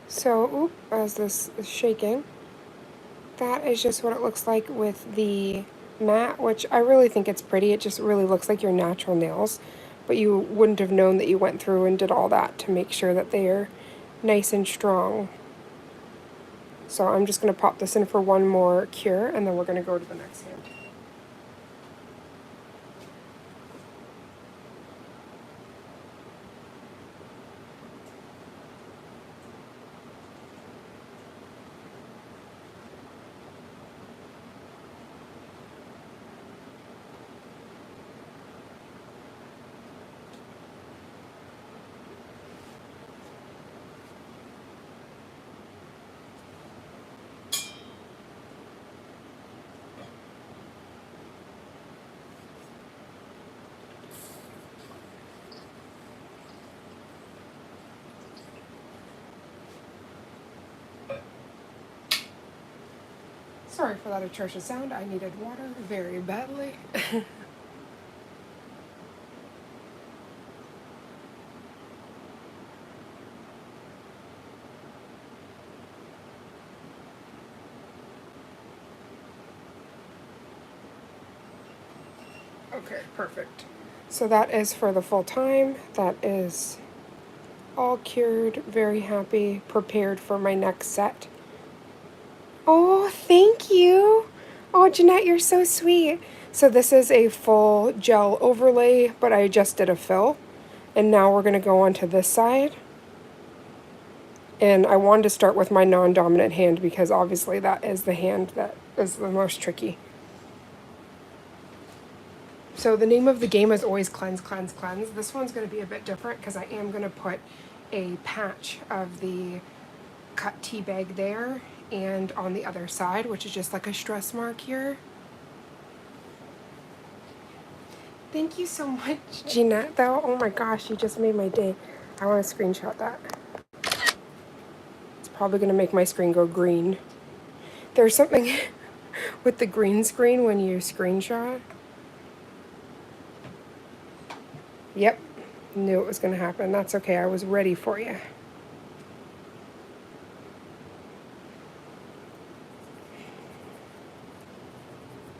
So, as this is shaking, that is just what it looks like with the matte, which I really think it's pretty. It just really looks like your natural nails, but you wouldn't have known that you went through and did all that to make sure that they're nice and strong. So I'm just going to pop this in for one more cure, and then we're going to go to the next hand. Sorry for that atrocious sound. I needed water very badly. Okay, perfect. So that is for the full time. That is all cured, very happy, prepared for my next set. Oh, thank you. Oh, Jeanette, you're so sweet. So this is a full gel overlay, but I just did a fill. And now we're going to go on to this side. And I wanted to start with my non-dominant hand because obviously that is the hand that is the most tricky. So the name of the game is always cleanse, cleanse, cleanse. This one's going to be a bit different because I am going to put a patch of the cut tea bag there and on the other side, which is just like a stress mark here. Thank you so much, Jeanette, though. Oh my gosh, you just made my day. I want to screenshot that. It's probably going to make my screen go green. There's something with the green screen when you screenshot. Yep, knew it was going to happen. That's okay, I was ready for you.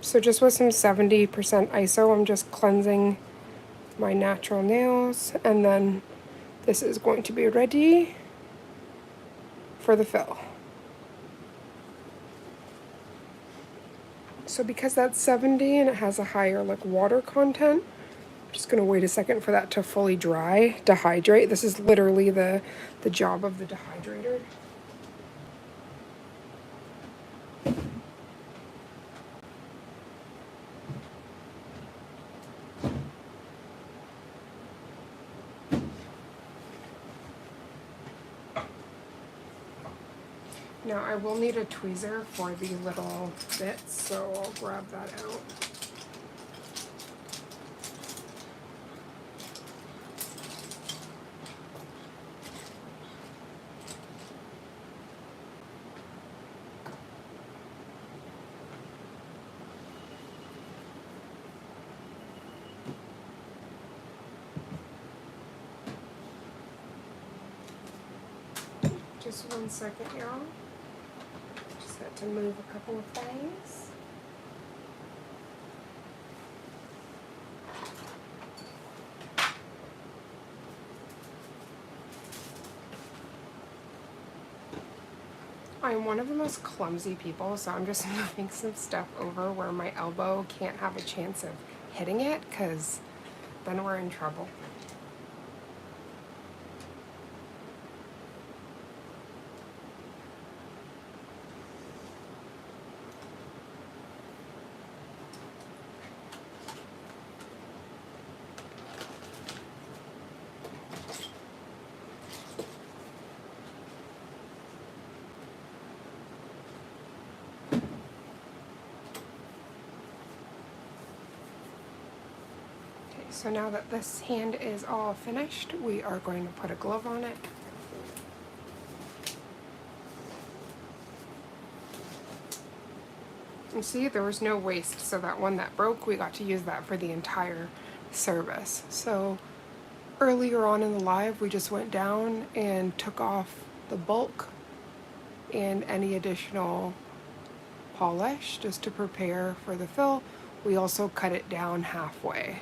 So just with some 70% ISO, I'm just cleansing my natural nails, and then this is going to be ready for the fill. So because that's 70 and it has a higher like water content, I'm just going to wait a second for that to fully dry, dehydrate. This is literally the job of the dehydrator. Now I will need a tweezer for the little bits, so I'll grab that out. Just 1 second, y'all. Just had to move a couple of things. I'm one of the most clumsy people, so I'm just moving some stuff over where my elbow can't have a chance of hitting it, because then we're in trouble. So now that this hand is all finished, we are going to put a glove on it. You see, there was no waste, so that one that broke, we got to use that for the entire service. So earlier on in the live, we just went down and took off the bulk and any additional polish just to prepare for the fill. We also cut it down halfway.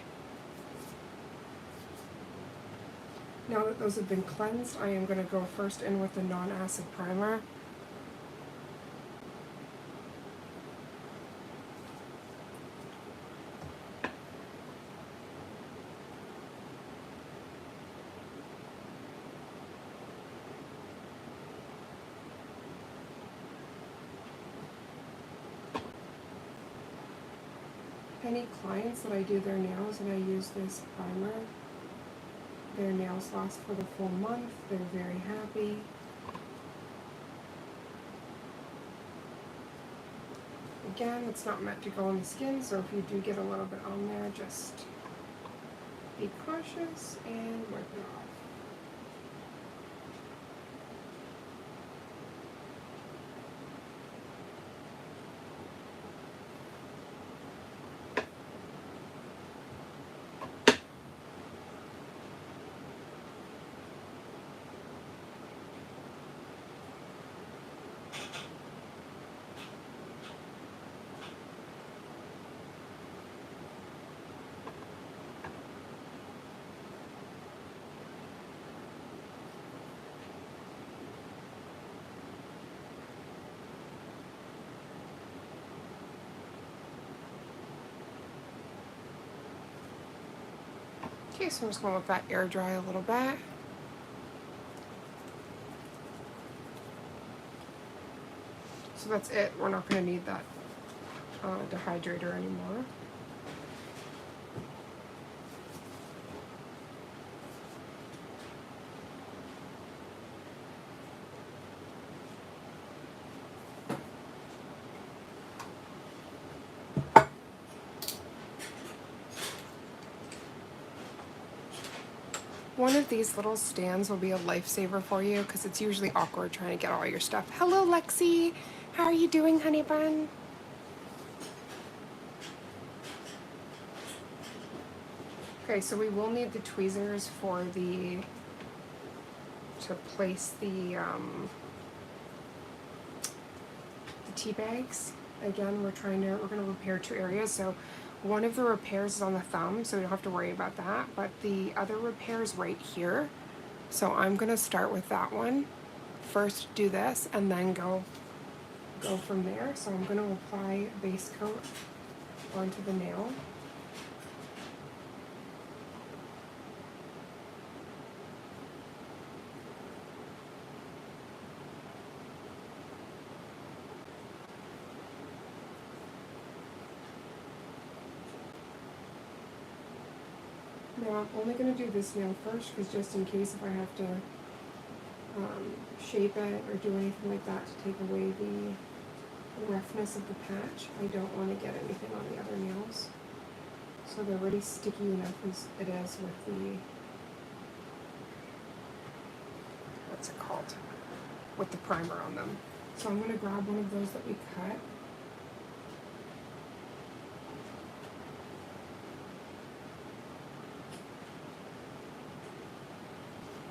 Now that those have been cleansed, I am going to go first in with the non-acid primer. Any clients that I do their nails and I use this primer, their nails last for the full month. They're very happy. Again, it's not meant to go on the skin, so if you do get a little bit on there, just be cautious and wipe it off. Okay, so I'm just going to let that air dry a little bit. So that's it. We're not going to need that dehydrator anymore. One of these little stands will be a lifesaver for you because it's usually awkward trying to get all your stuff. Hello, Lexi. How are you doing, honey bun? Okay, so we will need the tweezers for to place the tea bags. Again, we're going to repair 2 areas. So one of the repairs is on the thumb, so we don't have to worry about that. But the other repair is right here. So I'm going to start with that one. First do this and then go from there. So I'm going to apply base coat onto the nail. Now I'm only going to do this nail first because just in case if I have to shape it or do anything like that to take away the roughness of the patch. I don't want to get anything on the other nails. So they're already sticky enough as it is with the, what's it called? With the primer on them. So I'm going to grab one of those that we cut.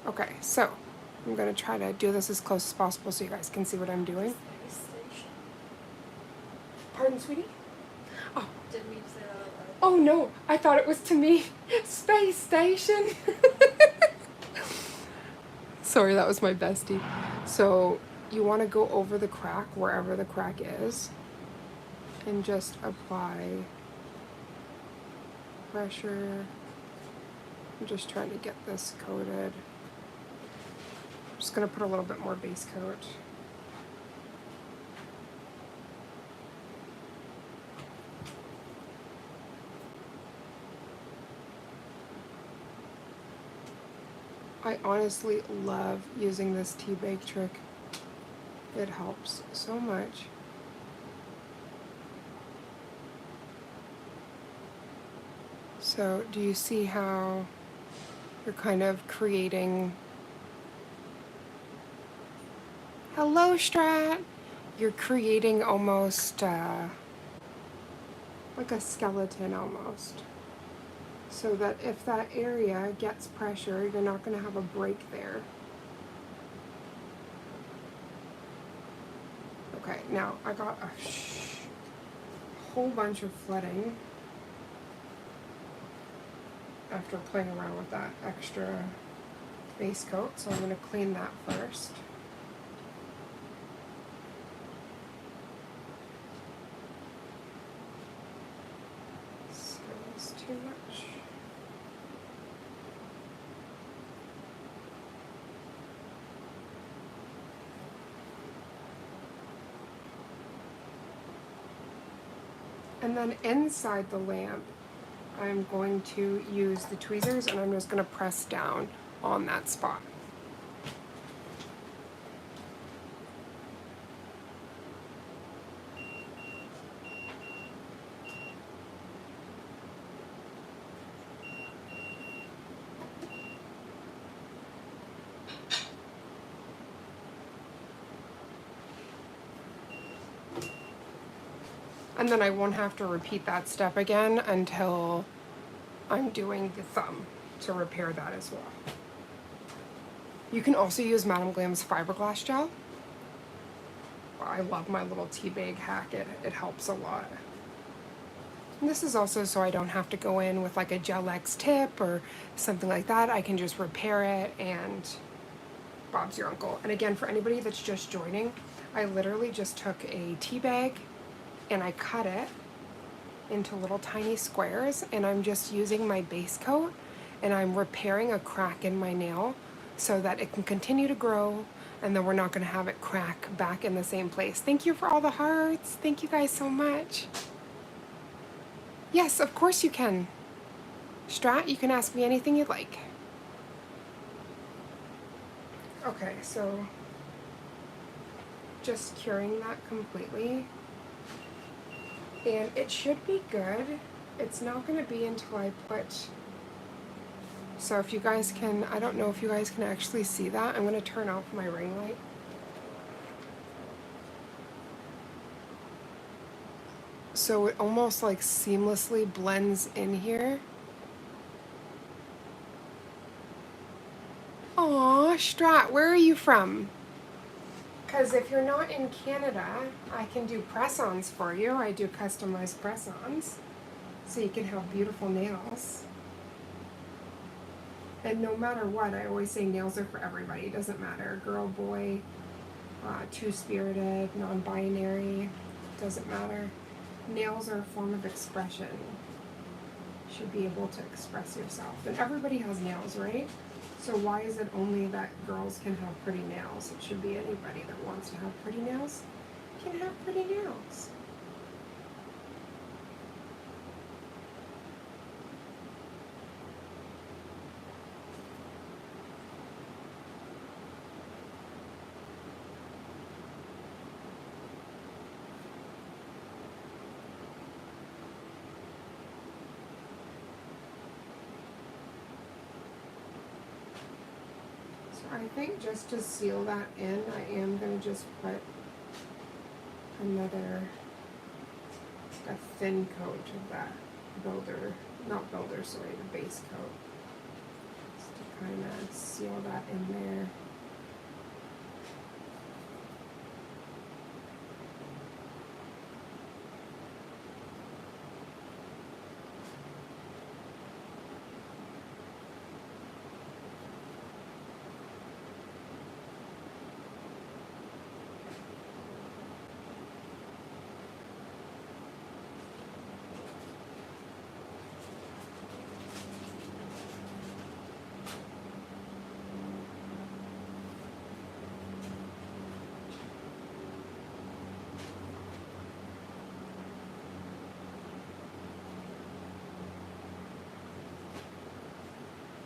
Okay, so I'm going to try to do this as close as possible so you guys can see what I'm doing. Pardon, sweetie? Oh. Didn't mean to say that out loud. Oh no, I thought it was to me. Space station. Sorry, that was my bestie. So you want to go over the crack, wherever the crack is, and just apply pressure. I'm just trying to get this coated. I'm just going to put a little bit more base coat. I honestly love using this tea bake trick. It helps so much. So do you see how you're kind of creating, hello Strat, you're creating almost like a skeleton almost. So that if that area gets pressure, you're not going to have a break there. Okay, now I got a whole bunch of flooding after playing around with that extra base coat, so I'm going to clean that first. So it's too much. And then inside the lamp, I'm going to use the tweezers and I'm just going to press down on that spot. And then I won't have to repeat that step again until I'm doing the thumb to repair that as well. You can also use Madame Glam's fiberglass gel. I love my little tea bag hack. It helps a lot. And this is also so I don't have to go in with like a Gel X tip or something like that. I can just repair it and Bob's your uncle. And again, for anybody that's just joining, I literally just took a tea bag and I cut it into little tiny squares, and I'm just using my base coat and I'm repairing a crack in my nail so that it can continue to grow and then we're not going to have it crack back in the same place. Thank you for all the hearts. Thank you guys so much. Yes, of course you can. Strat, you can ask me anything you'd like. Okay, so just curing that completely. And it should be good. It's not going to be until I put, so if you guys can, I don't know if you guys can actually see that. I'm going to turn off my ring light. So it almost like seamlessly blends in here. Aw, Strat, where are you from? Because if you're not in Canada, I can do press-ons for you. I do customized press-ons, so you can have beautiful nails. And no matter what, I always say nails are for everybody. It doesn't matter, girl, boy, two-spirited, non-binary, doesn't matter. Nails are a form of expression. You should be able to express yourself. And everybody has nails, right? So why is it only that girls can have pretty nails? It should be anybody that wants to have pretty nails can have pretty nails. I think just to seal that in, I am going to just put another, a thin coat of that not builder, sorry, the base coat. Just to kind of seal that in there.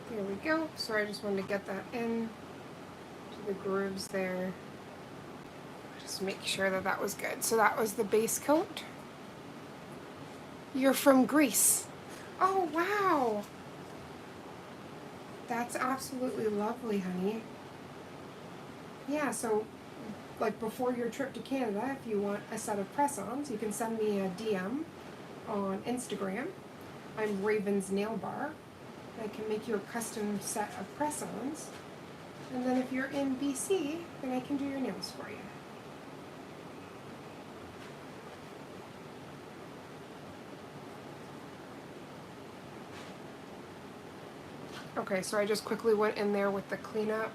There we go. So I just wanted to get that in to the grooves there. Just make sure that that was good. So that was the base coat. You're from Greece. Oh, wow. That's absolutely lovely, honey. Yeah, so like before your trip to Canada, if you want a set of press-ons, you can send me a DM on Instagram. I'm Raven's Nail Bar. I can make you a custom set of press-ons. And then if you're in BC, then I can do your nails for you. Okay, so I just quickly went in there with the cleanup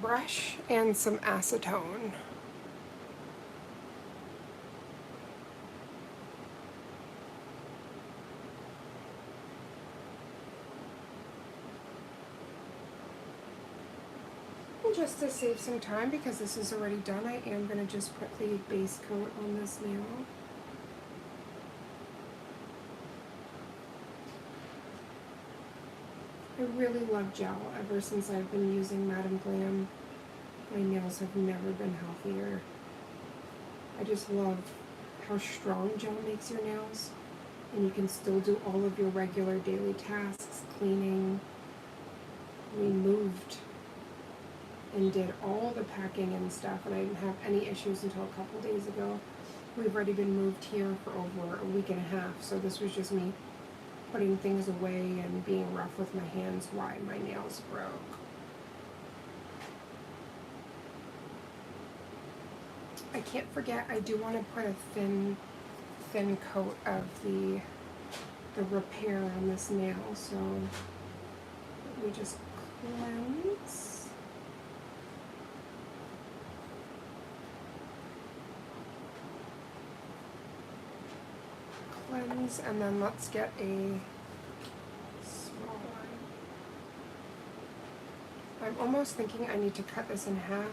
brush and some acetone. And just to save some time, because this is already done, I am going to just put the base coat on this nail. I really love gel. Ever since I've been using Madam Glam, my nails have never been healthier. I just love how strong gel makes your nails, and you can still do all of your regular daily tasks, cleaning. We moved and did all the packing and stuff, and I didn't have any issues until a couple days ago. We've already been moved here for over a week and a half, so this was just me putting things away and being rough with my hands while my nails broke. I can't forget, I do want to put a thin coat of the repair on this nail, so let me just cleanse. And then let's get a small one. I'm almost thinking I need to cut this in half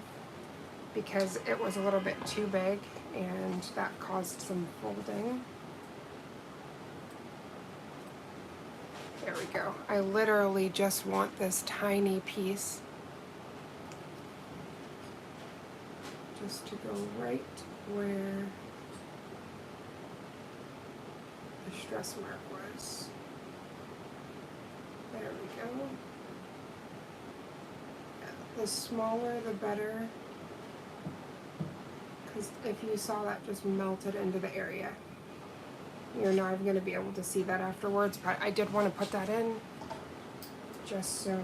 because it was a little bit too big and that caused some folding. There we go. I literally just want this tiny piece just to go right where the stress mark was. There we go. The smaller the better, because if you saw that just melted into the area, you're not even going to be able to see that afterwards, but I did want to put that in just so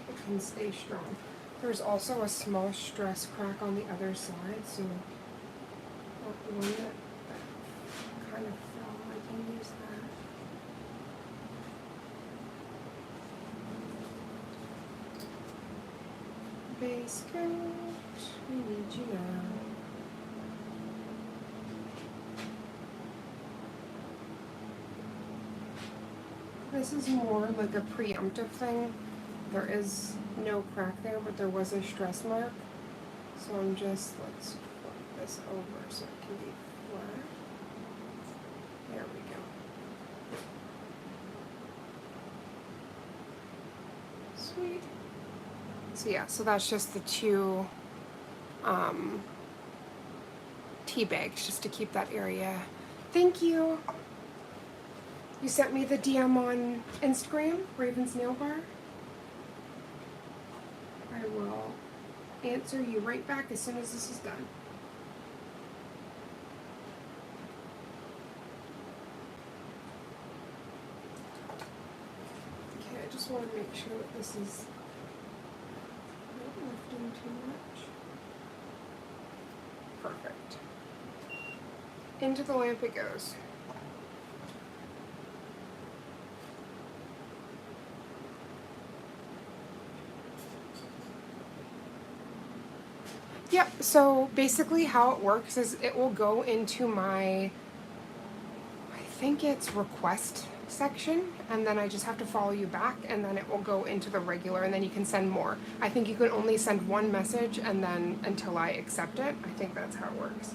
it can stay strong. There's also a small stress crack on the other side, so one that kind of fell, I can use that. Base coat, we need you now. This is more like a preemptive thing. There is no crack there, but there was a stress mark. So I'm just, let's flip this over so it can be flat. There we go. Sweet. So yeah, so that's just the two tea bags just to keep that area. Thank you. You sent me the DM on Instagram, Raven's Nail Bar. I will answer you right back as soon as this is done. Okay, I just want to make sure that this is not lifting too much. Perfect. Into the lamp it goes. Yep, so basically how it works is it will go into my, I think it's request section, and then I just have to follow you back, and then it will go into the regular, and then you can send more. I think you can only send one message, and then until I accept it. I think that's how it works.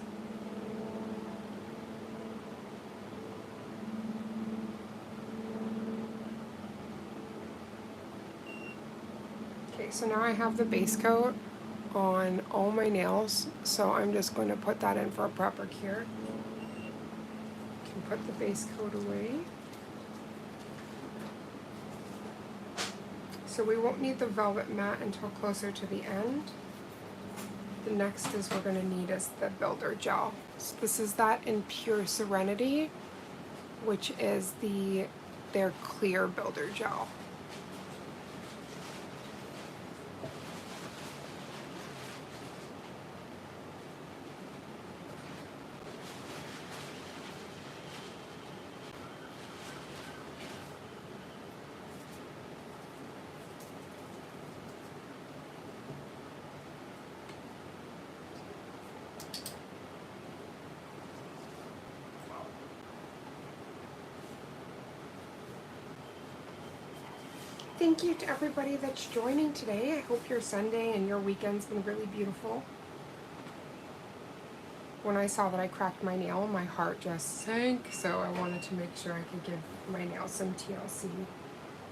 Okay, so now I have the base coat on all my nails, so I'm just going to put that in for a proper cure. Can put the base coat away. So we won't need the velvet matte until closer to the end. The next is we're going to need is the builder gel. So this is that in pure Serenity, which is their clear builder gel. Thank you to everybody that's joining today. I hope your Sunday and your weekend's been really beautiful. When I saw that I cracked my nail, my heart just sank, so I wanted to make sure I could give my nails some TLC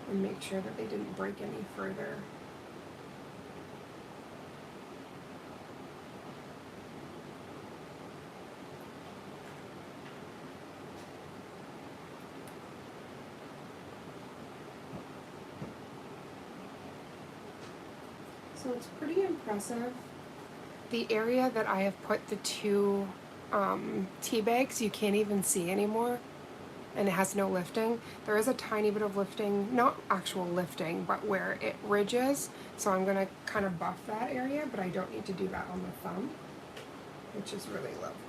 and make sure that they didn't break any further. So it's pretty impressive. The area that I have put the two tea bags, you can't even see anymore, and it has no lifting. There is a tiny bit of lifting, not actual lifting, but where it ridges. So I'm gonna kind of buff that area, but I don't need to do that on the thumb, which is really lovely.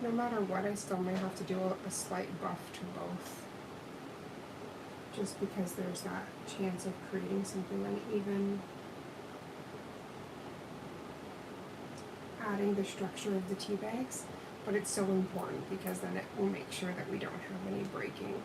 No matter what, I still may have to do a slight buff to both, just because there's that chance of creating something uneven. Adding the structure of the tea bags, but it's so important because then it will make sure that we don't have any breaking.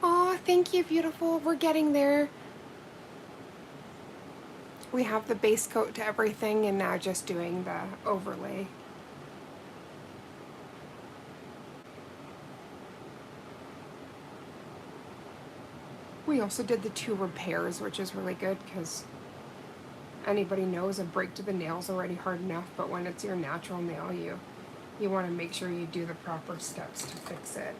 Aw, thank you, beautiful. We're getting there. We have the base coat to everything and now just doing the overlay. We also did the 2 repairs, which is really good because anybody knows a break to the nail is already hard enough, but when it's your natural nail, you want to make sure you do the proper steps to fix it.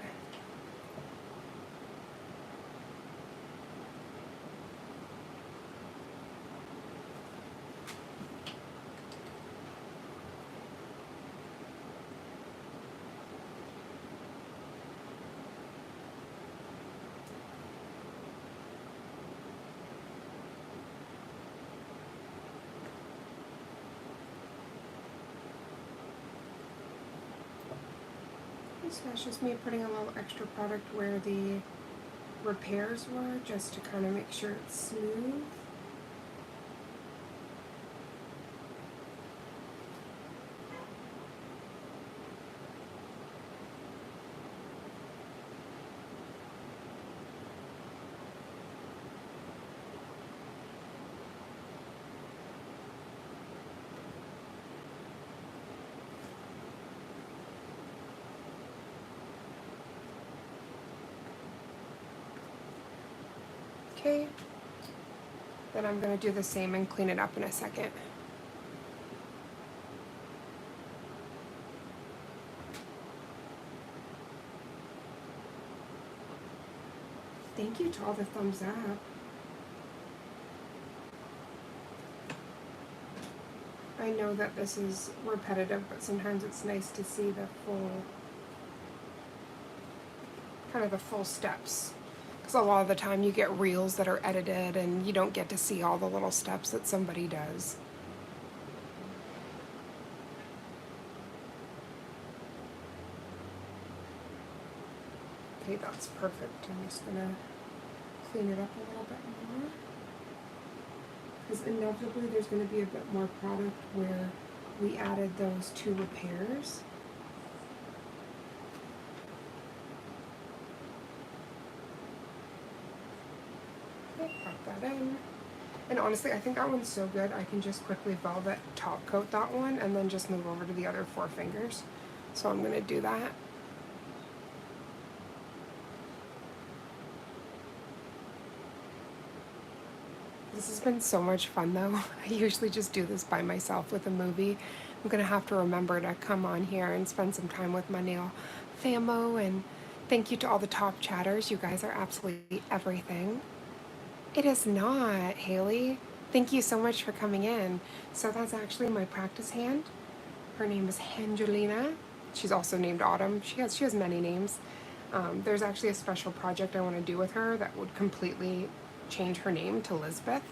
So that's just me putting a little extra product where the repairs were, just to kind of make sure it's smooth. Okay, then I'm going to do the same and clean it up in a second. Thank you to all the thumbs up. I know that this is repetitive, but sometimes it's nice to see the full, kind of the full steps. Because a lot of the time you get reels that are edited and you don't get to see all the little steps that somebody does. Okay, that's perfect. I'm just gonna clean it up a little bit more. Because inevitably there's gonna be a bit more product where we added those 2 repairs. Pop that in. And honestly, I think that one's so good, I can just quickly velvet top coat that one and then just move over to the other 4 fingers. So I'm gonna do that. This has been so much fun though. I usually just do this by myself with a movie. I'm gonna have to remember to come on here and spend some time with my nail famo, and thank you to all the top chatters. You guys are absolutely everything. It is not, Haley. Thank you so much for coming in. So that's actually my practice hand. Her name is Angelina. She's also named Autumn. She has many names. There's actually a special project I want to do with her that would completely change her name to Lisbeth.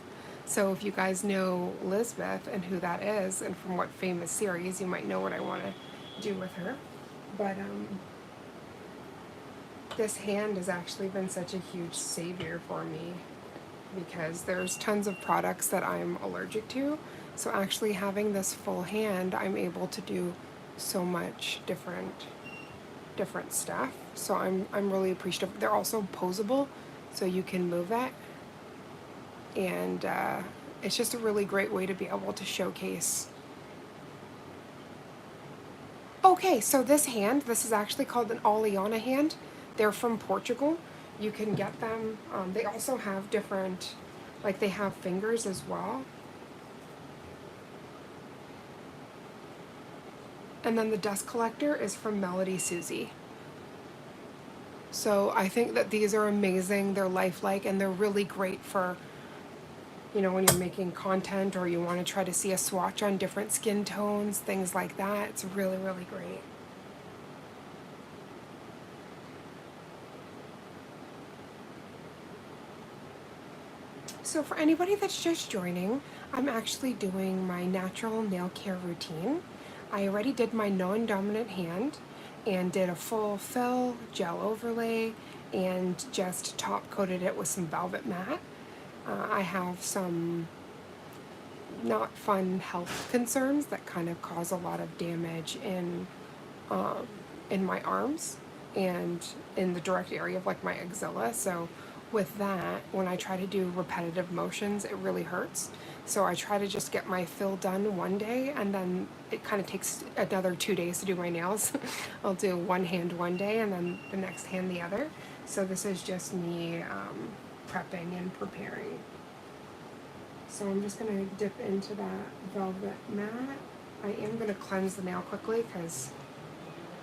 So if you guys know Lisbeth and who that is and from what famous series, you might know what I want to do with her. But this hand has actually been such a huge savior for me because there's tons of products that I'm allergic to. So actually having this full hand, I'm able to do so much different stuff. So I'm really appreciative. They're also posable, so you can move it, and it's just a really great way to be able to showcase. Okay, so this hand, this is actually called an Oleana hand. They're from Portugal. You can get them. They also have different, like they have fingers as well. And then the dust collector is from Melody Susie. So I think that these are amazing. They're lifelike and they're really great for, you know, when you're making content or you want to try to see a swatch on different skin tones, things like that. It's really, really great. So for anybody that's just joining, I'm actually doing my natural nail care routine. I already did my non-dominant hand and did a full fill gel overlay and just top coated it with some velvet matte. I have some not fun health concerns that kind of cause a lot of damage in my arms and in the direct area of like my axilla. So with that, when I try to do repetitive motions, it really hurts. So I try to just get my fill done one day, and then it kind of takes another 2 days to do my nails. I'll do one hand one day and then the next hand the other. So this is just me prepping and preparing. So I'm just going to dip into that velvet matte. I am going to cleanse the nail quickly because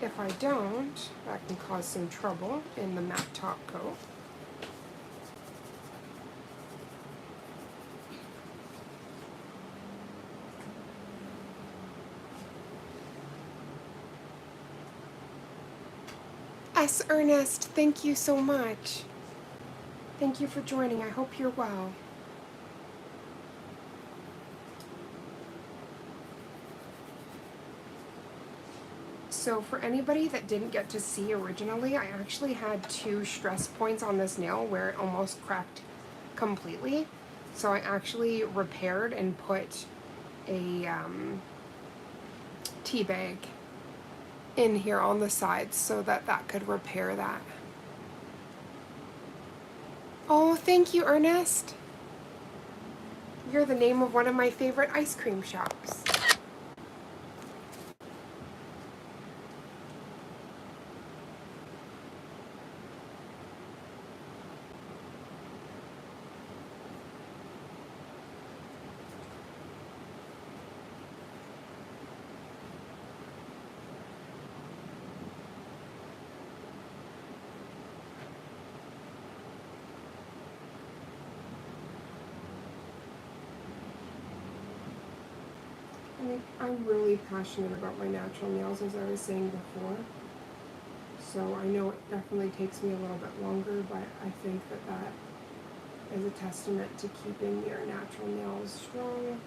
if I don't, that can cause some trouble in the matte top coat. S. Ernest, thank you so much. Thank you for joining. I hope you're well. So for anybody that didn't get to see originally, I actually had 2 stress points on this nail where it almost cracked completely. So I actually repaired and put a tea bag in here on the sides so that that could repair that. Oh, thank you, Ernest. You're the name of one of my favorite ice cream shops. I'm really passionate about my natural nails, as I was saying before. So I know it definitely takes me a little bit longer, but I think that that is a testament to keeping your natural nails strong,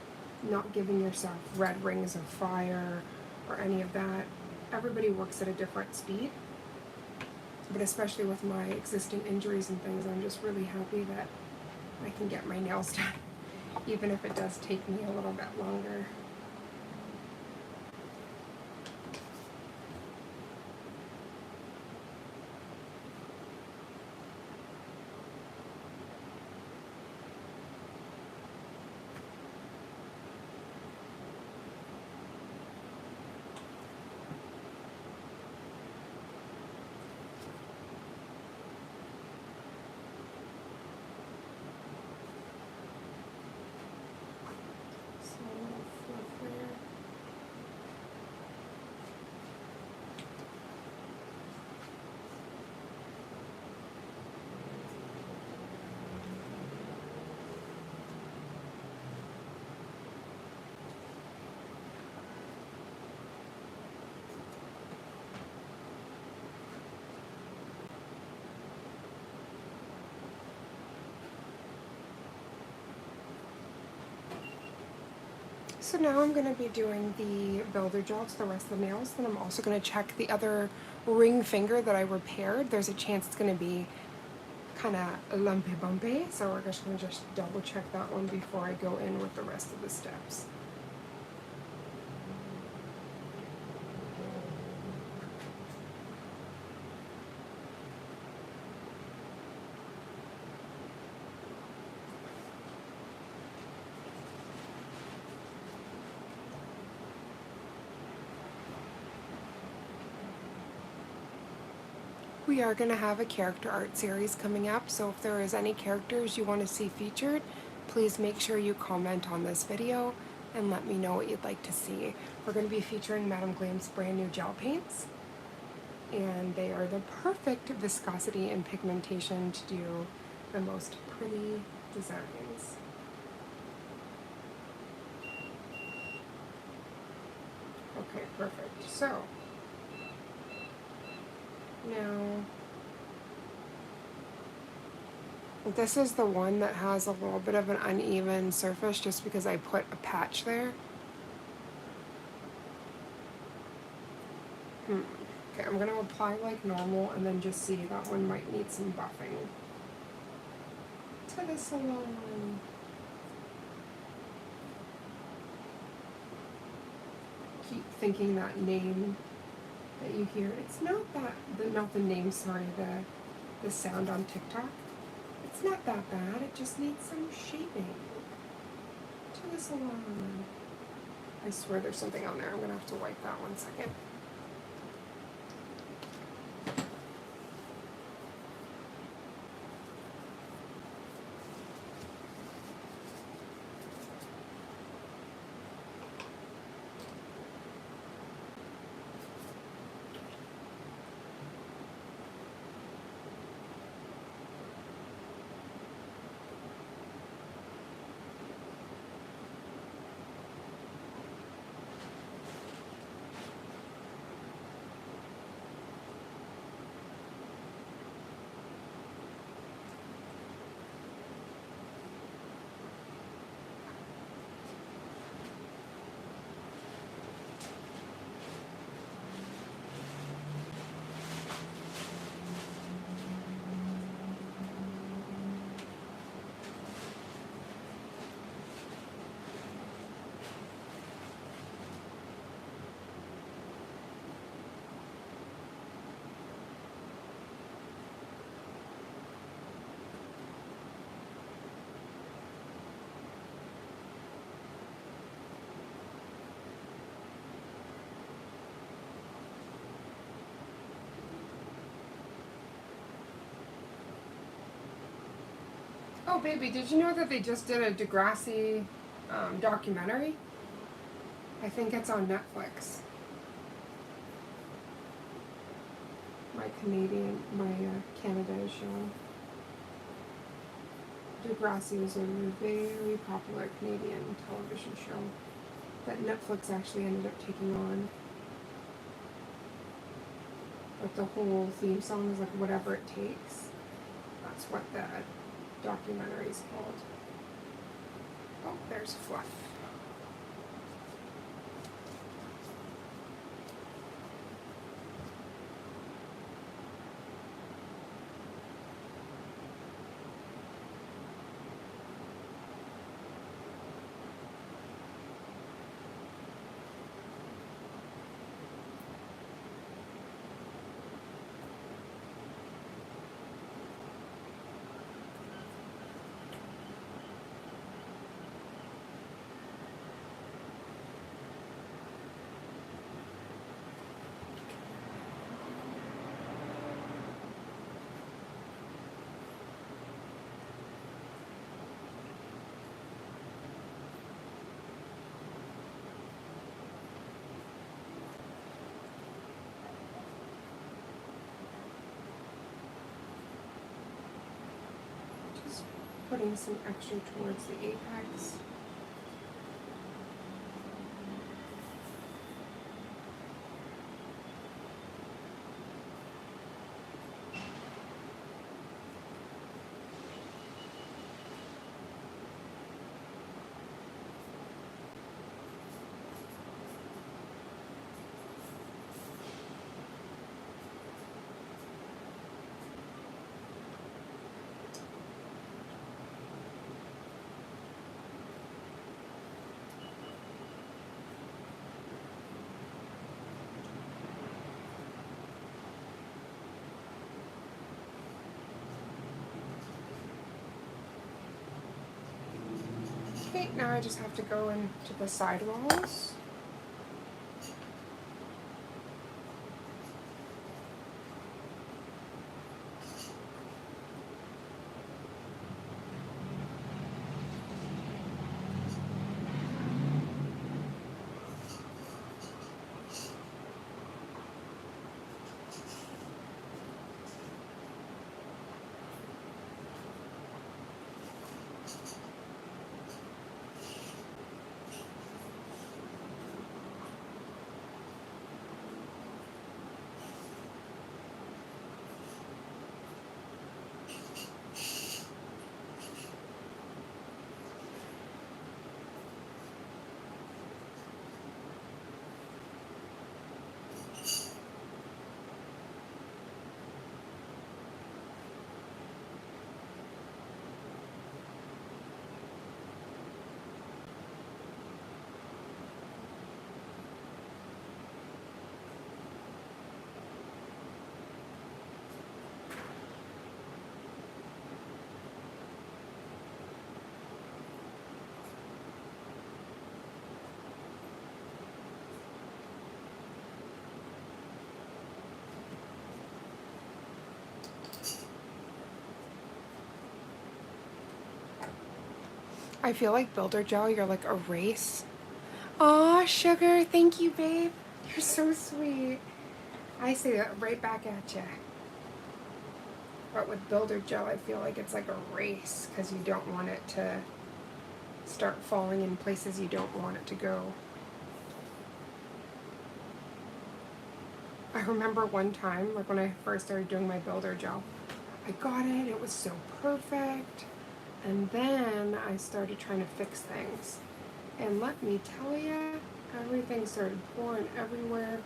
not giving yourself red rings of fire or any of that. Everybody works at a different speed, but especially with my existing injuries and things, I'm just really happy that I can get my nails done, even if it does take me a little bit longer. So now I'm going to be doing the builder gel to the rest of the nails. Then I'm also going to check the other ring finger that I repaired. There's a chance it's going to be kind of lumpy bumpy. So we're just going to double check that one before I go in with the rest of the steps. We are going to have a character art series coming up, so if there is any characters you want to see featured, please make sure you comment on this video and let me know what you'd like to see. We're going to be featuring Madame Glam's brand new gel paints, and they are the perfect viscosity and pigmentation to do the most pretty designs. Okay, perfect. So now, this is the one that has a little bit of an uneven surface just because I put a patch there. Okay, I'm going to apply like normal and then just see that one might need some buffing. To the salon. Keep thinking that name that you hear. It's not that, not the name, sorry, the sound on TikTok. It's not that bad, it just needs some shaping. To the salon. I swear there's something on there. I'm gonna have to wipe that 1 second. Oh, baby, did you know that they just did a Degrassi documentary? I think it's on Netflix. My Canada is showing. Degrassi is a very popular Canadian television show that Netflix actually ended up taking on. But the whole theme song is like Whatever It Takes. That's what the documentary is called. Oh, there's Fluff. Putting some extra towards the apex. Okay, now I just have to go into the side walls. I feel like builder gel, you're like a race. Aw, sugar, thank you, babe. You're so sweet. I say that right back at you. But with builder gel, I feel like it's like a race because you don't want it to start falling in places you don't want it to go. I remember one time, like when I first started doing my builder gel, I got it, it was so perfect. And then I started trying to fix things. And let me tell you, everything started pouring everywhere.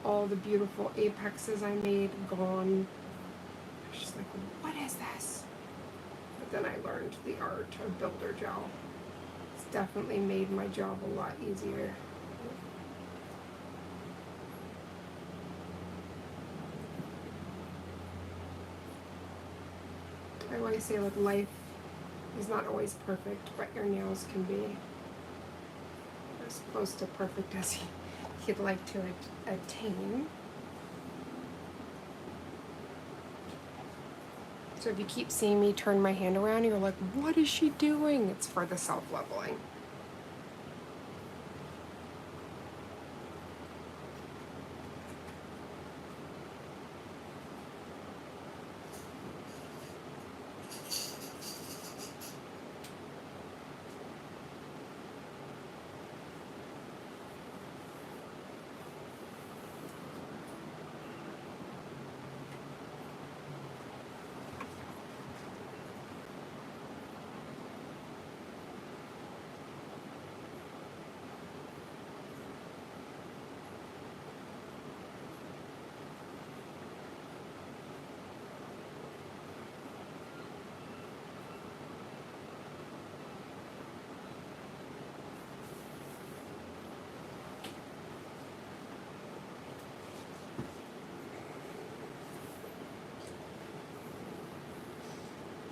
All the beautiful apexes I made gone. I was just like, what is this? But then I learned the art of builder gel. It's definitely made my job a lot easier. I always say, like, life is not always perfect, but your nails can be as close to perfect as you'd like to attain. So if you keep seeing me turn my hand around, you're like, what is she doing? It's for the self-leveling.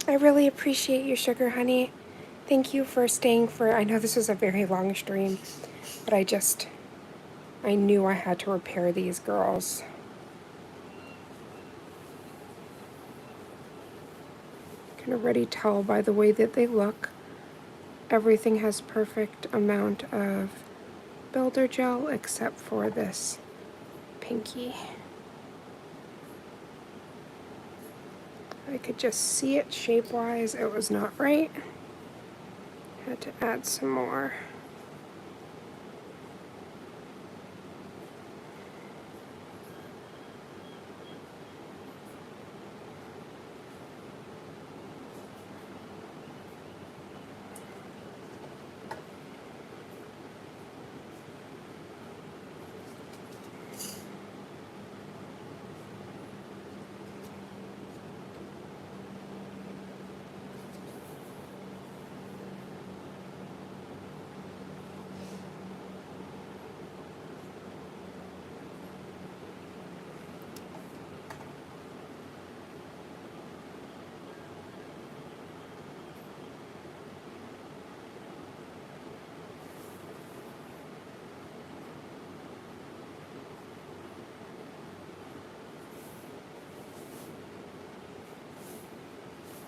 I really appreciate you, sugar honey. Thank you for staying for, I know this was a very long stream, but I knew I had to repair these girls. I can already tell by the way that they look. Everything has perfect amount of builder gel except for this pinky. I could just see it shape-wise. It was not right. Had to add some more.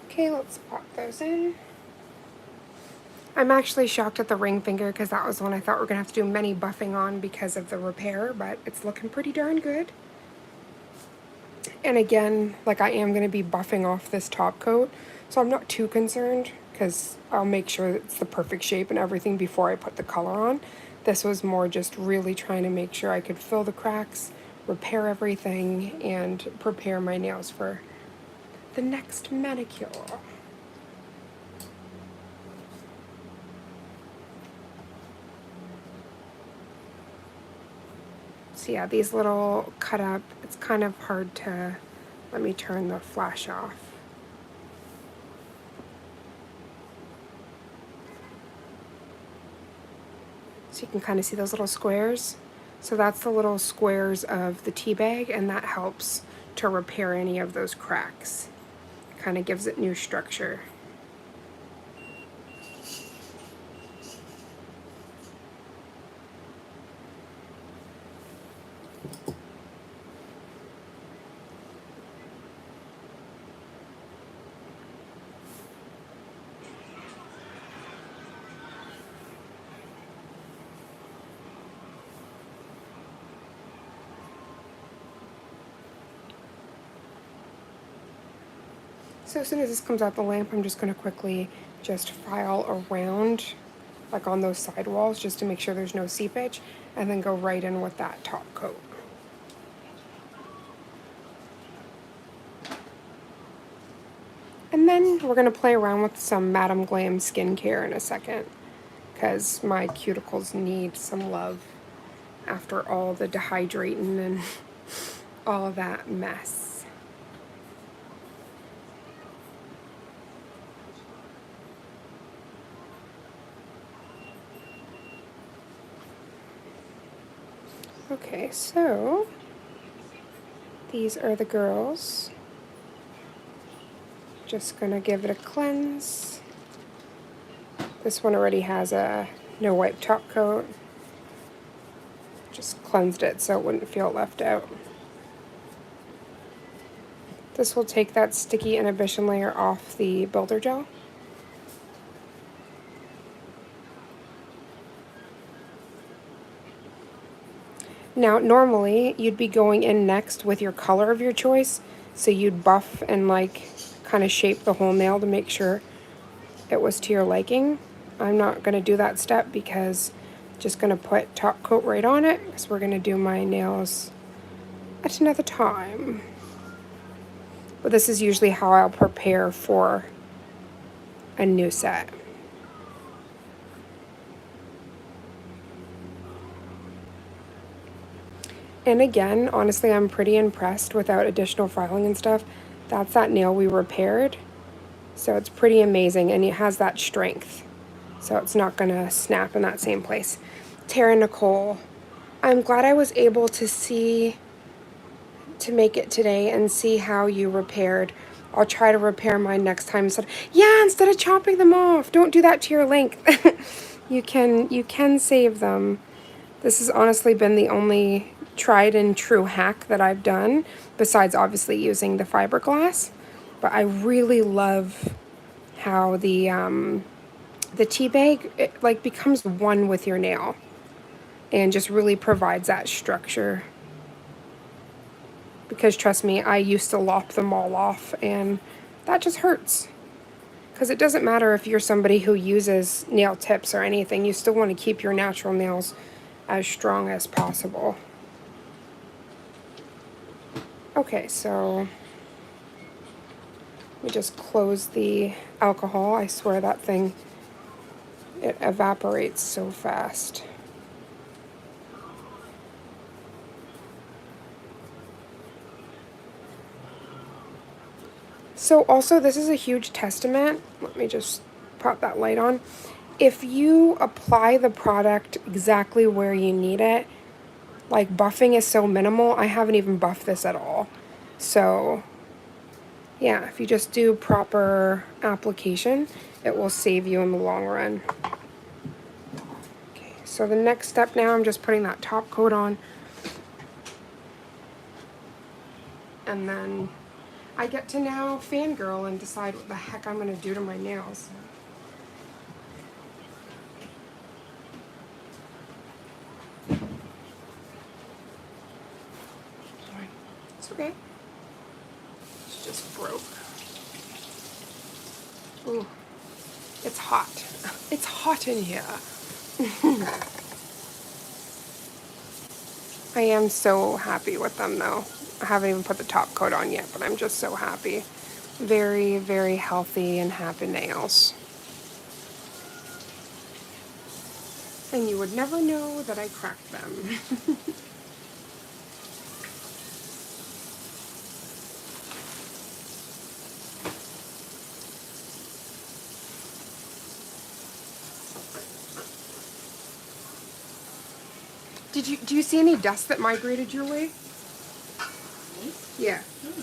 Okay, let's pop those in. I'm actually shocked at the ring finger because that was one I thought we were going to have to do many buffing on because of the repair, but it's looking pretty darn good. And again, like I am going to be buffing off this top coat, so I'm not too concerned because I'll make sure that it's the perfect shape and everything before I put the color on. This was more just really trying to make sure I could fill the cracks, repair everything, and prepare my nails for the next manicure. So yeah, these little cut up, it's kind of hard to, let me turn the flash off. So you can kind of see those little squares. So that's the little squares of the tea bag, and that helps to repair any of those cracks. Kind of gives it new structure. So as soon as this comes out the lamp, I'm just going to quickly just file around, like on those side walls, just to make sure there's no seepage, and then go right in with that top coat. And then we're going to play around with some Madam Glam skincare in a second, because my cuticles need some love after all the dehydrating and all that mess. Okay, so these are the girls. Just gonna give it a cleanse. This one already has a no wipe top coat. Just cleansed it so it wouldn't feel left out. This will take that sticky inhibition layer off the builder gel. Now, normally, you'd be going in next with your color of your choice, so you'd buff and like kind of shape the whole nail to make sure it was to your liking. I'm not going to do that step because I'm just going to put top coat right on it, because we're going to do my nails at another time. But this is usually how I'll prepare for a new set. And again, honestly, I'm pretty impressed without additional filing and stuff. That's that nail we repaired. So it's pretty amazing, and it has that strength. So it's not gonna snap in that same place. Tara Nicole, I'm glad I was able to make it today and see how you repaired. I'll try to repair mine next time. Yeah, instead of chopping them off, don't do that to your link. You can save them. This has honestly been the only tried and true hack that I've done, besides obviously using the fiberglass. But I really love how the tea bag, it like becomes one with your nail and just really provides that structure. Because trust me, I used to lop them all off, and that just hurts. Because it doesn't matter if you're somebody who uses nail tips or anything, you still want to keep your natural nails as strong as possible. Okay, so let me just close the alcohol. I swear that thing, it evaporates so fast. So also, this is a huge testament. Let me just pop that light on. If you apply the product exactly where you need it, like buffing is so minimal, I haven't even buffed this at all. So yeah, if you just do proper application, it will save you in the long run. Okay, so the next step now, I'm just putting that top coat on. And then I get to now fangirl and decide what the heck I'm going to do to my nails. It's okay. It's just broke. Ooh, it's hot. It's hot in here. I am so happy with them though. I haven't even put the top coat on yet, but I'm just so happy. Very, very healthy and happy nails. And you would never know that I cracked them. Do you see any dust that migrated your way? Me? Yeah. No, not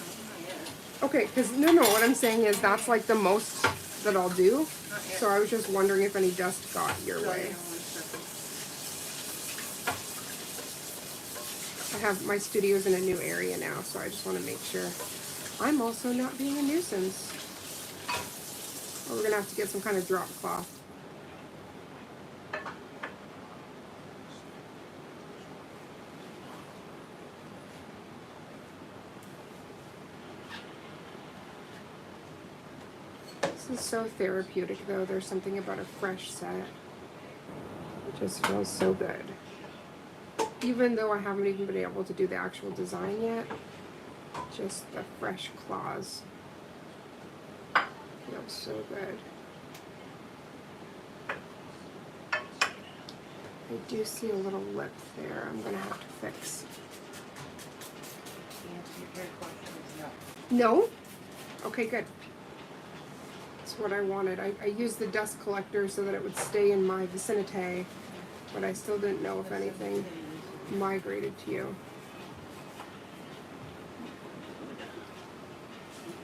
yet. Okay, because no, what I'm saying is that's like the most that I'll do. Not yet. So I was just wondering if any dust got your Sorry, way. hold on 1 second. I have my studio's in a new area now, so I just want to make sure I'm also not being a nuisance. Or we're gonna have to get some kind of drop cloth. This is so therapeutic though. There's something about a fresh set. It just feels so good. Even though I haven't even been able to do the actual design yet, just the fresh claws feels so good. I do see a little lip there I'm gonna have to fix. The answer to your question is no. No? Okay, good. That's what I wanted. I used the dust collector so that it would stay in my vicinity, but I still didn't know if anything migrated to you.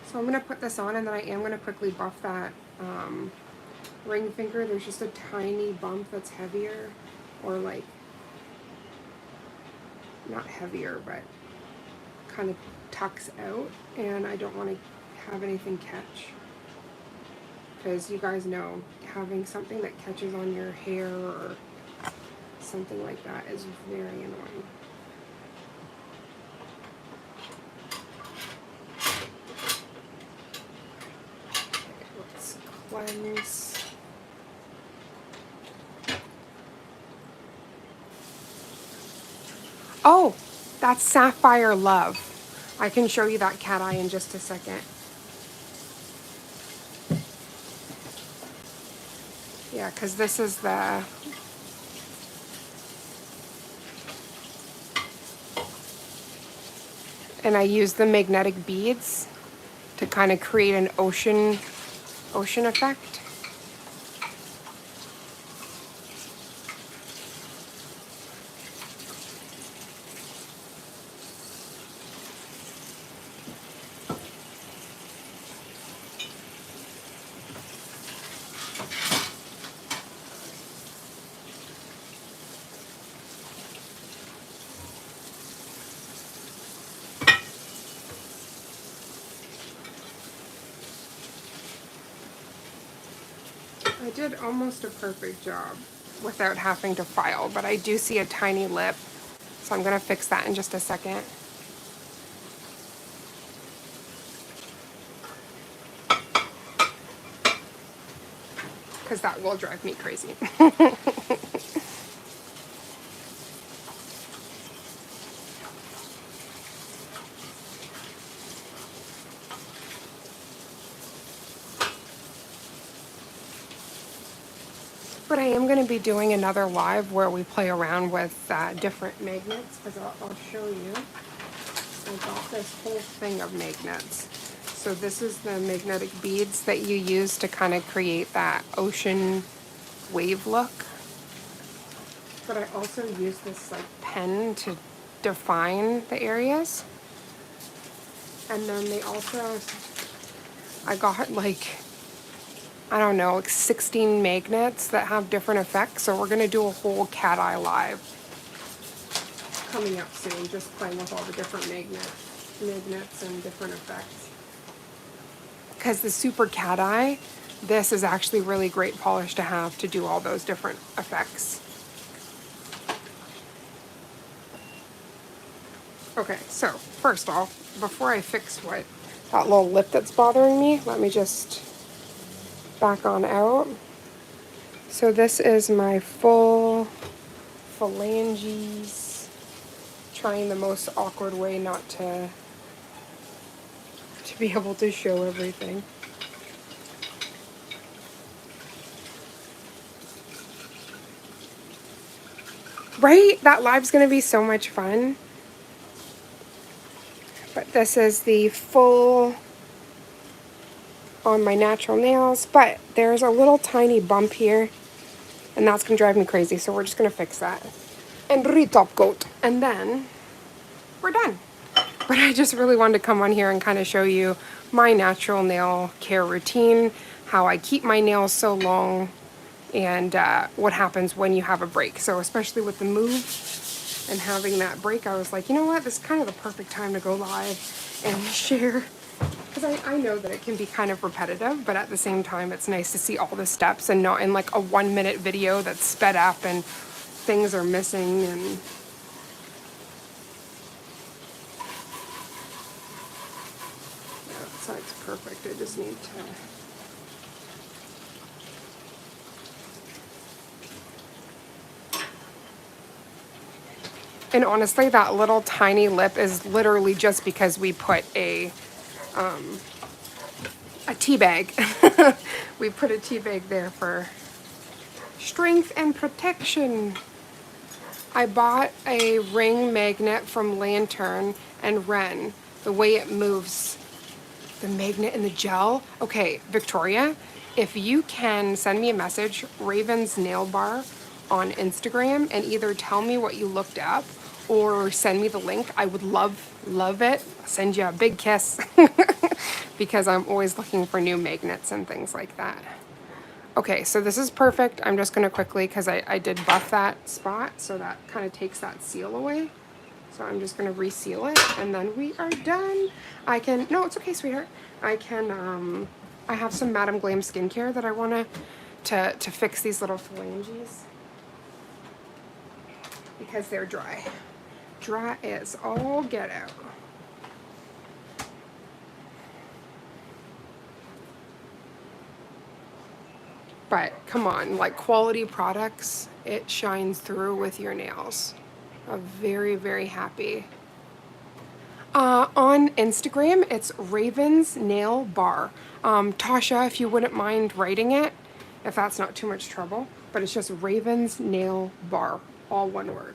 So I'm going to put this on, and then I am going to quickly buff that ring finger. There's just a tiny bump that's heavier, or like, not heavier, but kind of tucks out, and I don't want to have anything catch. Because you guys know, having something that catches on your hair or something like that is very annoying. Okay, let's cleanse. Oh, that's Sapphire Love. I can show you that cat eye in just a second. Yeah, because this is the... And I use the magnetic beads to kind of create an ocean effect. I did almost a perfect job without having to file, but I do see a tiny lip, so I'm going to fix that in just a second. Because that will drive me crazy. But I am going to be doing another live where we play around with different magnets, because I'll show you. I got this whole thing of magnets. So this is the magnetic beads that you use to kind of create that ocean wave look. But I also use this like pen to define the areas. And then they also, I got like, I don't know, like 16 magnets that have different effects. So we're going to do a whole cat eye live coming up soon, just playing with all the different magnets and different effects. Because the super cat eye, this is actually really great polish to have to do all those different effects. Okay, so first off, before I fix that little lip that's bothering me, let me just back on out. So this is my full phalanges, trying the most awkward way not to be able to show everything. Right? That live's gonna be so much fun. But this is the full on my natural nails, but there's a little tiny bump here, and that's gonna drive me crazy, so we're just gonna fix that. And retop coat, and then we're done. But I just really wanted to come on here and kind of show you my natural nail care routine, how I keep my nails so long, and what happens when you have a break. So especially with the move and having that break, I was like, you know what, this is kind of the perfect time to go live and share. Because I know that it can be kind of repetitive, but at the same time, it's nice to see all the steps and not in like a 1-minute video that's sped up and things are missing. And yeah, that side's perfect. I just need to... And honestly, that little tiny lip is literally just because we put a tea bag. We put a tea bag there for strength and protection. I bought a ring magnet from Lantern and Ren. The way it moves, the magnet and the gel. Okay, Victoria, if you can send me a message, Raven's Nail Bar on Instagram, and either tell me what you looked up or send me the link, I would love it. I'll send you a big kiss because I'm always looking for new magnets and things like that. Okay, so this is perfect. I'm just gonna quickly, because I did buff that spot, so that kind of takes that seal away. So So I'm just gonna reseal it and then we are done. No, it's okay, sweetheart. I have some Madam Glam skincare that I wanna to fix these little phalanges because they're dry. Dry as all get out. But come on, like quality products, it shines through with your nails. I'm very, very happy. On Instagram, it's Raven's Nail Bar. Tasha, if you wouldn't mind writing it, if that's not too much trouble. But it's just Raven's Nail Bar, all one word.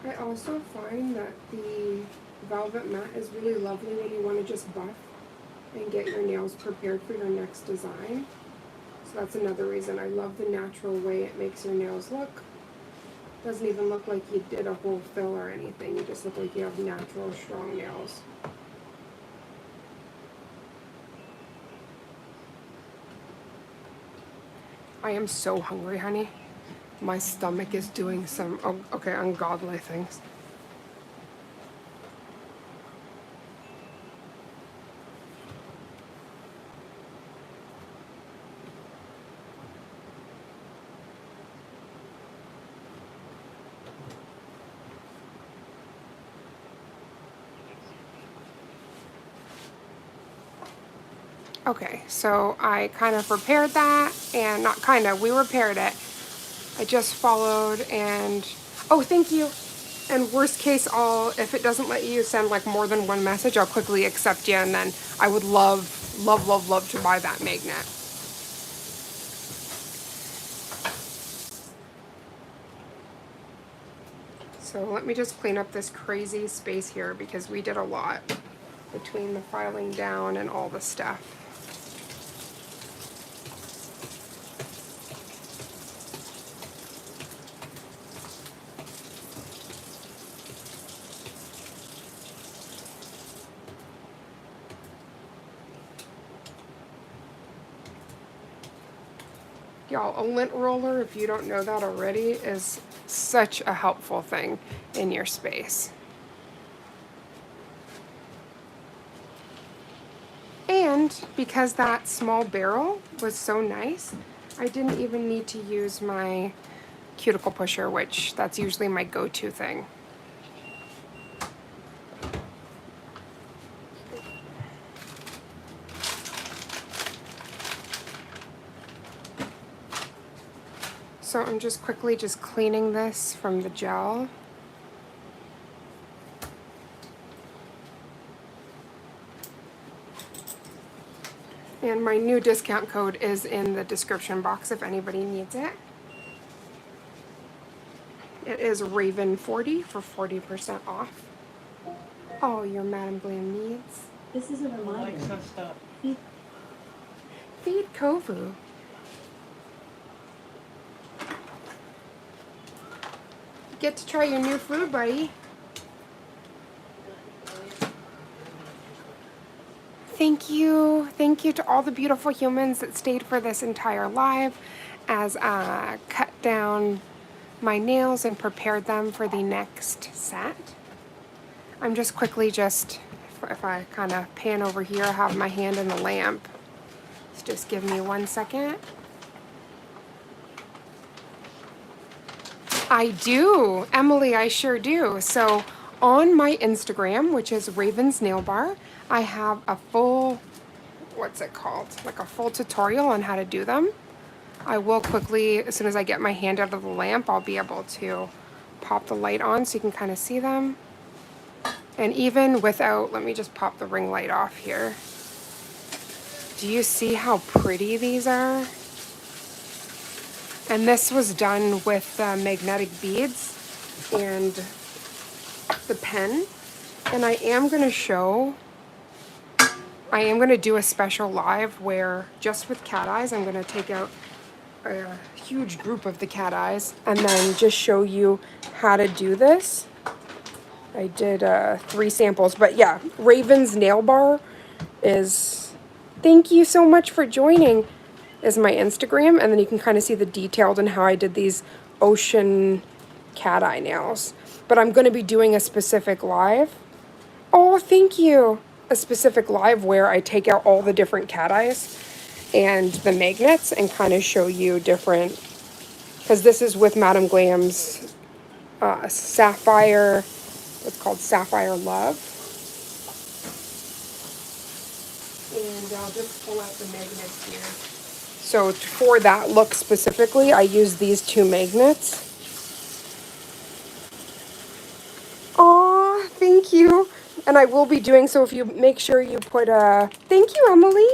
I also find that the velvet mat is really lovely when you want to just buff and get your nails prepared for your next design. So that's another reason. I love the natural way it makes your nails look. Doesn't even look like you did a whole fill or anything. You just look like you have natural, strong nails. I am so hungry, honey. My stomach is doing some, ungodly things. Okay, so I kind of repaired that, and not kind of, we repaired it. I just followed and, oh, thank you. And worst case, if it doesn't let you send like more than one message, I'll quickly accept you, and then I would love to buy that magnet. So let me just clean up this crazy space here because we did a lot between the filing down and all the stuff. Y'all, a lint roller, if you don't know that already, is such a helpful thing in your space. And because that small barrel was so nice, I didn't even need to use my cuticle pusher, which that's usually my go-to thing. So I'm just quickly cleaning this from the gel. And my new discount code is in the description box if anybody needs it. It is Raven40 for 40% off. Oh, your Madam Glam needs. This is a reminder. Feed Kovu. Get to try your new food, buddy. Thank you. Thank you to all the beautiful humans that stayed for this entire live as I cut down my nails and prepared them for the next set. I'm just quickly if I kind of pan over here, I have my hand in the lamp. Just give me 1 second. I do, Emily, I sure do. So on my Instagram, which is Raven's Nail Bar, I have a full, what's it called? Like a full tutorial on how to do them. I will quickly, as soon as I get my hand out of the lamp, I'll be able to pop the light on so you can kind of see them. And even without, let me just pop the ring light off here. Do you see how pretty these are? And this was done with magnetic beads. and the pen. And I am going to show, I am going to do a special live where just with cat eyes, I'm going to take out a huge group of the cat eyes and then just show you how to do this. I did 3 samples, but yeah, Raven's Nail Bar is, thank you so much for joining, is my Instagram, and then you can kind of see the detailed and how I did these ocean cat eye nails. But I'm going to be doing a specific live. Oh, thank you. A specific live where I take out all the different cat eyes and the magnets and kind of show you different, because this is with Madam Glam's Sapphire, it's called Sapphire Love. And I'll just pull out the magnets here. So for that look specifically, I use these 2 magnets. Aw, thank you. And I will be doing so if you make sure you put thank you, Emily.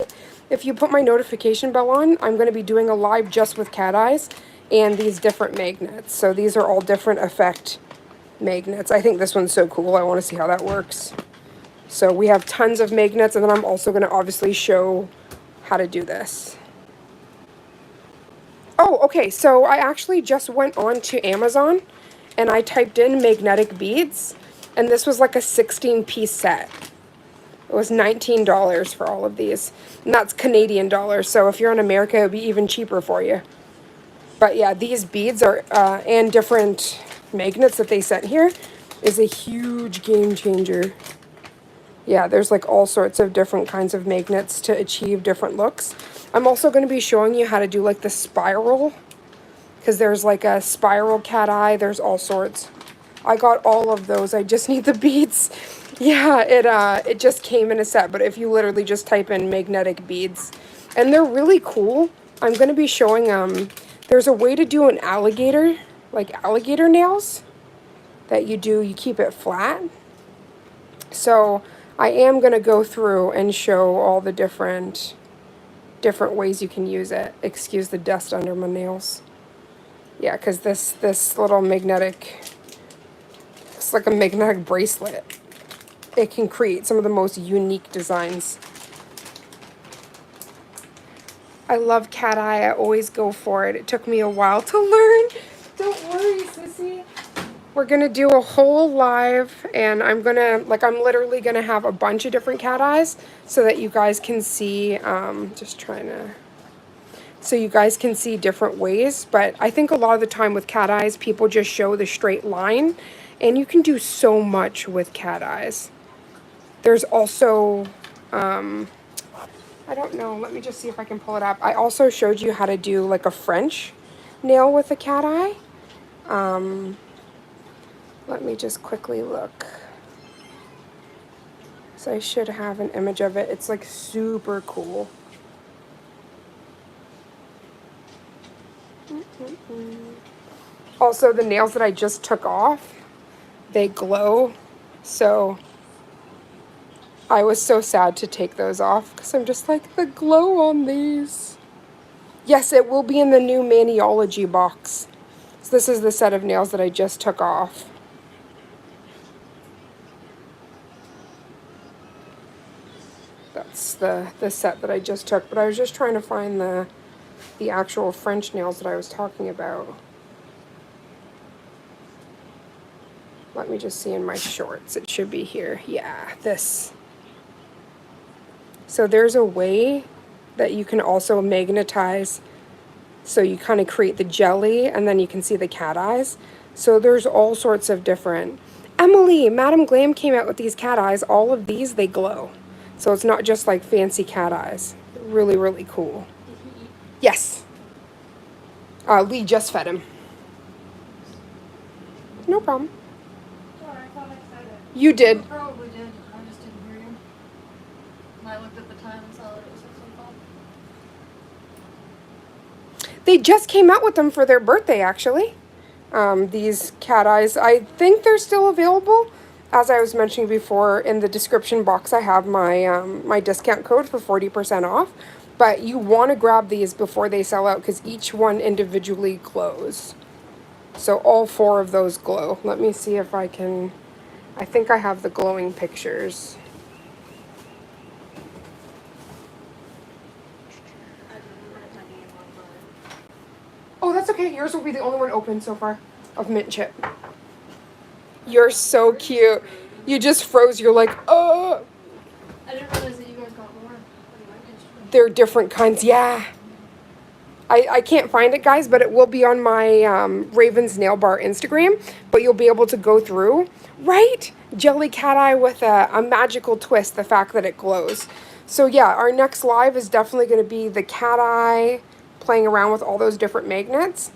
If you put my notification bell on, I'm going to be doing a live just with cat eyes and these different magnets. So these are all different effect magnets. I think this one's so cool. I want to see how that works. So we have tons of magnets, and then I'm also going to obviously show how to do this. Oh, okay. So I actually just went on to Amazon and I typed in magnetic beads, and this was like a 16-piece set. It was $19 for all of these, and that's Canadian dollars. So if you're in America, it would be even cheaper for you. But yeah, these beads are, and different magnets that they sent here is a huge game changer. Yeah, there's like all sorts of different kinds of magnets to achieve different looks. I'm also going to be showing you how to do like the spiral, because there's like a spiral cat eye. There's all sorts. I got all of those. I just need the beads. Yeah, it just came in a set, but if you literally just type in magnetic beads, and they're really cool. I'm going to be showing, there's a way to do an alligator, like alligator nails that you keep it flat. So I am going to go through and show all the different ways you can use it. Excuse the dust under my nails. Yeah, because this little magnetic, it's like a magnetic bracelet. It can create some of the most unique designs. I love cat eye. I always go for it. It took me a while to learn. Don't worry, sissy. We're going to do a whole live, and I'm literally going to have a bunch of different cat eyes so that you guys can see, so you guys can see different ways. But I think a lot of the time with cat eyes, people just show the straight line, and you can do so much with cat eyes. There's also, I don't know, let me just see if I can pull it up. I also showed you how to do like a French nail with a cat eye. Let me just quickly look. So I should have an image of it. It's like super cool. Also, the nails that I just took off, they glow. So I was so sad to take those off because I'm just like, the glow on these. Yes, it will be in the new Maniology box. So this is the set of nails that I just took off. That's the set that I just took, but I was just trying to find the actual French nails that I was talking about. Let me just see in my shorts. It should be here. Yeah, this. So there's a way that you can also magnetize. So you kind of create the jelly, and then you can see the cat eyes. So there's all sorts of different. Emily, Madam Glam came out with these cat eyes. All of these, they glow. So it's not just like fancy cat eyes. Really, really cool. Yes. Lee just fed him. No problem. Sorry, I thought I said it. You did. You probably did. I just didn't hear you. And I looked at the time and saw that it was 6:05. They just came out with them for their birthday, actually. These cat eyes. I think they're still available. As I was mentioning before, in the description box, I have my my discount code for 40% off. But you want to grab these before they sell out because each one individually glows. So all 4 of those glow. Let me see if I can, I think I have the glowing pictures. Oh, that's okay. Yours will be the only one open so far of mint chip. You're so cute. You just froze. You're like, oh. I didn't realize that you guys got more. They're different kinds. Yeah. I can't find it, guys, but it will be on my Raven's Nail Bar Instagram. But you'll be able to go through, right? Jelly cat eye with a magical twist, the fact that it glows. So yeah, our next live is definitely going to be the cat eye, playing around with all those different magnets.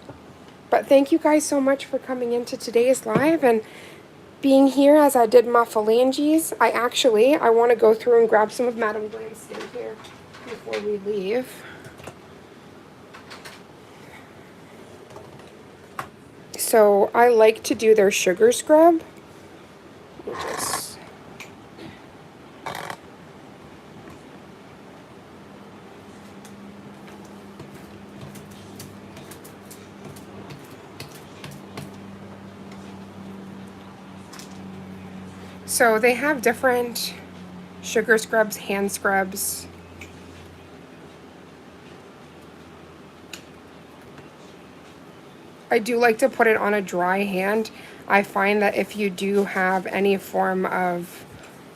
But thank you guys so much for coming into today's live and being here as I did my phalanges. I want to go through and grab some of Madame Glam's skin here before we leave. So I like to do their sugar scrub. So they have different sugar scrubs, hand scrubs. I do like to put it on a dry hand. I find that if you do have any form of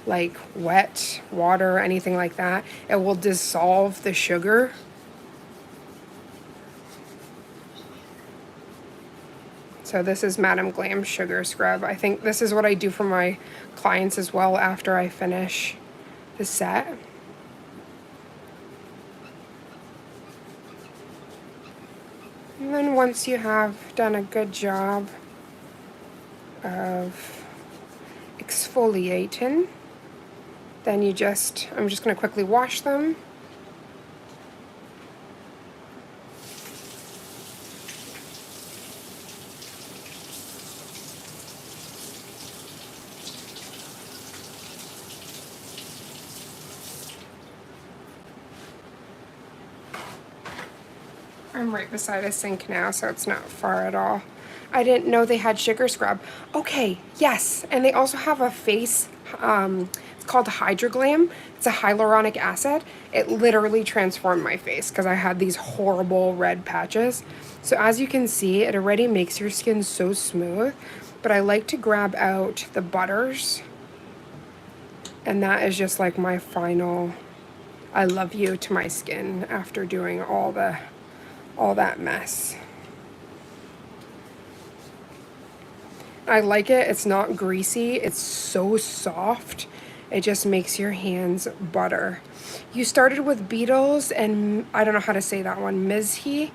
like wet water or anything like that, it will dissolve the sugar. So this is Madame Glam Sugar Scrub. I think this is what I do for my clients as well after I finish the set. And then once you have done a good job of exfoliating, then I'm just going to quickly wash them. I'm right beside a sink now, so it's not far at all. I didn't know they had sugar scrub. Okay, yes, and they also have a face, it's called Hydroglam. It's a hyaluronic acid. It literally transformed my face because I had these horrible red patches. So as you can see, it already makes your skin so smooth, but I like to grab out the butters, and that is just like my final I love you to my skin after doing all that mess. I like it. It's not greasy. It's so soft. It just makes your hands butter. You started with Beetles and I don't know how to say that one. Mizhi.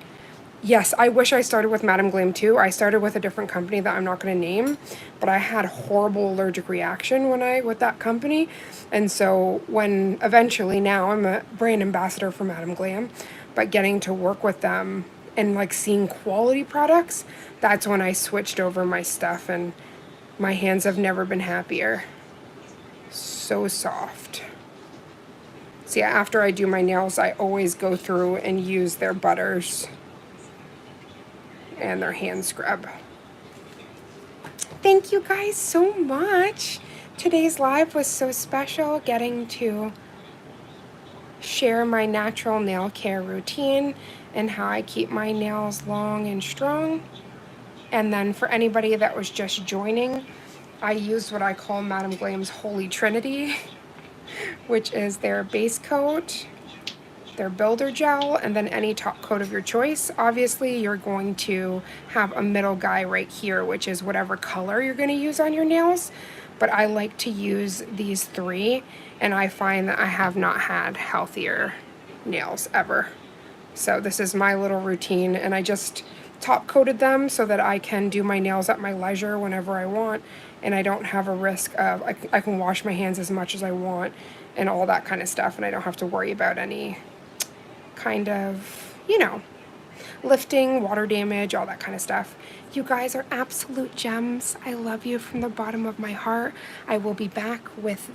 Yes, I wish I started with Madame Glam too. I started with a different company that I'm not going to name, but I had horrible allergic reaction with that company. And so when eventually now I'm a brand ambassador for Madame Glam, but getting to work with them and like seeing quality products, that's when I switched over my stuff and my hands have never been happier. So soft. So yeah, after I do my nails, I always go through and use their butters and their hand scrub. Thank you guys so much. Today's live was so special, getting to share my natural nail care routine and how I keep my nails long and strong. And then for anybody that was just joining, I used what I call Madame Glam's Holy Trinity, which is their base coat, their builder gel, and then any top coat of your choice. Obviously, you're going to have a middle guy right here, which is whatever color you're going to use on your nails. But I like to use these 3, and I find that I have not had healthier nails ever. So this is my little routine, and I just top coated them so that I can do my nails at my leisure whenever I want, and I don't have a risk of, I can wash my hands as much as I want and all that kind of stuff, and I don't have to worry about any kind of, lifting, water damage, all that kind of stuff. You guys are absolute gems. I love you from the bottom of my heart. I will be back with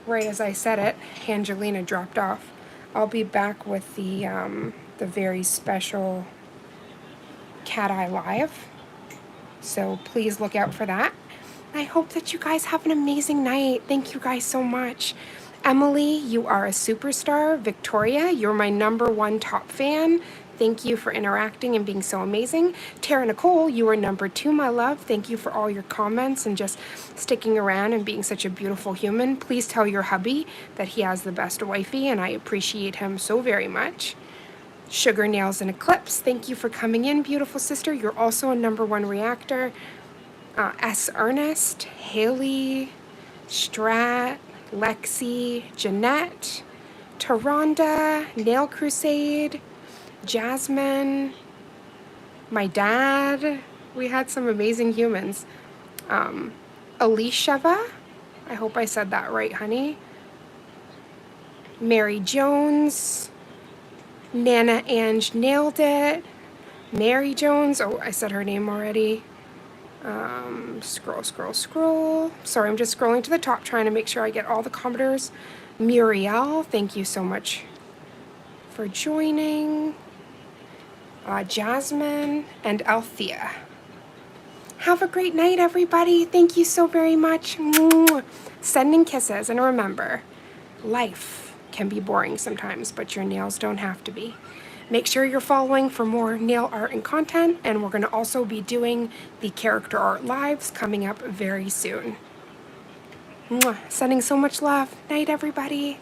right as I said it, Angelina dropped off. I'll be back with the very special Cat Eye Live. So please look out for that. I hope that you guys have an amazing night. Thank you guys so much. Emily, you are a superstar. Victoria, you're my #1 top fan. Thank you for interacting and being so amazing. Tara Nicole, you are #2, my love. Thank you for all your comments and just sticking around and being such a beautiful human. Please tell your hubby that he has the best wifey, and I appreciate him so very much. Sugar Nails and Eclipse, thank you for coming in, beautiful sister. You're also a #1 reactor. S. Ernest, Haley, Strat, Lexi, Jeanette, Taronda, Nail Crusade, Jasmine, my dad. We had some amazing humans. Elisheva, I hope I said that right, honey. Mary Jones, Nana Ange nailed it. Mary Jones, oh, I said her name already. Scroll. Sorry, I'm just scrolling to the top trying to make sure I get all the commenters. Muriel, thank you so much for joining. Jasmine and Althea. Have a great night, everybody. Thank you so very much. Sending kisses, and remember, life can be boring sometimes, but your nails don't have to be. Make sure you're following for more nail art and content, and we're going to also be doing the character art lives coming up very soon. Sending so much love. Night, everybody.